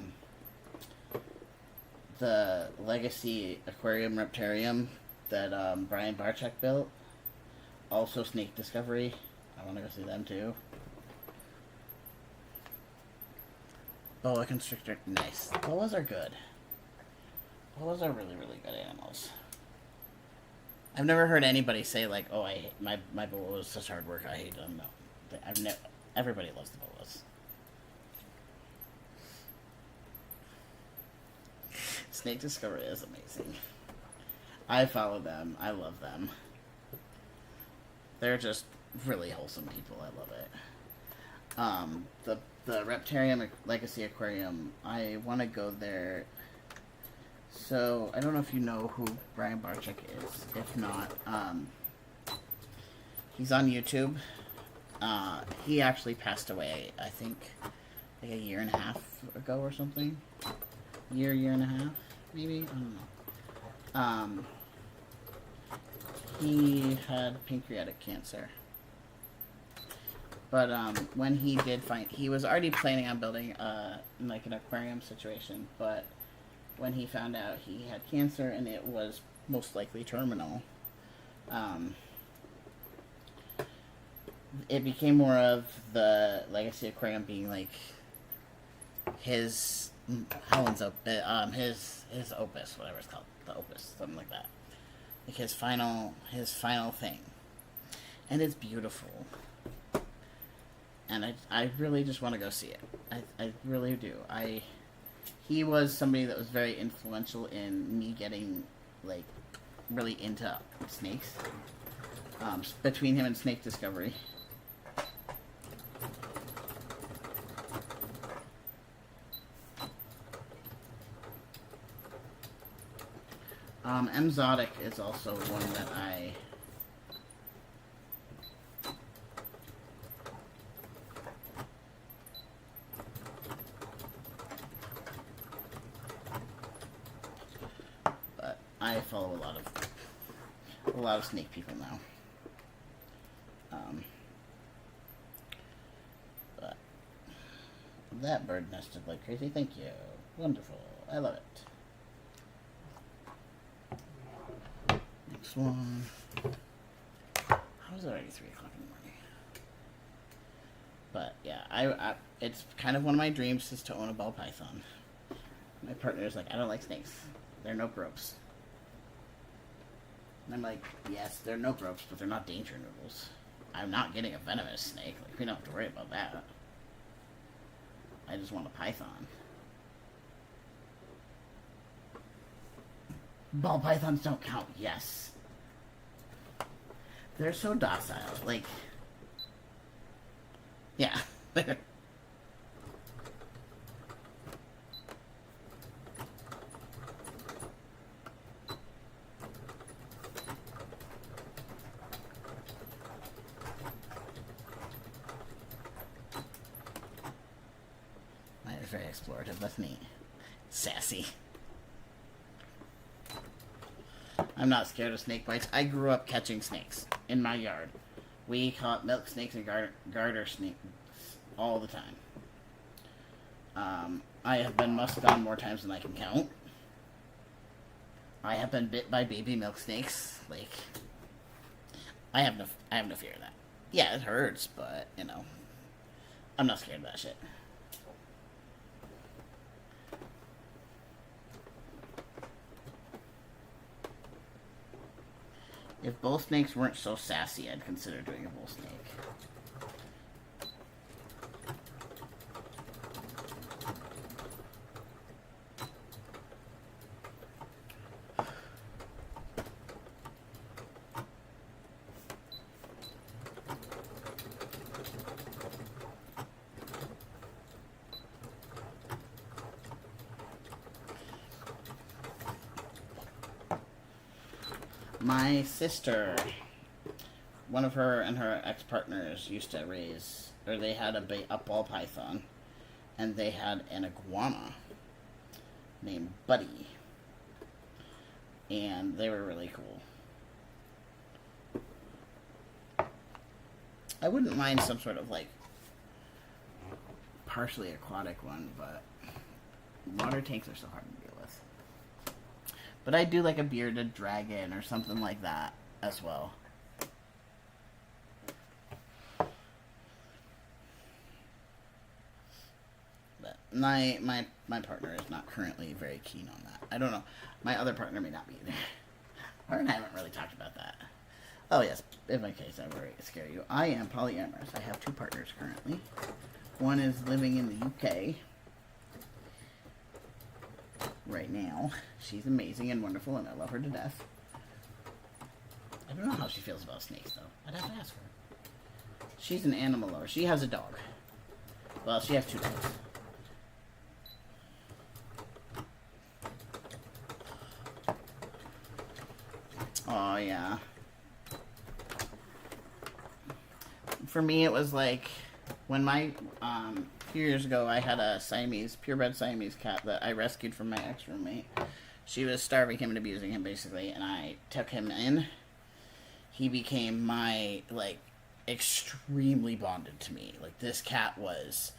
Legacy Aquarium Reptarium that Brian Barczyk built. Also Snake Discovery. I want to go see them too. Boa Constrictor. Nice. Boas are good. Boas are really, really good animals. I've never heard anybody say like, "Oh, I hate my boa was such hard work. I hate them." No, everybody loves the boas. Snake Discovery is amazing. I follow them. I love them. They're just really wholesome people. I love it. The Reptarium Legacy Aquarium. I want to go there. So, I don't know if you know who Brian Barczyk is. If not, he's on YouTube. He actually passed away, I think, like a year and a half ago or something. Year and a half, maybe? I don't know. He had pancreatic cancer. But when he did he was already planning on building like an aquarium situation, but when he found out he had cancer and it was most likely terminal. Um, it became more of the Legacy of Crayon being like his Helen's his opus, whatever it's called, the opus, something like that. Like his final thing, and it's beautiful. And I really just want to go see it. I really do. He was somebody that was very influential in me getting like really into snakes. Between him and Snake Discovery. Exotic is also one that I follow a lot of snake people now. But that bird nested like crazy. Thank you. Wonderful. I love it. Next one. How is it already 3 o'clock in the morning? But yeah, I it's kind of one of my dreams is to own a ball python. My partner's like, I don't like snakes. They're no ropes. And I'm like, yes, they're no ropes, but they're not danger noodles. I'm not getting a venomous snake. Like, we don't have to worry about that. I just want a python. Ball pythons don't count, yes. They're so docile. Like, yeah. Very explorative. That's neat. Sassy. I'm not scared of snake bites. I grew up catching snakes in my yard. We caught milk snakes and garter snakes all the time. I have been musked on more times than I can count. I have been bit by baby milk snakes. Like, I have no fear of that. Yeah, it hurts, but you know, I'm not scared of that shit. If bull snakes weren't so sassy, I'd consider doing a bull snake. My sister, one of her and her ex-partners used to raise, or they had a ball python, and they had an iguana named Buddy, and they were really cool. I wouldn't mind some sort of like partially aquatic one, but water tanks are so hard to deal with. But I do like a bearded dragon or something like that as well. But my partner is not currently very keen on that. I don't know. My other partner may not be either. Her and I haven't really talked about that. Oh yes, in my case I worry scare you. I am polyamorous. I have 2 partners currently. One is living in the UK right now. She's amazing and wonderful, and I love her to death. I don't know how she feels about snakes, though. I'd have to ask her. She's an animal lover. She has a dog. Well, she has 2 dogs. Oh, yeah. For me, it was like when my few years ago, I had a purebred Siamese cat that I rescued from my ex-roommate. She was starving him and abusing him, basically, and I took him in. He became extremely bonded to me. Like, this cat was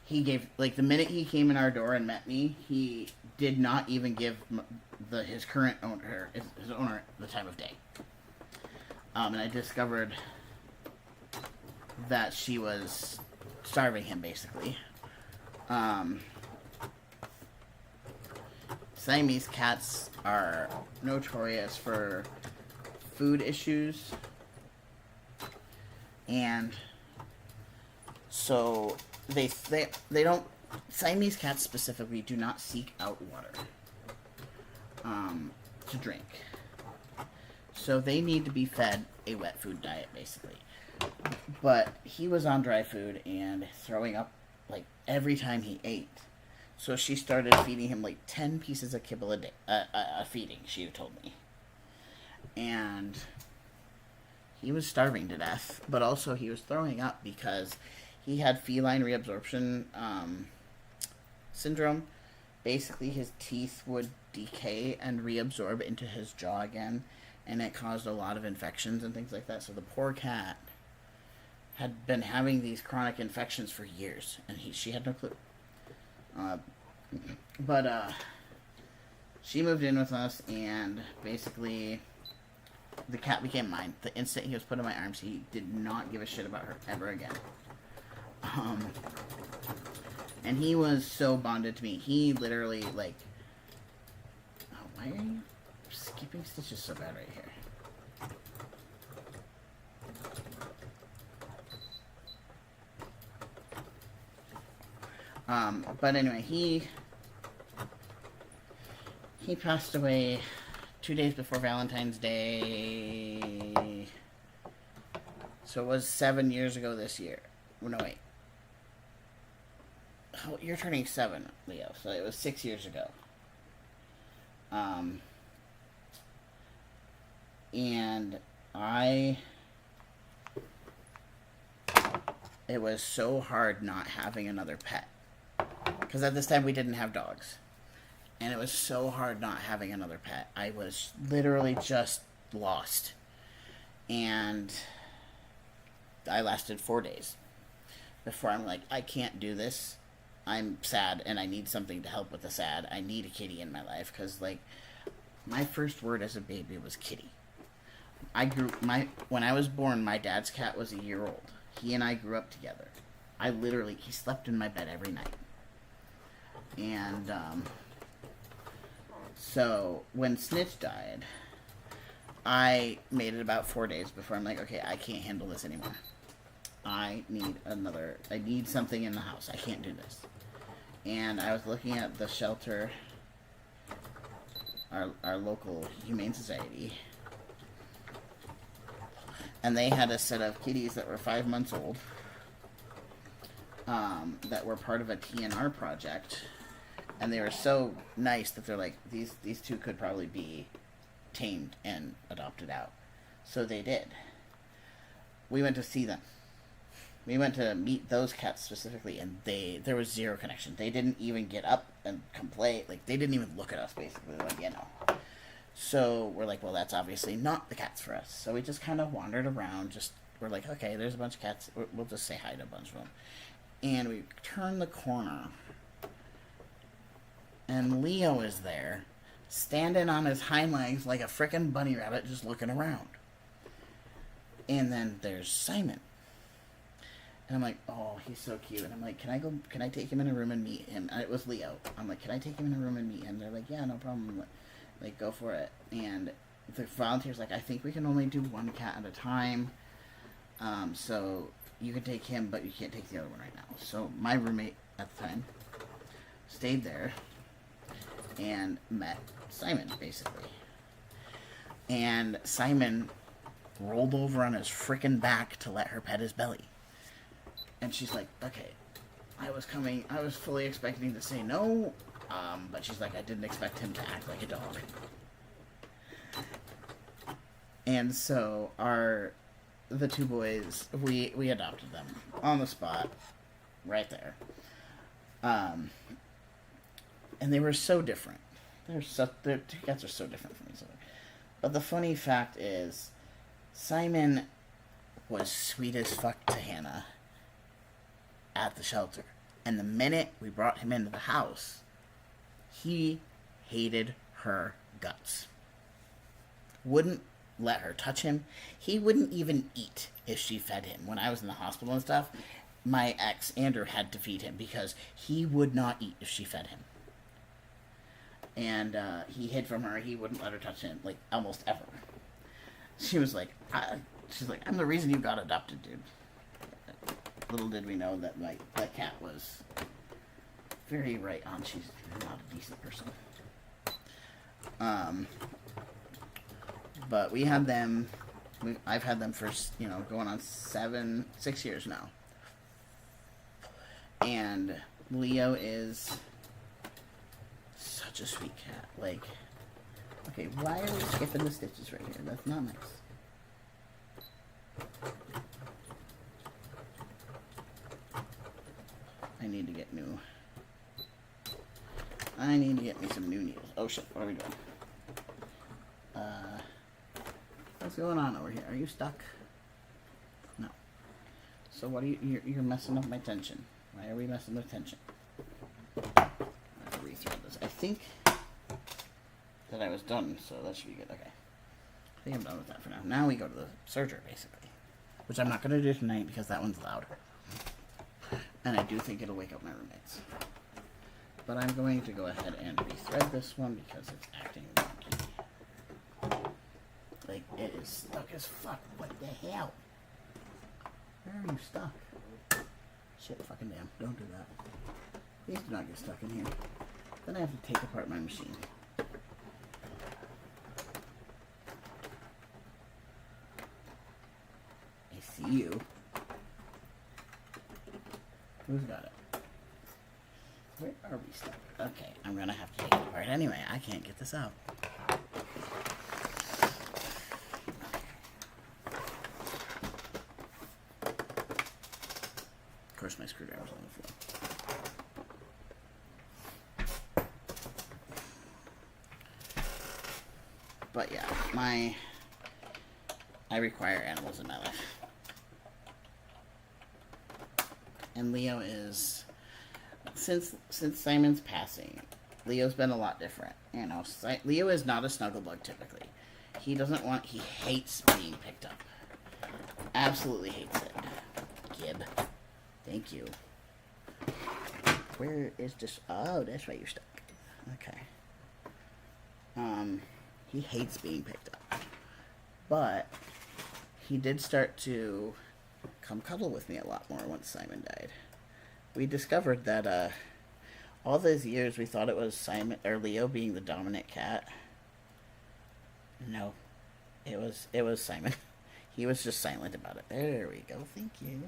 he gave, like, the minute he came in our door and met me, he did not even give his current owner, his owner, the time of day. And I discovered that she was starving him, basically. Siamese cats are notorious for food issues, and so they don't, Siamese cats specifically do not seek out water to drink. So they need to be fed a wet food diet, basically. But he was on dry food and throwing up like every time he ate. So she started feeding him like 10 pieces of kibble a day, a feeding, she told me. And he was starving to death, but also he was throwing up because he had feline reabsorption syndrome. Basically, his teeth would decay and reabsorb into his jaw again, and it caused a lot of infections and things like that. So the poor cat had been having these chronic infections for years, and she had no clue. But she moved in with us, and basically the cat became mine. The instant he was put in my arms, he did not give a shit about her ever again. And he was so bonded to me. He literally, like... Oh, why are you skipping stitches so bad right here? But anyway, he passed away 2 days before Valentine's Day. So it was 7 years ago this year. Oh, no, wait. Oh, you're turning 7, Leo, so it was 6 years ago. And it was so hard not having another pet. Because at this time we didn't have dogs. And it was so hard not having another pet. I was literally just lost. And I lasted 4 days before I'm like, I can't do this. I'm sad and I need something to help with the sad. I need a kitty in my life. Because, like, my first word as a baby was kitty. When I was born, my dad's cat was a year old. He and I grew up together. He slept in my bed every night. And, so, when Snitch died, I made it about 4 days before I'm like, okay, I can't handle this anymore. I need something in the house. I can't do this. And I was looking at the shelter, our local Humane Society, and they had a set of kitties that were 5 months old, that were part of a TNR project. And they were so nice that they're like, these two could probably be tamed and adopted out. So they did. We went to see them. We went to meet those cats specifically, and there was zero connection. They didn't even get up and complain. Like, they didn't even look at us, basically. Like, you know. So we're like, well, that's obviously not the cats for us. So we just kind of wandered around. We're like, okay, there's a bunch of cats. We'll just say hi to a bunch of them. And we turn the corner, and Leo is there, standing on his hind legs like a frickin' bunny rabbit, just looking around. And then there's Simon. And I'm like, oh, he's so cute. And I'm like, can I take him in a room and meet him? And it was Leo. I'm like, can I take him in a room and meet him? They're like, yeah, no problem. Like, go for it. And the volunteer's like, I think we can only do one cat at a time. So you can take him, but you can't take the other one right now. So my roommate at the time stayed there and met Simon, basically. And Simon rolled over on his frickin' back to let her pet his belly. And she's like, okay, I was fully expecting to say no, but she's like, I didn't expect him to act like a dog. And so the two boys, we adopted them on the spot, right there. And they were so different. Their two cats are so different from each other. But the funny fact is, Simon was sweet as fuck to Hannah at the shelter. And the minute we brought him into the house, he hated her guts. Wouldn't let her touch him. He wouldn't even eat if she fed him. When I was in the hospital and stuff, my ex, Andrew, had to feed him because he would not eat if she fed him. And he hid from her. He wouldn't let her touch him, like, almost ever. She was like, she's like, I'm the reason you got adopted, dude. Little did we know that that cat was very right on. She's not a decent person. But we had them. I've had them for going on 6 years now. And Leo is such a sweet cat. Like, okay, why are we skipping the stitches right here? That's not nice. I need to get new. I need to get me some new needles. Oh shit, what are we doing? What's going on over here? Are you stuck? No. So what are you're messing up my tension. Why are we messing with tension? I'll rethread this. I think that I was done, so that should be good. Okay. I think I'm done with that for now. Now we go to the serger, basically. Which I'm not going to do tonight because that one's loud. And I do think it'll wake up my roommates. But I'm going to go ahead and rethread this one because it's acting wonky. Like, it is stuck as fuck. What the hell? Where are you stuck? Shit, fucking damn. Don't do that. Please do not get stuck in here. Then I have to take apart my machine. I see you. Who's got it? Where are we stuck? Okay, I'm gonna have to take it apart anyway. I can't get this out. Of course, my screwdriver's on the floor. But yeah, I require animals in my life. And Leo is, since Simon's passing, Leo's been a lot different. Leo is not a snuggle bug typically. He hates being picked up. Absolutely hates it. Gib. Thank you. Where is this? Oh, that's why you're stuck. Okay. He hates being picked up. But he did start to come cuddle with me a lot more once Simon died. We discovered that all those years we thought it was Simon or Leo being the dominant cat. No, it was Simon. He was just silent about it. There we go. Thank you.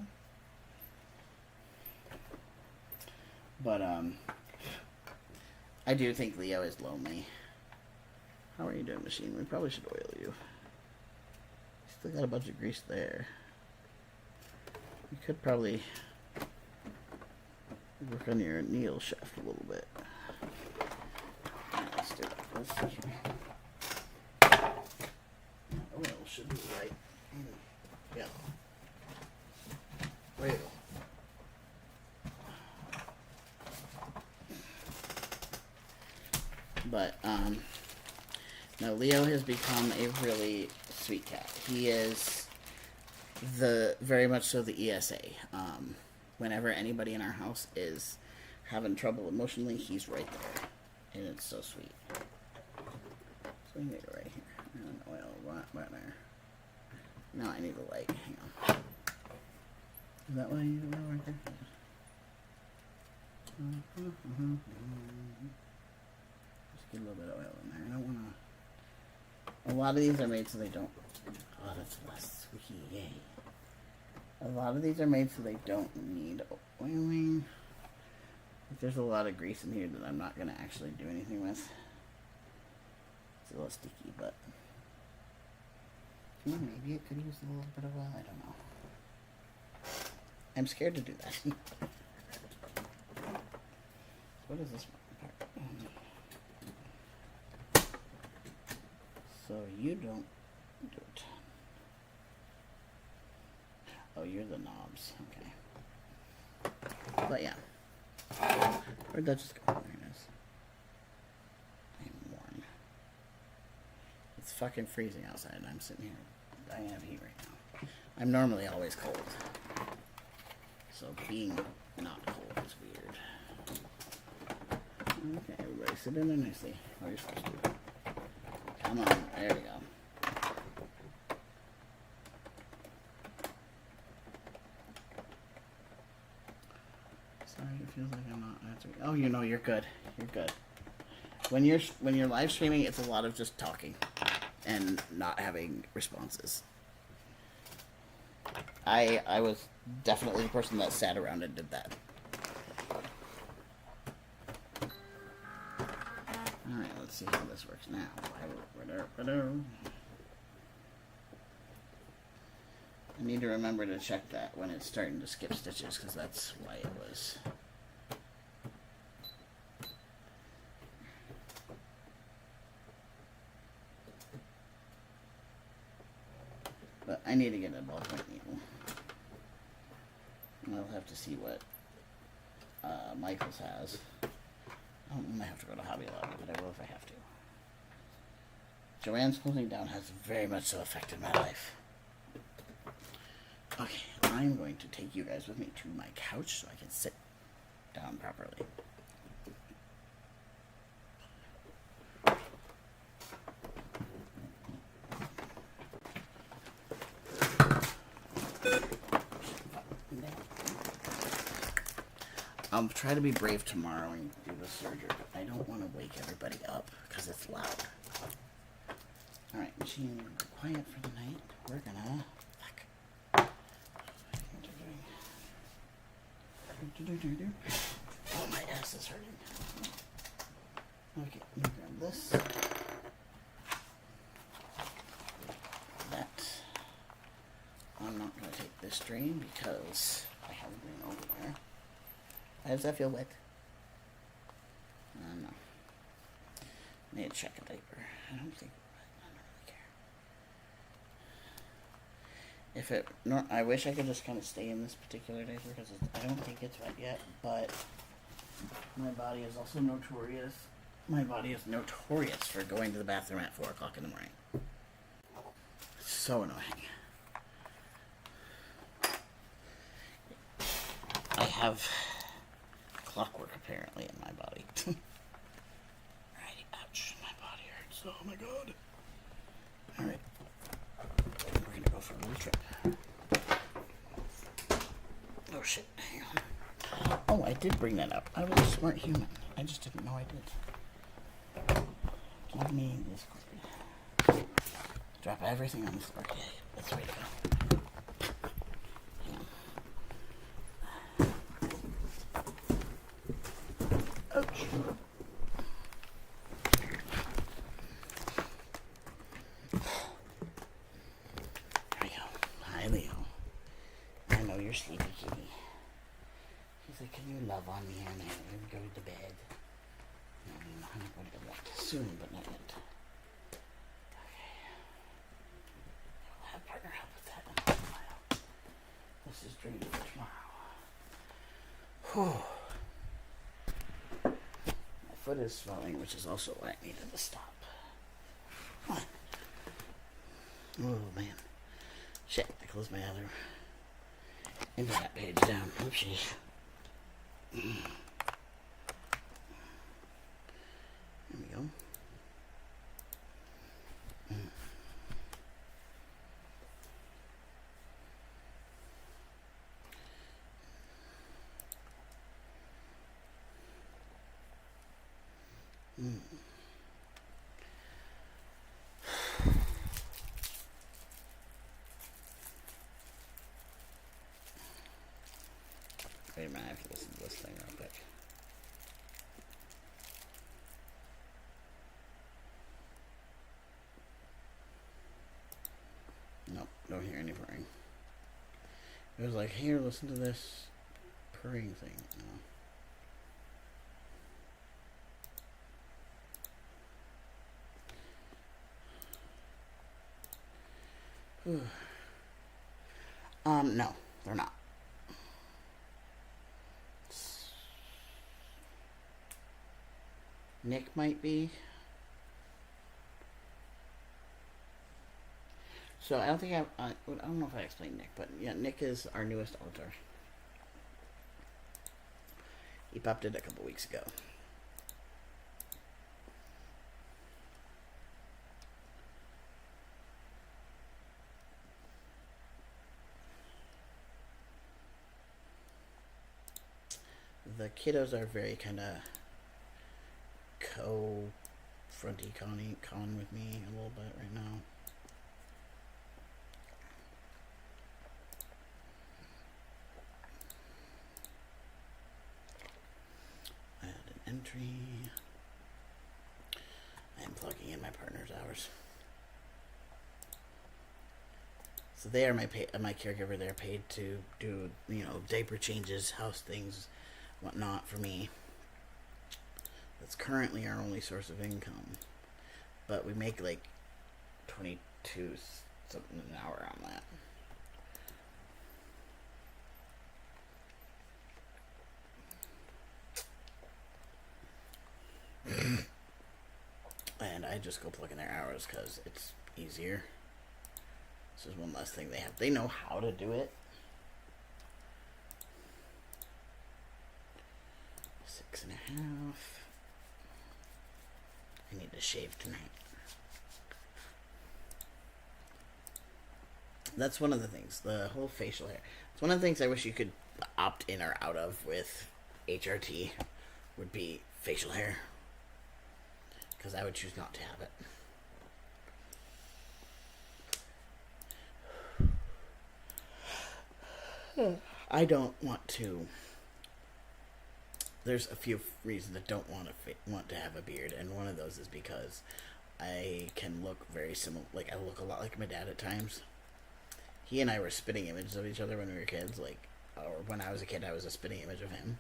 But I do think Leo is lonely. How are you doing, machine? We probably should oil you. Still got a bunch of grease there. You could probably work on your needle shaft a little bit. Let's do it. Let's see here. Oil should be right. Yeah. There you go. But now Leo has become a really sweet cat. He is very much so the ESA. Whenever anybody in our house is having trouble emotionally, he's right there. And it's so sweet. So we need it right here. And oil right there. Now I need a light. Hang on. Is that what I need oil right there? Just get a little bit of oil in there. I don't want to... A lot of these are made so they don't... Oh, that's less squeaky. Yay. A lot of these are made so they don't need oiling. There's a lot of grease in here that I'm not going to actually do anything with. It's a little sticky, but... maybe it could use a little bit of oil. I don't know. I'm scared to do that. What is this part? So you don't do it. Oh, you're the knobs. Okay. But yeah. Where'd that just go? There it is. I'm warm. It's fucking freezing outside. I'm sitting here. I have heat right now. I'm normally always cold. So being not cold is weird. Okay, everybody sit in there nicely. How you're supposed to. Come on, there we go. Sorry, it feels like I'm not answering. Oh, you know, you're good. You're good. When you're live streaming, it's a lot of just talking and not having responses. I was definitely the person that sat around and did that. Alright, let's see how this works now. I need to remember to check that when it's starting to skip stitches, because that's why it was. But I need to get a ballpoint needle. I'll have to see what Michael's has. I might have to go to Hobby Lobby, but I will if I have to. Joanne's closing down has very much so affected my life. Okay, I'm going to take you guys with me to my couch so I can sit down properly. I'll try to be brave tomorrow and do the surgery, but I don't want to wake everybody up because it's loud. Alright, machine, quiet for the night. We're gonna... Oh, my ass is hurting. Okay, let me grab this. That. I'm not gonna take this drain because I have a drain over there. How does that feel wet? No. Need to check a diaper. I don't think I don't really care. If it, no, I wish I could just kind of stay in this particular diaper because I don't think it's wet yet. But my body is also notorious. My body is notorious for going to the bathroom at 4 o'clock in the morning. It's so annoying. I have clockwork apparently in my body. Alright, ouch, my body hurts. Oh my god. Alright. We're gonna go for a little trip. Oh shit, hang on. Oh, I did bring that up. I was a smart human. I just didn't know I did. Give me this cord. Drop everything on the floor. Yeah, that's the way to go. Ouch. There we go. Hi, Leo. I know you're sleepy, kitty. He's like, can you love on me here now and go to bed? I'm not going to bed soon, but not yet. Okay. I'll have partner help with that in a while. This is dream for tomorrow. Whew. Foot is swelling, which is also why I needed to stop. What? Oh man. Shit, I closed my other internet page down. Oopsie. There we go. Wait a minute, I have to listen to this thing real quick. Nope, don't hear any purring. It was like, here, listen to this purring thing. No. No, they're not. Nick might be. So I don't think I don't know if I explained Nick, but yeah, Nick is our newest altar. He popped in a couple weeks ago. The kiddos are very kind of fronty con with me a little bit right now. Add an entry. I am plugging in my partner's hours. So they are my caregiver. They're paid to do, diaper changes, house things, whatnot for me. That's currently our only source of income. But we make like 22 something an hour on that. And I just go plug in their hours because it's easier. This is one less thing they have. They know how to do it. 6.5. I need to shave tonight. That's one of the things. The whole facial hair. It's one of the things I wish you could opt in or out of with HRT. Would be facial hair. Because I would choose not to have it. I don't want to. There's a few reasons I don't want to have a beard, and one of those is because I can look very similar. Like I look a lot like my dad at times. He and I were spitting images of each other when we were kids. Or when I was a kid, I was a spitting image of him.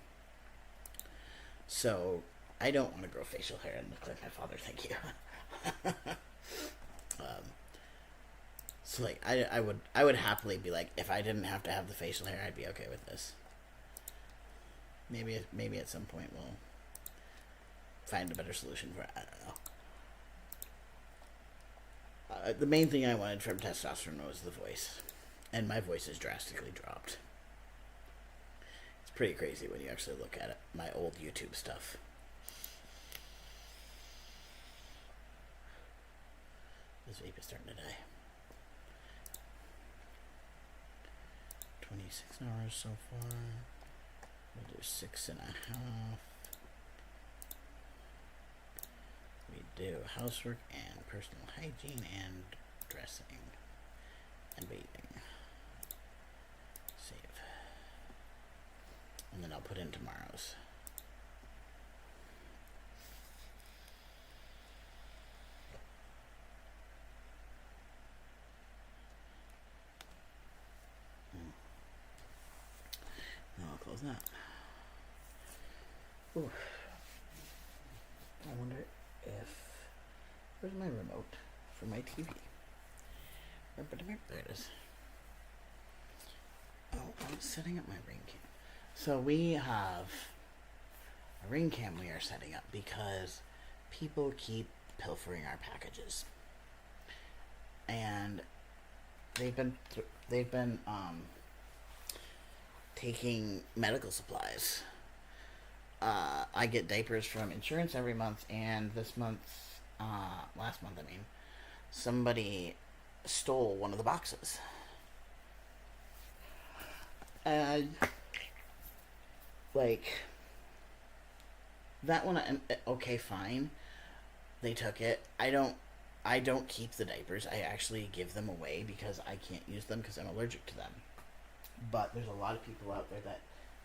So I don't want to grow facial hair and look like my father. Thank you. So like I would happily be like, if I didn't have to have the facial hair, I'd be okay with this. Maybe at some point we'll find a better solution for it. I don't know. The main thing I wanted from testosterone was the voice, and my voice has drastically dropped. It's pretty crazy when you actually look at it. My old YouTube stuff. This vape is starting to die. 26 hours so far. We'll do 6.5. We do housework and personal hygiene and dressing and bathing. Save. And then I'll put in tomorrow's. I'll close that. Ooh. I wonder if... Where's my remote for my TV? There it is. Oh, I'm setting up my ring cam. So we have a ring cam we are setting up because people keep pilfering our packages. And they've been taking medical supplies. I get diapers from insurance every month, and last month, somebody stole one of the boxes. And, that one, okay, fine. They took it. I don't keep the diapers. I actually give them away because I can't use them because I'm allergic to them. But there's a lot of people out there that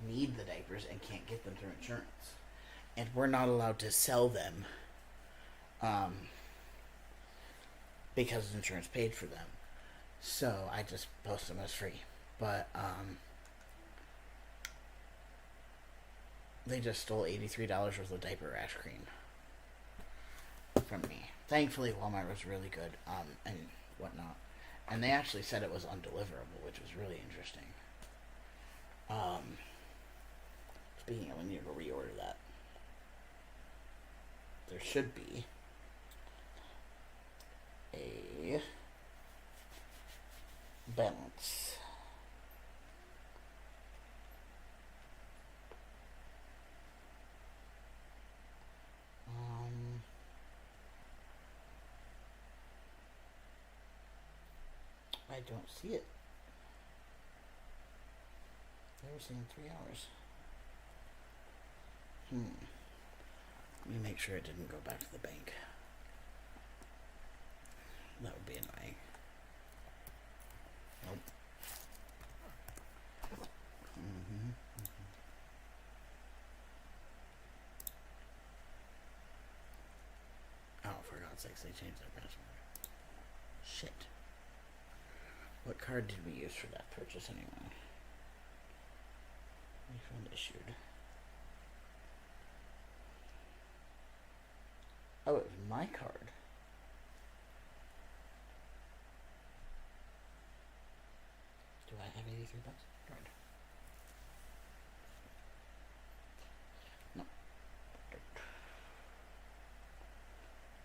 need the diapers and can't get them through insurance. And we're not allowed to sell them because insurance paid for them. So I just post them as free. But they just stole $83 worth of diaper rash cream from me. Thankfully, Walmart was really good and whatnot. And they actually said it was undeliverable, which was really interesting. Speaking of, I need to reorder that. there should be a balance. I don't see it. They were saying 3 hours. Let me make sure it didn't go back to the bank. That would be annoying. Nope. Oh, for God's sakes, they changed their password. Shit. What card did we use for that purchase anyway? Refund issued. Oh, it was my card. Do I have 83 bucks? Card. No.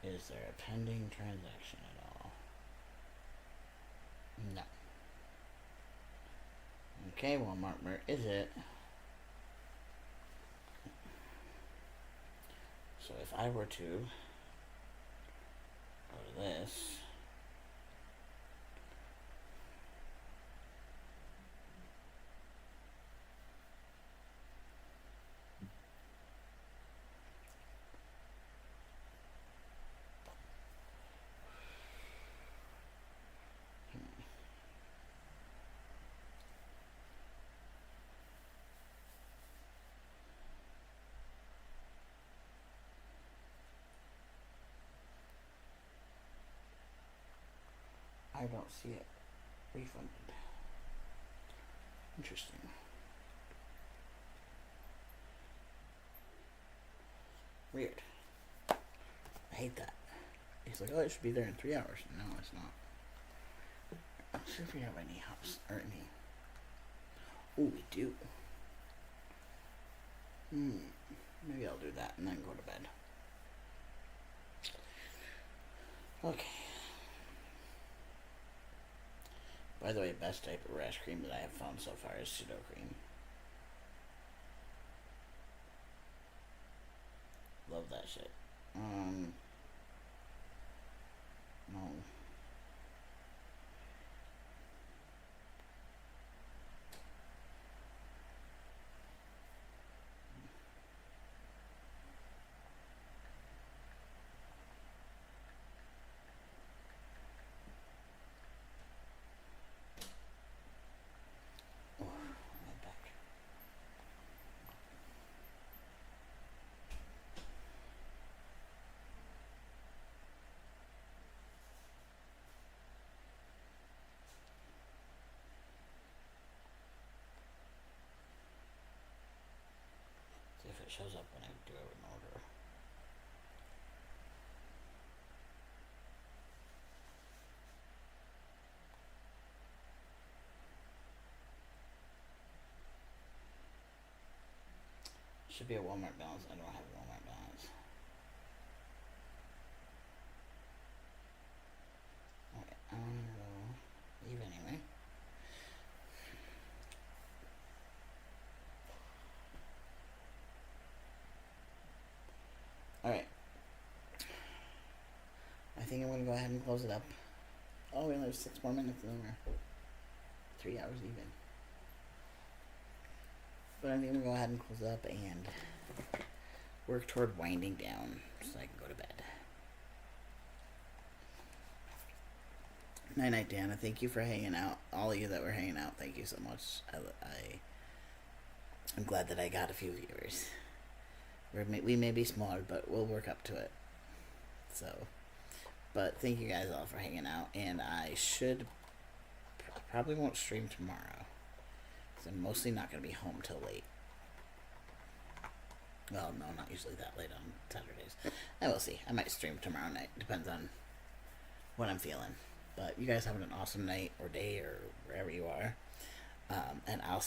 Is there a pending transaction at all? No. Okay, Walmart, where is it? So if I were to go to this, I don't see it refunded. Interesting. Weird. I hate that. He's like, oh, it should be there in 3 hours. No, it's not. I'm not sure if we have any house or any. Oh, we do. Maybe I'll do that and then go to bed. Okay. By the way, best type of rash cream that I have found so far is pseudo cream. Love that shit. No. See if it shows up when I do an order. Should be a Walmart balance. I don't have a Walmart balance. Okay, I'm gonna go leave anyway. Alright. I think I'm gonna go ahead and close it up. Oh, we only have 6 more minutes and we're 3 hours even. But I'm gonna go ahead and close it up and work toward winding down so I can go to bed. Night night, Dana. Thank you for hanging out. All of you that were hanging out, thank you so much. I'm glad that I got a few viewers. We may be smaller, but we'll work up to it. So, but thank you guys all for hanging out, and I probably won't stream tomorrow. So I'm mostly not going to be home till late. Well, no, not usually that late on Saturdays. I will see. I might stream tomorrow night. Depends on what I'm feeling. But you guys have an awesome night or day or wherever you are. And I'll